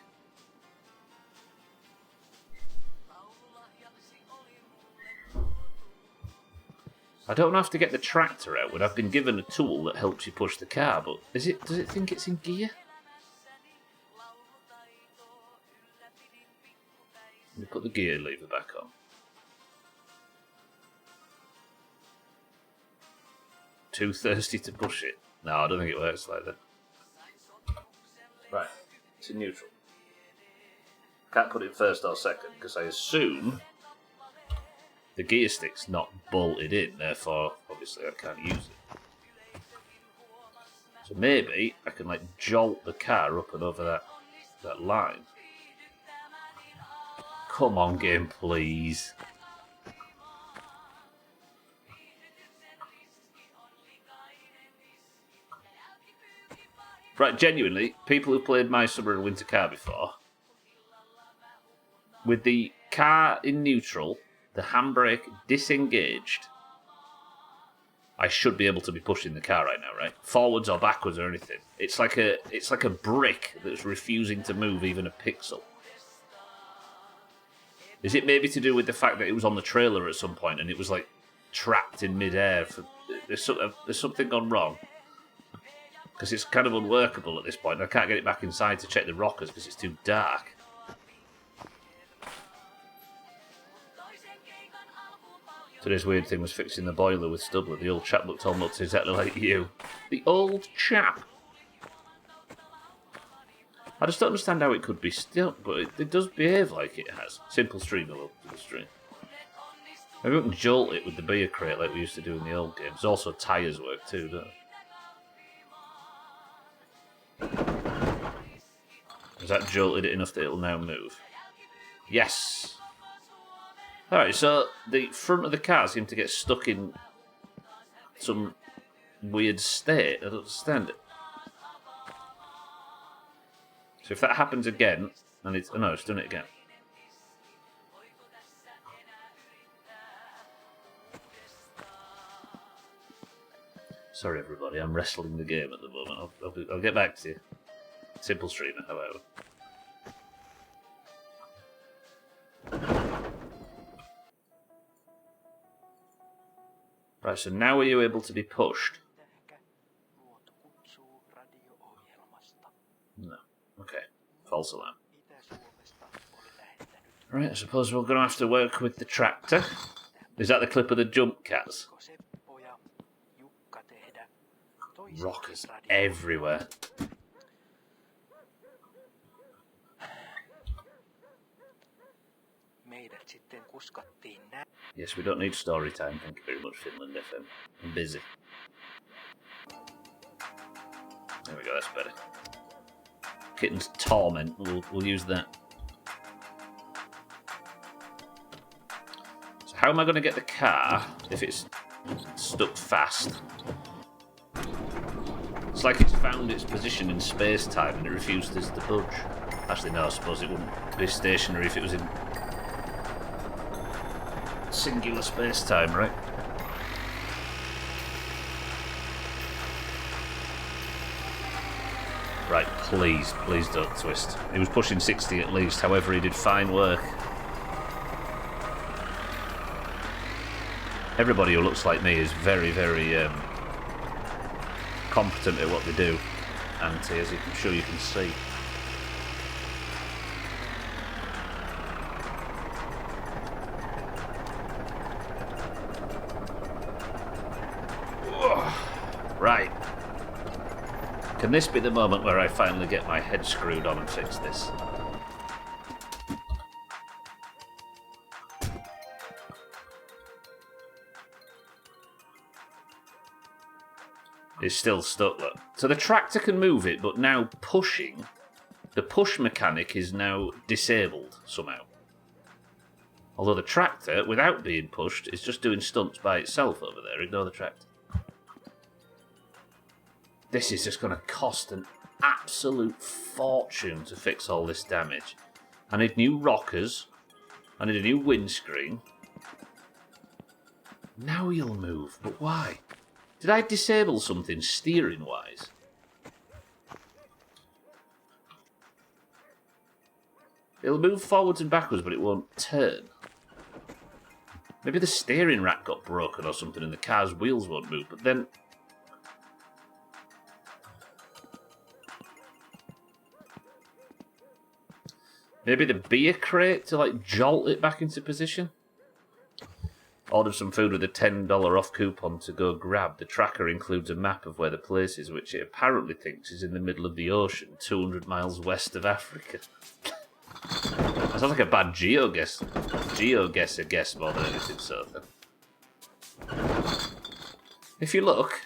Speaker 1: I don't have to get the tractor out, but I've been given a tool that helps you push the car, but does it think it's in gear? Let me put the gear lever back on. Too thirsty to push it? No, I don't think it works like that. Right, it's in neutral. Can't put it first or second, because I assume the gear stick's not bolted in, therefore, obviously, I can't use it. So maybe I can, like, jolt the car up and over that line. Come on, game, please. Right, genuinely, people who played My Summer and Winter Car before, with the car in neutral, the handbrake disengaged, I should be able to be pushing the car right now, right? Forwards or backwards or anything. It's like a brick that's refusing to move even a pixel. Is it maybe to do with the fact that it was on the trailer at some point and it was like trapped in midair? There's something gone wrong. Because it's kind of unworkable at this point. I can't get it back inside to check the rockers because it's too dark. Today's weird thing was fixing the boiler with Studler. The old chap looked almost exactly like you. The old chap! I just don't understand how it could be still, but it does behave like it has. Simple stream, hello, simple stream. Maybe we can jolt it with the beer crate like we used to do in the old games. Also, tyres work too, don't they? Has that jolted it enough that it'll now move? Yes! Alright, so the front of the car seemed to get stuck in some weird state. I don't understand it. So if that happens again, and it's... Oh no, it's done it again. Sorry everybody, I'm wrestling the game at the moment. I'll get back to you. Simple streamer, however. Right, so now are you able to be pushed? No. Okay. False alarm. Right, I suppose we're going to have to work with the tractor. Is that the clip of the jump cats? Rockers everywhere. Yes, we don't need story time. Thank you very much, Finland FM. I'm busy. There we go, that's better. Kitten's Torment, we'll use that. So how am I going to get the car if it's stuck fast? It's like it's found its position in space-time and it refuses to budge. Actually, no, I suppose it wouldn't be stationary if it was in singular space-time, right? Right, please don't twist. He was pushing 60 at least, however he did fine work. Everybody who looks like me is very, very competent at what they do, and as I'm sure you can see. Right. Can this be the moment where I finally get my head screwed on and fix this? It's still stuck, look. So the tractor can move it, but now pushing, the push mechanic is now disabled somehow. Although the tractor, without being pushed, is just doing stunts by itself over there. Ignore the tractor. This is just going to cost an absolute fortune to fix all this damage. I need new rockers. I need a new windscreen. Now he'll move, but why? Did I disable something steering-wise? It'll move forwards and backwards, but it won't turn. Maybe the steering rack got broken or something and the car's wheels won't move, but then... Maybe the beer crate to, like, jolt it back into position? Ordered some food with a $10 off coupon to go grab. The tracker includes a map of where the place is, which it apparently thinks is in the middle of the ocean, 200 miles west of Africa. That sounds like a bad GeoGuessr guess more than anything, so then. If you look,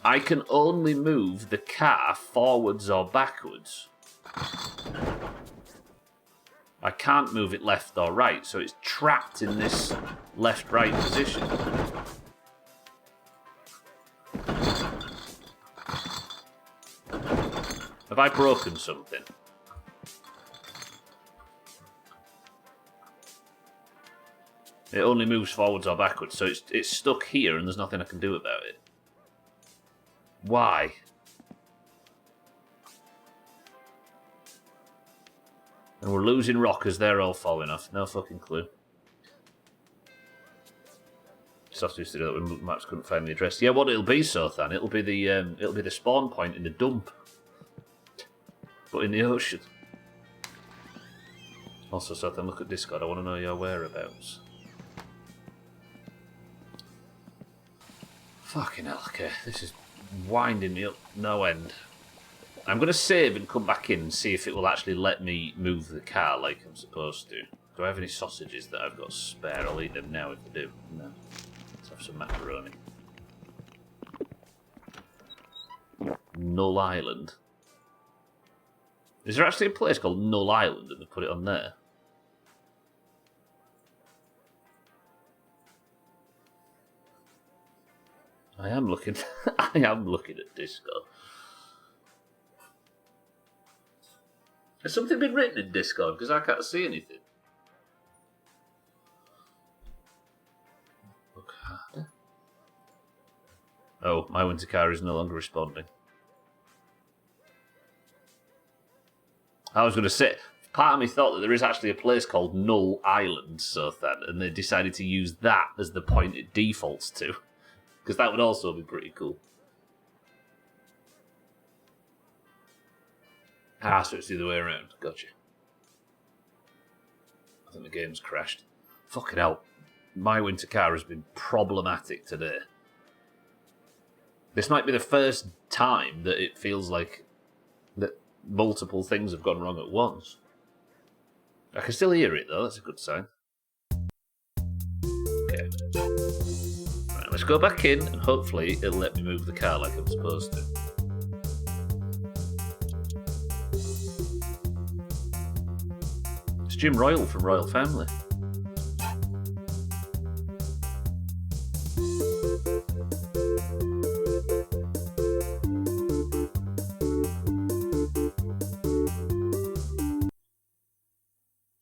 Speaker 1: I can only move the car forwards or backwards. I can't move it left or right, so it's trapped in this left-right position. Have I broken something? It only moves forwards or backwards, so it's stuck here and there's nothing I can do about it. Why? And we're losing rockers, they're all falling off. No fucking clue. Just used to do that when Max couldn't find the address. Yeah, what it'll be, Sothan, it'll be the spawn point in the dump. But in the ocean. Also, Sothan, look at Discord, I want to know your whereabouts. Fucking hell, okay, this is winding me up no end. I'm going to save and come back in and see if it will actually let me move the car like I'm supposed to. Do I have any sausages that I've got spare? I'll eat them now if I do. No. Let's have some macaroni. Null Island. Is there actually a place called Null Island and they put it on there? I am looking at Discord. Has something been written in Discord? Because I can't see anything. Look harder. Oh, my winter car is no longer responding. I was going to say, part of me thought that there is actually a place called Null Island, Sothan, and they decided to use that as the point it defaults to. Because that would also be pretty cool. Ah, so it's the other way around. Gotcha. I think the game's crashed. Fucking hell. My winter car has been problematic today. This might be the first time that it feels like that multiple things have gone wrong at once. I can still hear it, though. That's a good sign. Okay. Right, let's go back in, and hopefully it'll let me move the car like I'm supposed to. It's Jim Royal from Royal Family.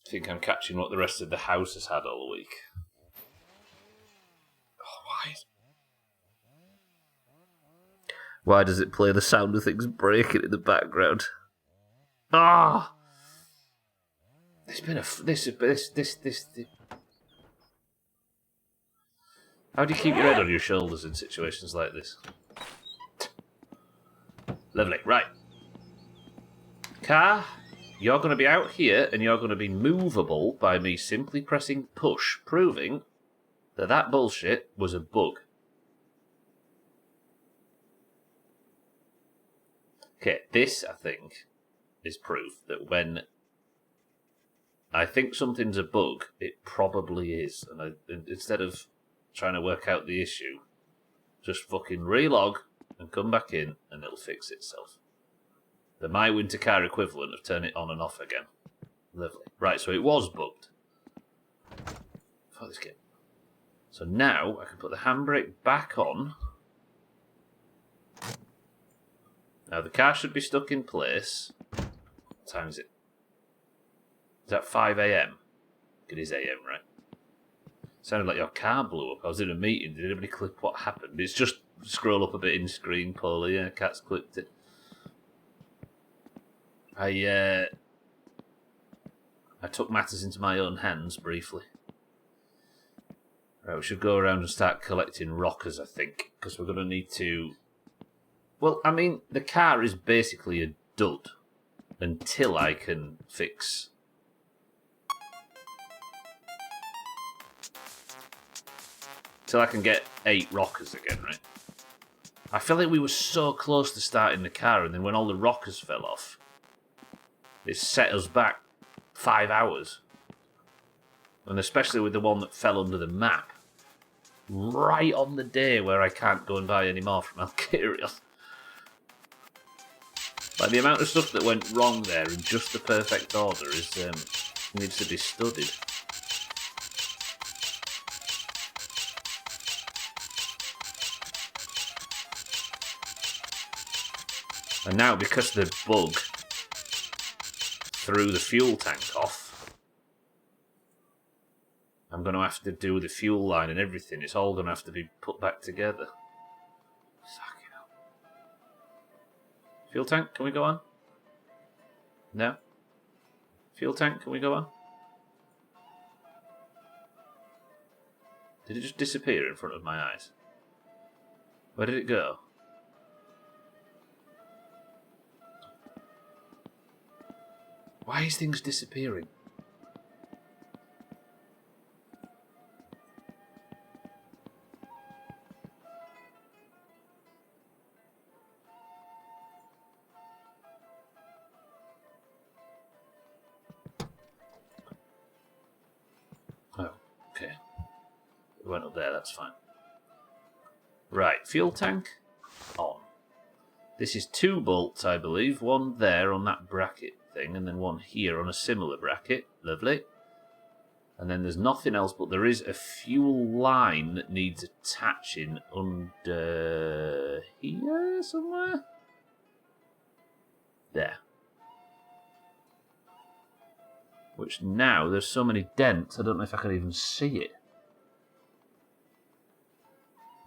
Speaker 1: I think I'm catching what the rest of the house has had all week. Oh, why does it play the sound of things breaking in the background? Ah! It's been this. How do you keep your head on your shoulders in situations like this? Lovely. Right. Car, you're going to be out here and you're going to be movable by me simply pressing push, proving that that bullshit was a bug. Okay, this, I think, is proof that when I think something's a bug, it probably is. And instead of trying to work out the issue, just fucking relog and come back in and it'll fix itself. The My Winter Car equivalent of turn it on and off again. Lovely. Right, so it was bugged. Fuck this game. So now I can put the handbrake back on. Now the car should be stuck in place. What time is it? Is that 5 a.m? It is a.m, right? Sounded like your car blew up. I was in a meeting. Did anybody clip what happened? It's just scroll up a bit in screen, Paula. Yeah, Cat's clipped it. I took matters into my own hands briefly. Right, we should go around and start collecting rockers, I think, because we're going to need to... Well, I mean, the car is basically a dud until I can fix... Till I can get 8 rockers again, right? I feel like we were so close to starting the car, and then when all the rockers fell off, it set us back 5 hours. And especially with the one that fell under the map. Right on the day where I can't go and buy any more from Alkirion. Like, the amount of stuff that went wrong there in just the perfect order is needs to be studied. And now, because the bug threw the fuel tank off, I'm going to have to do the fuel line and everything. It's all going to have to be put back together. Fuel tank, can we go on? No? Fuel tank, can we go on? Did it just disappear in front of my eyes? Where did it go? Why is things disappearing? Oh, okay. It went up there, that's fine. Right, fuel tank on. This is 2 bolts, I believe. One there on that bracket thing, and then one here on a similar bracket. Lovely. And then there's nothing else, but there is a fuel line that needs attaching under here somewhere. There. Which now, there's so many dents, I don't know if I can even see it.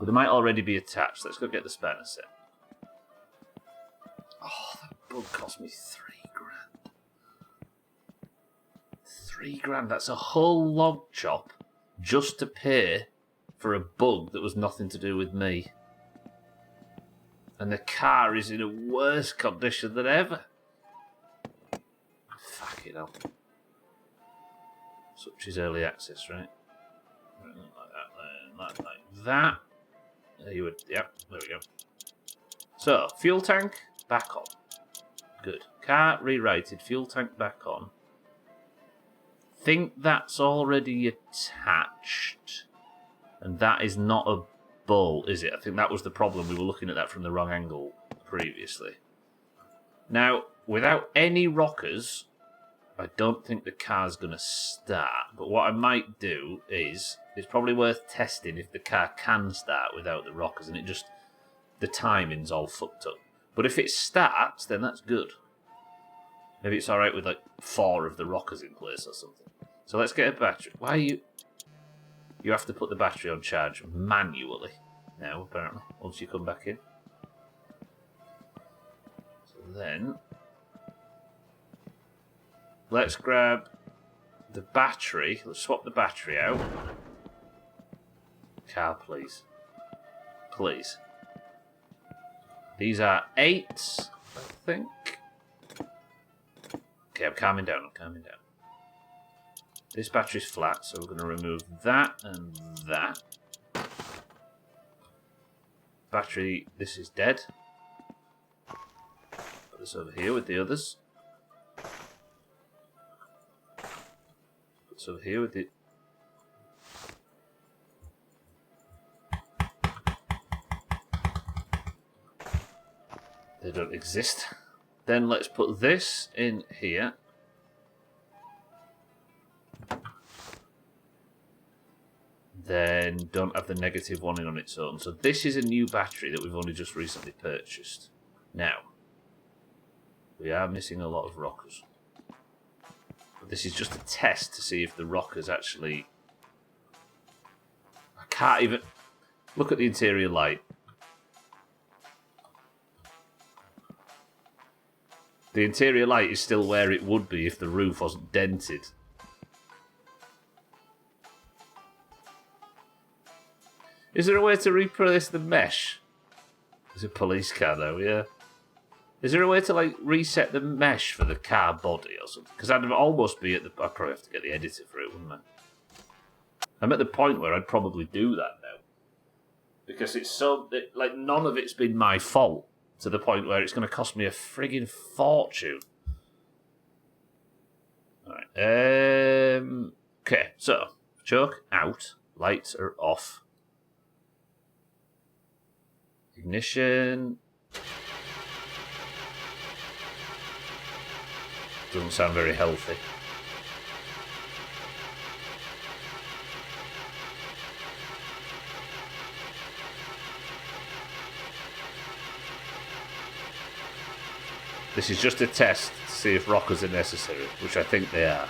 Speaker 1: But it might already be attached. Let's go get the spanner set. Oh, that bug cost me £3 grand. £3 grand. That's a whole log chop just to pay for a bug that was nothing to do with me. And the car is in a worse condition than ever. Fucking hell. Such is early access, right? Like that, like that. There you would, yep, there we go. So, fuel tank, back on. Good. Car rewrited, fuel tank back on. Think that's already attached. And that is not a bolt, is it? I think that was the problem. We were looking at that from the wrong angle previously. Now, without any rockers, I don't think the car's going to start. But what I might do is, it's probably worth testing if the car can start without the rockers, and it just, the timing's all fucked up. But if it starts, then that's good. Maybe it's alright with like 4 of the rockers in place or something. So let's get a battery. Why are you... You have to put the battery on charge manually now, apparently, once you come back in. So then... Let's grab the battery. Let's swap the battery out. Car, please. Please. These are 8s, I think. Okay, I'm calming down, This battery's flat, so we're going to remove that and that. Battery, this is dead. Put this over here with the others. Put this over here with the... They don't exist. Then let's put this in here. Then don't have the negative one in on its own. So this is a new battery that we've only just recently purchased. Now, we are missing a lot of rockers. But this is just a test to see if the rockers actually... I can't even... Look at the interior light. The interior light is still where it would be if the roof wasn't dented. Is there a way to replace the mesh? There's a police car though, yeah. Is there a way to like reset the mesh for the car body or something? Because I'd almost be at the... I'd probably have to get the editor for it, wouldn't I? I'm at the point where I'd probably do that now. Because it's so... like, none of it's been my fault. To the point where it's going to cost me a friggin' fortune. Alright. Okay, so. Choke out. Lights are off. Ignition. Doesn't sound very healthy. This is just a test to see if rockers are necessary, which I think they are.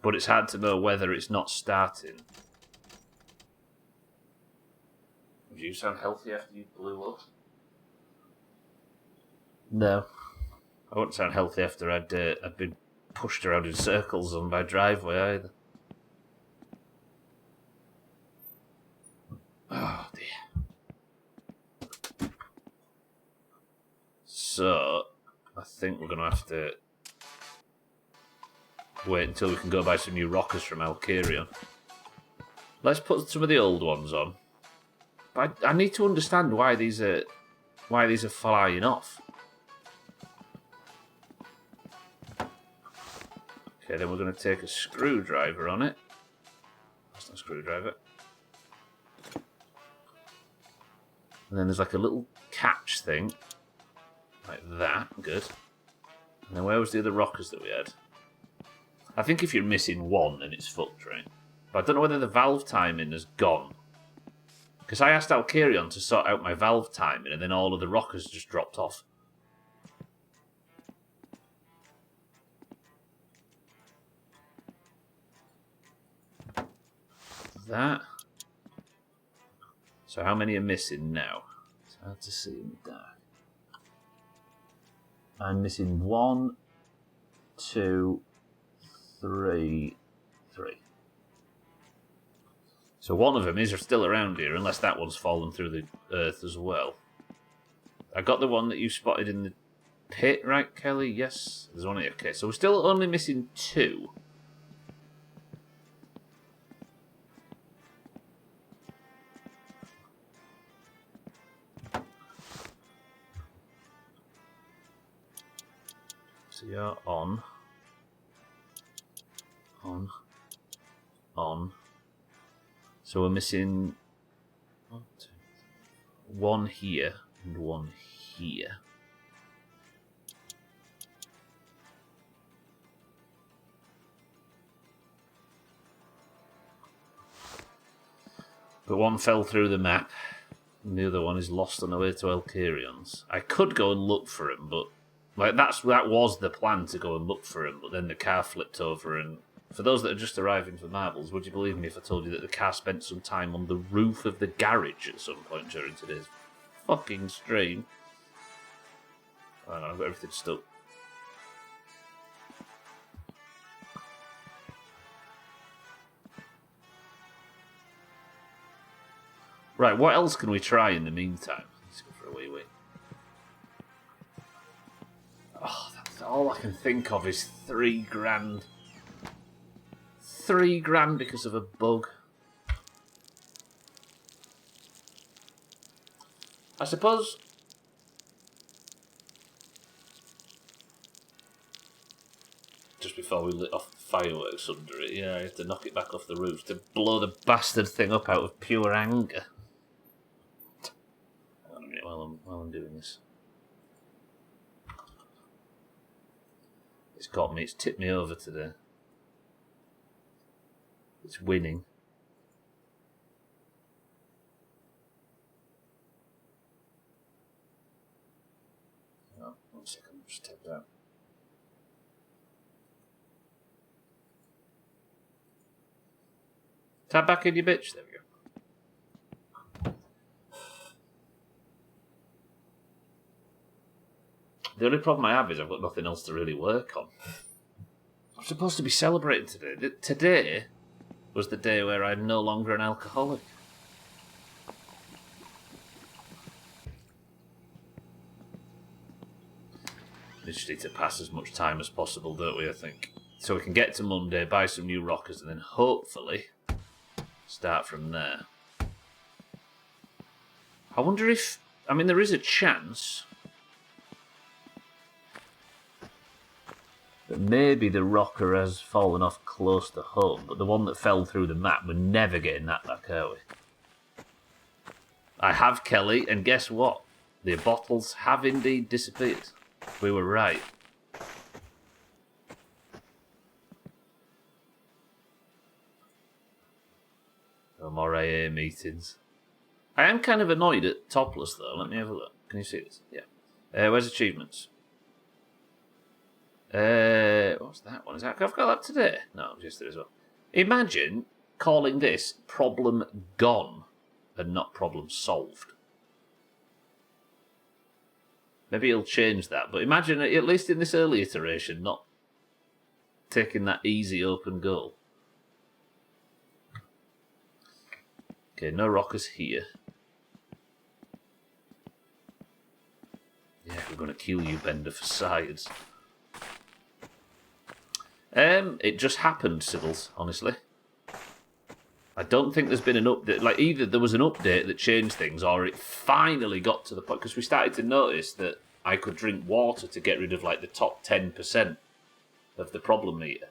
Speaker 1: But it's hard to know whether it's not starting. Would you sound healthy after you blew up? No. I wouldn't sound healthy after I'd been pushed around in circles on my driveway either. Oh dear. So, I think we're going to have to wait until we can go buy some new rockers from Alkarion. Let's put some of the old ones on. But I need to understand why these are flying off. Okay, then we're going to take a screwdriver on it. That's not a screwdriver. And then there's like a little catch thing. Like that, good. And then where was the other rockers that we had? I think if you're missing one, then it's fucked, right? But I don't know whether the valve timing has gone. Because I asked Alkarion to sort out my valve timing, and then all of the rockers just dropped off. That. So how many are missing now? It's hard to see in the dark. I'm missing 1, 2, 3. So one of them is still around here, unless that one's fallen through the earth as well. I got the one that you spotted in the pit, right, Kelly? Yes. There's one here. Okay, so we're still only missing 2. So you're on. So we're missing 1 here and 1 here. But one fell through the map, and the other one is lost on the way to Elkarion's. I could go and look for him, but like that was the plan, to go and look for him. But then the car flipped over, and for those that are just arriving for Marbles, would you believe me if I told you that the car spent some time on the roof of the garage at some point during today's fucking stream? I don't know, I've got everything stuck. Right, what else can we try in the meantime? Let's go for a wee wee. Oh, that's all I can think of is $3,000. $3,000 because of a bug. I suppose. Just before we lit off fireworks under it, yeah, I had to knock it back off the roof to blow the bastard thing up out of pure anger. Hang on a minute while I'm doing this. It's got me, it's tipped me over today. It's winning. Oh, 1 second, just take that. Tap back in, you bitch. There we go. The only problem I have is I've got nothing else to really work on. I'm supposed to be celebrating today. Today was the day where I'm no longer an alcoholic. We just need to pass as much time as possible, don't we, I think? So we can get to Monday, buy some new rockers, and then hopefully start from there. I wonder if... I mean, there is a chance that maybe the rocker has fallen off close to home, but the one that fell through the map, we're never getting that back, are we? I have, Kelly, and guess what? The bottles have indeed disappeared. We were right. No more AA meetings. I am kind of annoyed at Topless, though. Let me have a look. Can you see this? Yeah. Where's achievements? What's that one? I've got that today. No, it was yesterday as well. Imagine calling this problem gone and not problem solved. Maybe he'll change that, but imagine, at least in this early iteration, not taking that easy open goal. Okay, no rockers here. Yeah, we're going to kill you, Bender, for sides. It just happened, Civils, honestly. I don't think there's been an update. Like, either there was an update that changed things, or it finally got to the point, because we started to notice that I could drink water to get rid of, like, the top 10% of the problem meter.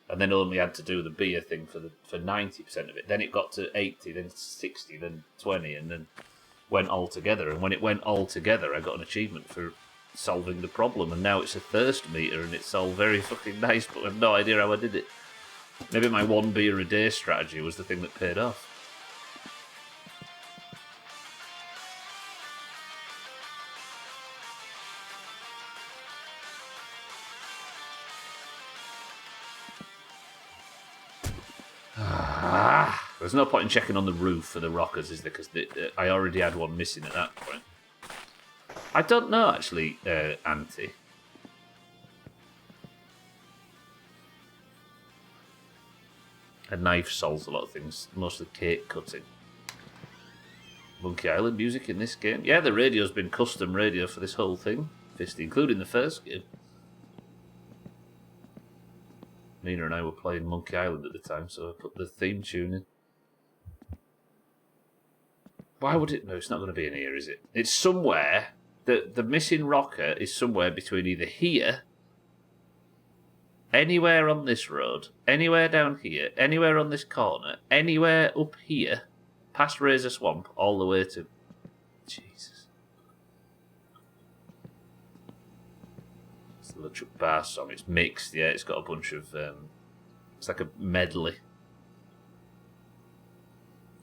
Speaker 1: And then only had to do the beer thing for 90% of it. Then it got to 80, then 60, then 20, and then went all together. And when it went all together, I got an achievement for solving the problem. And now it's a thirst meter, and it's all very fucking nice, but I have no idea how I did it. Maybe my 1 beer a day strategy was the thing that paid off. There's no point in checking on the roof for the rockers, is there? Because I already had one missing at that point. I don't know, actually, Auntie. A knife solves a lot of things, mostly cake cutting. Monkey Island music in this game. Yeah, the radio's been custom radio for this whole thing. Fisty, including the first game. Mina and I were playing Monkey Island at the time, so I put the theme tune in. Why would it? No, it's not going to be in here, is it? It's somewhere. The missing rocker is somewhere between either here, anywhere on this road, anywhere down here, anywhere on this corner, anywhere up here, past Razor Swamp, all the way to... Jesus. It's the LeChuck Bar song. It's mixed, yeah. It's got a bunch of... it's like a medley.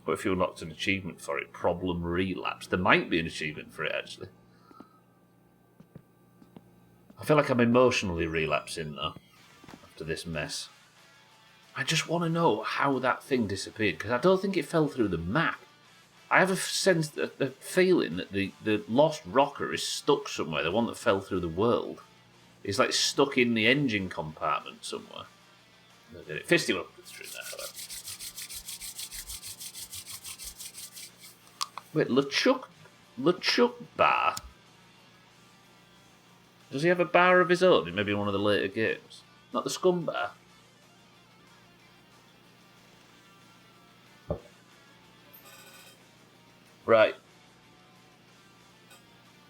Speaker 1: But if you unlocked an achievement for it, problem relapse. There might be an achievement for it, actually. I feel like I'm emotionally relapsing, though, after this mess. I just want to know how that thing disappeared, because I don't think it fell through the map. I have a feeling that the lost rocker is stuck somewhere, the one that fell through the world. It's like stuck in the engine compartment somewhere. Look at it. Fisty will put through there. Wait, LeChuck Bar? Does he have a bar of his own in maybe one of the later games? Not the Scum Bar? Right.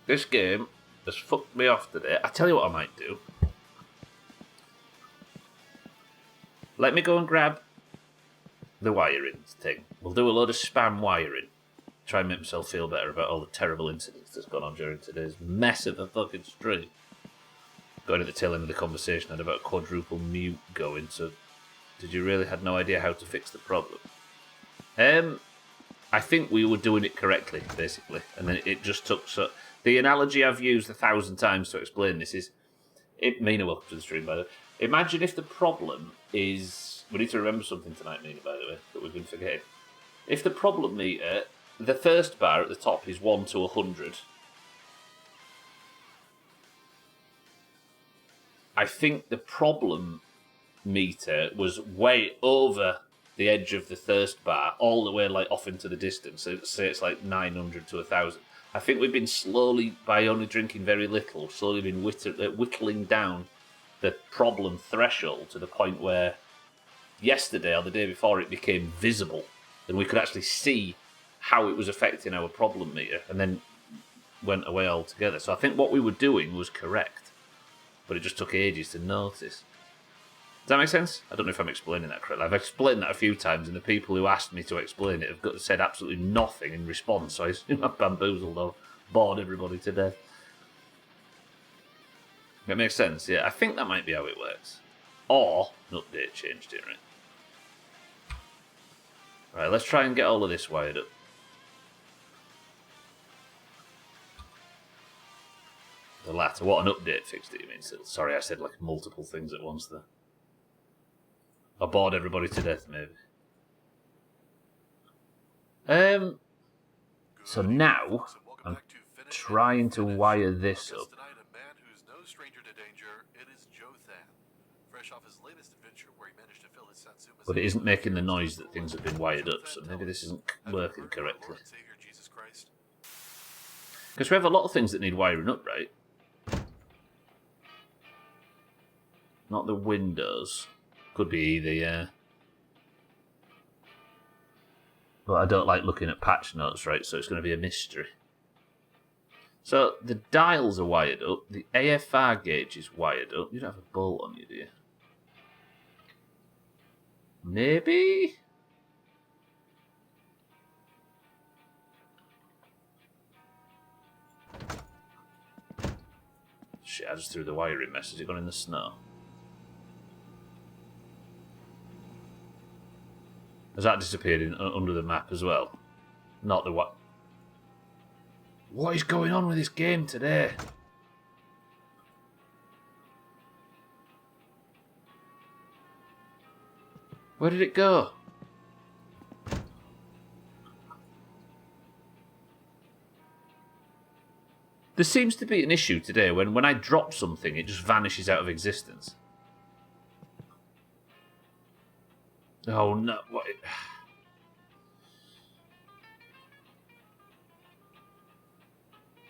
Speaker 1: This game has fucked me off today. I tell you what I might do. Let me go and grab the wiring thing. We'll do a load of spam wiring. Try and make myself feel better about all the terrible incidents that's gone on during today's mess of a fucking stream. Going at the tail end of the conversation, I had about a quadruple mute going, so did you really had no idea how to fix the problem? I think we were doing it correctly, basically, and then it just took so... The analogy I've used 1,000 times to explain this is... Mina, welcome to the stream, by the way. Imagine if the problem is... We need to remember something tonight, Mina, by the way, that we've been forgetting. If the problem meter... The first bar at the top is 1 to 100. I think the problem meter was way over the edge of the thirst bar, all the way like off into the distance. So say it's like 900 to 1,000. I think we've been slowly, by only drinking very little, slowly been whittling down the problem threshold to the point where yesterday or the day before it became visible, and we could actually see how it was affecting our problem meter, and then went away altogether. So I think what we were doing was correct, but it just took ages to notice. Does that make sense? I don't know if I'm explaining that correctly. I've explained that a few times, and the people who asked me to explain it have said absolutely nothing in response, so I assume I've bamboozled or bored everybody to death. That makes sense, yeah. I think that might be how it works. Or an update changed it, right? Right, let's try and get all of this wired up. The latter. What an update fixed it, you mean? Sorry, I said like multiple things at once there. I bored everybody to death, maybe. So now I'm trying to wire this up. But it isn't making the noise that things have been wired up, so maybe this isn't working correctly. Because we have a lot of things that need wiring up, right? Not the windows. Could be either, yeah. But I don't like looking at patch notes, right? So it's going to be a mystery. So the dials are wired up. The AFR gauge is wired up. You don't have a bolt on you, do you? Maybe? Shit, I just threw the wiring mess. Has it gone in the snow? Has that disappeared under the map as well? Not the what? What is going on with this game today? Where did it go? There seems to be an issue today when I drop something, it just vanishes out of existence. Oh no, what?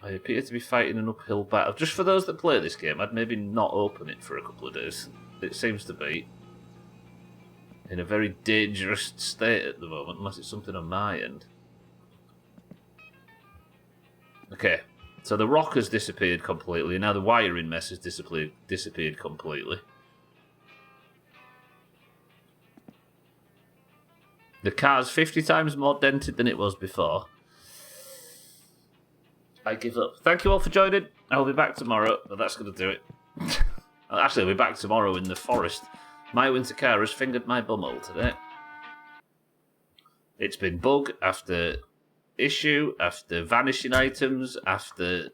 Speaker 1: I appear to be fighting an uphill battle. Just for those that play this game, I'd maybe not open it for a couple of days. It seems to be in a very dangerous state at the moment, unless it's something on my end. Okay, so the rock has disappeared completely, and now the wiring mess has disappeared completely. The car's 50 times more dented than it was before. I give up. Thank you all for joining. I'll be back tomorrow, but that's going to do it. Actually, I'll be back tomorrow in the forest. My winter car has fingered my bumhole today. It's been bug after issue, after vanishing items, after...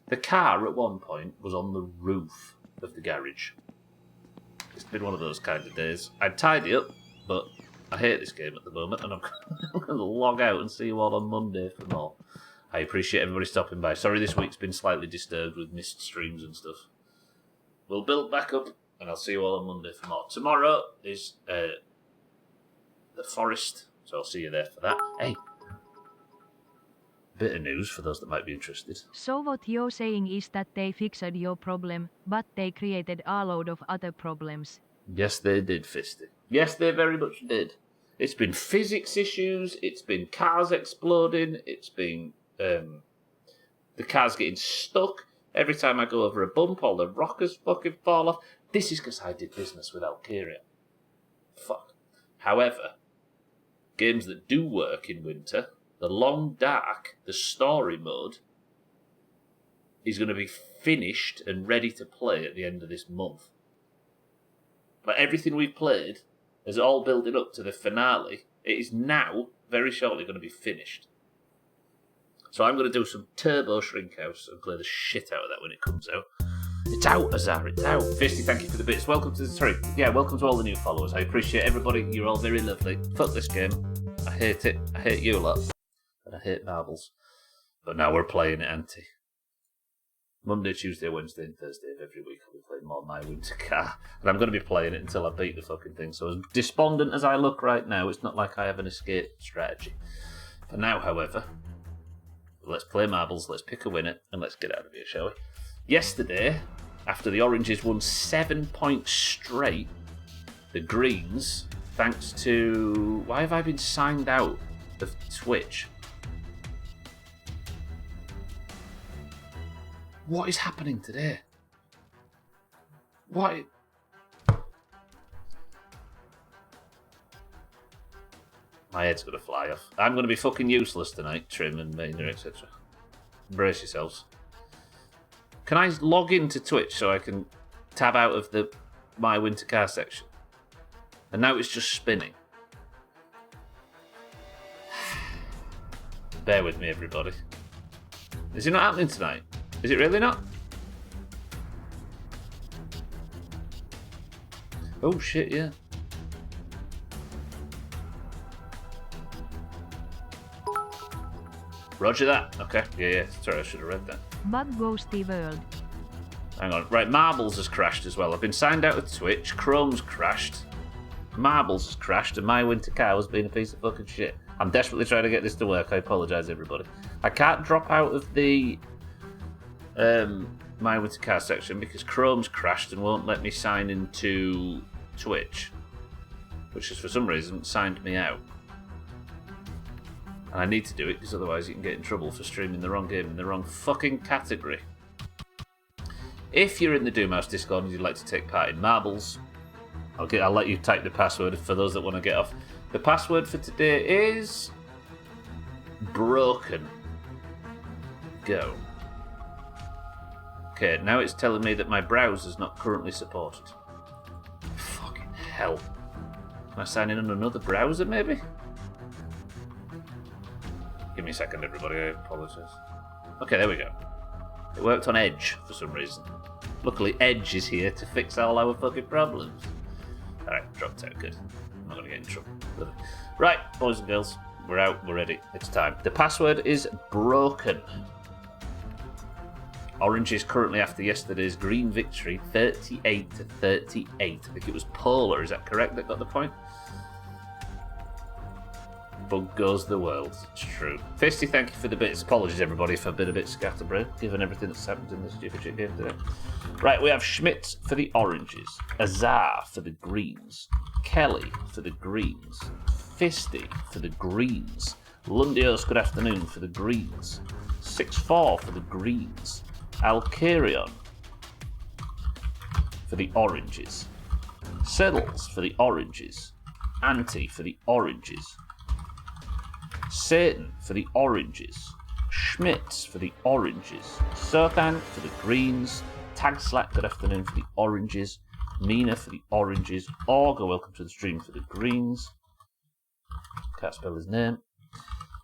Speaker 1: The car at one point was on the roof of the garage. It's been one of those kind of days. I'd tidy up, but I hate this game at the moment, and I'm going to log out and see you all on Monday for more. I appreciate everybody stopping by. Sorry this week's been slightly disturbed with missed streams and stuff. We'll build back up, and I'll see you all on Monday for more. Tomorrow is the forest, so I'll see you there for that. Hey, bit of news for those that might be interested.
Speaker 4: So what you're saying is that they fixed your problem, but they created a load of other problems.
Speaker 1: Yes, they did, Fisty. Yes, they very much did. It's been physics issues, it's been cars exploding, it's been the car's getting stuck. Every time I go over a bump, all the rockers fucking fall off. This is because I did business with Alkeria. Fuck. However, games that do work in winter, the Long Dark, the story mode, is going to be finished and ready to play at the end of this month. But everything we've played is all building up to the finale. It is now, very shortly, going to be finished. So I'm going to do some Turbo Shrink House and play the shit out of that when it comes out. It's out, Azar, it's out. Fisty, thank you for the bits. Welcome to welcome to all the new followers. I appreciate everybody. You're all very lovely. Fuck this game. I hate it. I hate you a lot. And I hate marbles. But now we're playing it anti. Monday, Tuesday, Wednesday, and Thursday of every week I'll be playing more My Winter Car. And I'm going to be playing it until I beat the fucking thing. So as despondent as I look right now, it's not like I have an escape strategy. For now, however, let's play marbles, let's pick a winner, and let's get out of here, shall we? Yesterday, after the Oranges won 7 points straight, the Greens, thanks to... Why have I been signed out of Twitch? What is happening today? What? My head's going to fly off. I'm going to be fucking useless tonight, Trim and Mainer, etc. Brace yourselves. Can I log into Twitch so I can tab out of the My Winter Car section? And now it's just spinning. Bear with me, everybody. Is it not happening tonight? Is it really not? Oh shit, yeah. Roger that. Okay. Yeah. Sorry, I should have read that.
Speaker 4: Bug ghosty world.
Speaker 1: Hang on. Right, Marbles has crashed as well. I've been signed out of Twitch. Chrome's crashed. Marbles has crashed, and My Winter Car has been a piece of fucking shit. I'm desperately trying to get this to work. I apologise, everybody. I can't drop out of the My Winter Car section because Chrome's crashed and won't let me sign into Twitch, which has for some reason signed me out. And I need to do it because otherwise you can get in trouble for streaming the wrong game in the wrong fucking category. If you're in the Doomhaus Discord and you'd like to take part in Marbles, I'll let you type the password for those that want to get off. The password for today is broken. Go. Okay, now it's telling me that my browser's not currently supported. Fucking hell. Can I sign in on another browser, maybe? Give me a second, everybody. I apologise. Okay, there we go. It worked on Edge for some reason. Luckily, Edge is here to fix all our fucking problems. Alright, dropped out. Good. I'm not going to get in trouble. Right, boys and girls. We're out. We're ready. It's time. The password is broken. Orange is currently after yesterday's green victory, 38-38. I think it was Polar, is that correct, that got the point? bug goes the world. It's true. Fisty, thank you for the bits. Apologies, everybody, if I've been a bit scatterbrained, given everything that's happened in this stupid shit game today. Right, we have Schmidt for the oranges, Azar for the greens, Kelly for the greens, Fisty for the greens, Lundios, good afternoon, for the greens, 6-4 for the greens, Alkarion for the oranges, Settles for the oranges, Anti for the oranges, Satan for the oranges, Schmitz for the oranges, Sertan for the greens, Tagslack, good afternoon, for the oranges, Mina for the oranges, Augur, welcome to the stream, for the greens, can't spell his name,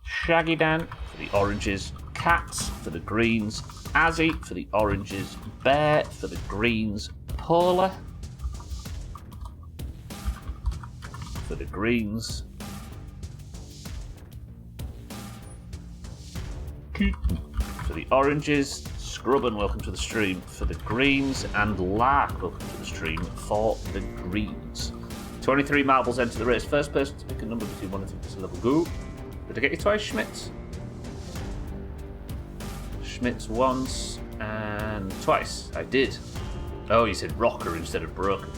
Speaker 1: Shaggy Dan for the oranges, Cats for the greens, Azzy for the oranges, Bear for the greens, Polar for the greens, for the oranges, Scrubban, welcome to the stream, for the greens, and Lark, welcome to the stream, for the greens. 23 marbles enter the race. First person to pick a number between 1 and 3 level. Go. Did I get you twice, Schmitz? Schmitz once and twice. I did. Oh, you said rocker instead of broken.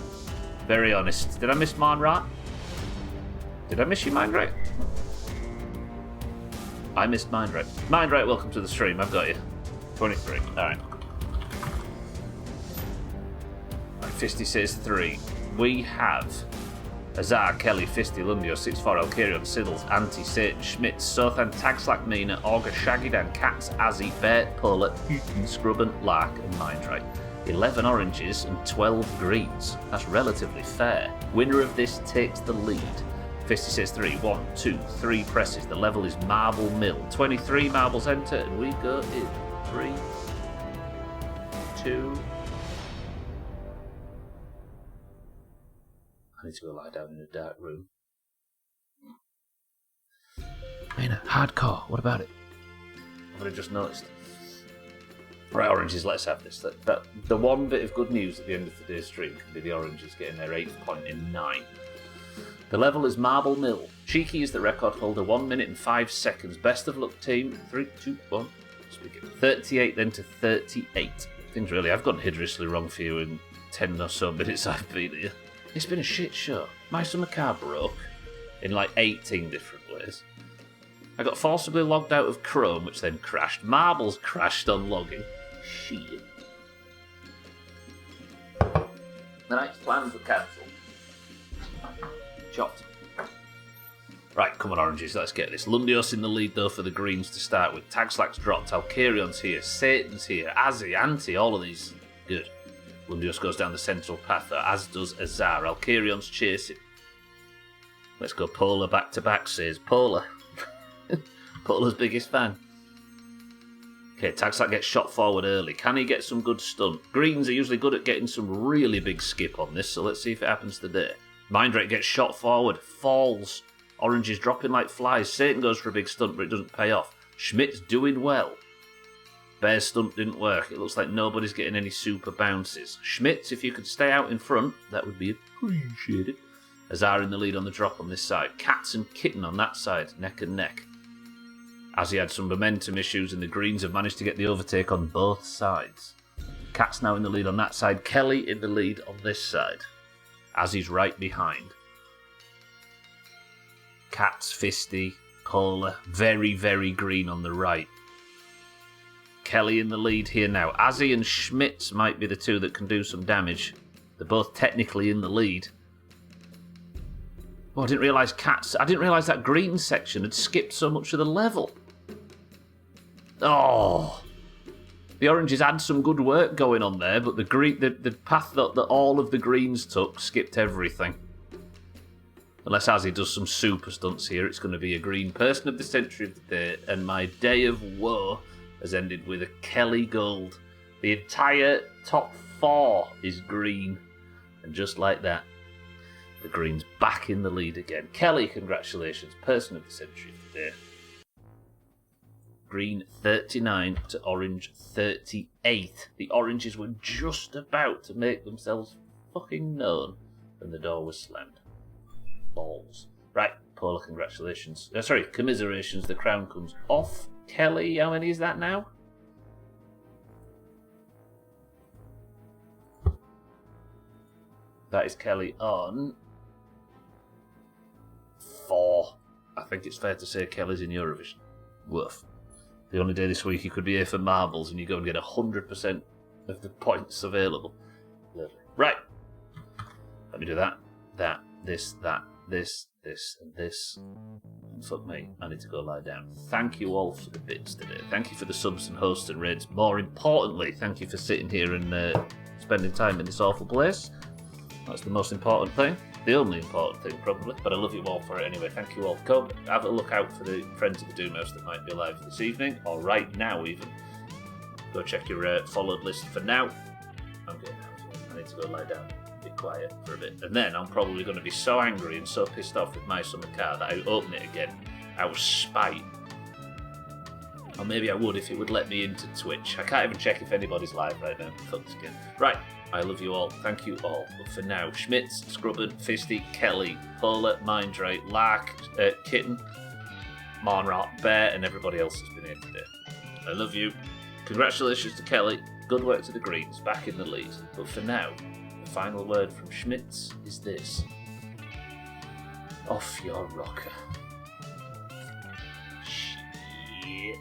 Speaker 1: Very honest. Did I miss mine right? Did I miss you, Mind Right? I missed Mind Right. Mind Right, welcome to the stream. I've got you. 23. Alright. Fisty says 3. We have Azar, Kelly, Fisty, Lundio, 6-4, Alkarion, Siddles, Anti, Satan, Schmitz, Sothan, Tagslack, Mina, Augur, Shaggy Dan, Cats, Azzy, Bear, Polar, Scrubban, Lark, and Mindrite. 11 oranges and 12 greens. That's relatively fair. Winner of this takes the lead. Fisty says 3. 1, 2, 3 presses. The level is Marble Mill. 23 marbles enter, and we go in 3, 2. I need to go lie down in a dark room. Mina, hardcore. What about it? I've only just noticed. Right, oranges, let's have this. The one bit of good news at the end of today's stream can be the oranges getting their 8th point in 9. The level is Marble Mill. Cheeky is the record holder, 1 minute and 5 seconds. Best of luck, team. 3, 2, 1. 38 then to 38. Things really have gone hideously wrong for you in 10 or so minutes I've been here. It's been a shit show. My summer car broke in like 18 different ways. I got forcibly logged out of Chrome, which then crashed. Marbles crashed on logging. Shit. The night's plans were cancelled. Chopped. Right, come on, oranges, let's get this. Lundios in the lead, though, for the greens to start with. Tagslack's dropped, Alkarion's here, Satan's here, Azzy, Anti, all of these. Good. Lundios goes down the central path, though, as does Azar. Alkarion's chasing. Let's go Polar back to back, says Polar. Polar's biggest fan. Okay, Tagslack gets shot forward early. Can he get some good stun? Greens are usually good at getting some really big skip on this, so let's see if it happens today. Mindrake gets shot forward, falls. Orange is dropping like flies. Satan goes for a big stunt, but it doesn't pay off. Schmidt's doing well. Bear's stunt didn't work. It looks like nobody's getting any super bounces. Schmitz, if you could stay out in front, that would be appreciated. Azar in the lead on the drop on this side. Cats and Kitten on that side, neck and neck. As he had some momentum issues, and the Greens have managed to get the overtake on both sides. Cat's now in the lead on that side. Kelly in the lead on this side. As he's right behind. Cat's Fisty, Polar, very, very green on the right. Kelly in the lead here now. Azzy and Schmitz might be the two that can do some damage. They're both technically in the lead. Oh, I didn't realise that green section had skipped so much of the level. Oh. The oranges had some good work going on there, but the path that all of the greens took skipped everything. Unless Azzy does some super stunts here, it's going to be a green person of the century of the day, and my day of woe has ended with a Kelly gold. The entire top 4 is green, and just like that, the green's back in the lead again. Kelly, congratulations, person of the century of the day. Green 39 to orange 38. The oranges were just about to make themselves fucking known when the door was slammed. Balls. Right, Paula, congratulations. Sorry, commiserations. The crown comes off. Kelly, how many is that now? That is Kelly on 4. I think it's fair to say Kelly's in Eurovision. Woof. The only day this week you could be here for marbles and you go and get 100% of the points available. Lovely. Right. Let me do that. This, and this. And fuck me, I need to go lie down. Thank you all for the bits today. Thank you for the subs and hosts and raids. More importantly, thank you for sitting here and spending time in this awful place. That's the most important thing. The only important thing, probably. But I love you all for it anyway. Thank you all. Come, have a look out for the friends of the Doomhaus that might be live this evening, or right now even. Go check your followed list for now. I'm getting out. I need to go lie down. Be quiet for a bit. And then I'm probably going to be so angry and so pissed off with my summer car that I open it again out of spite. Or maybe I would if it would let me into Twitch. I can't even check if anybody's live right now. Fuck this game. Right. I love you all. Thank you all. But for now, Schmitz, Scrubben, Fisty, Kelly, Paula, Mindrate, Lark, Kitten, Monrot, Bear, and everybody else has been here today. I love you. Congratulations to Kelly. Good work to the Greens. Back in the lead. But for now, the final word from Schmitz is this. Off your rocker. Shit.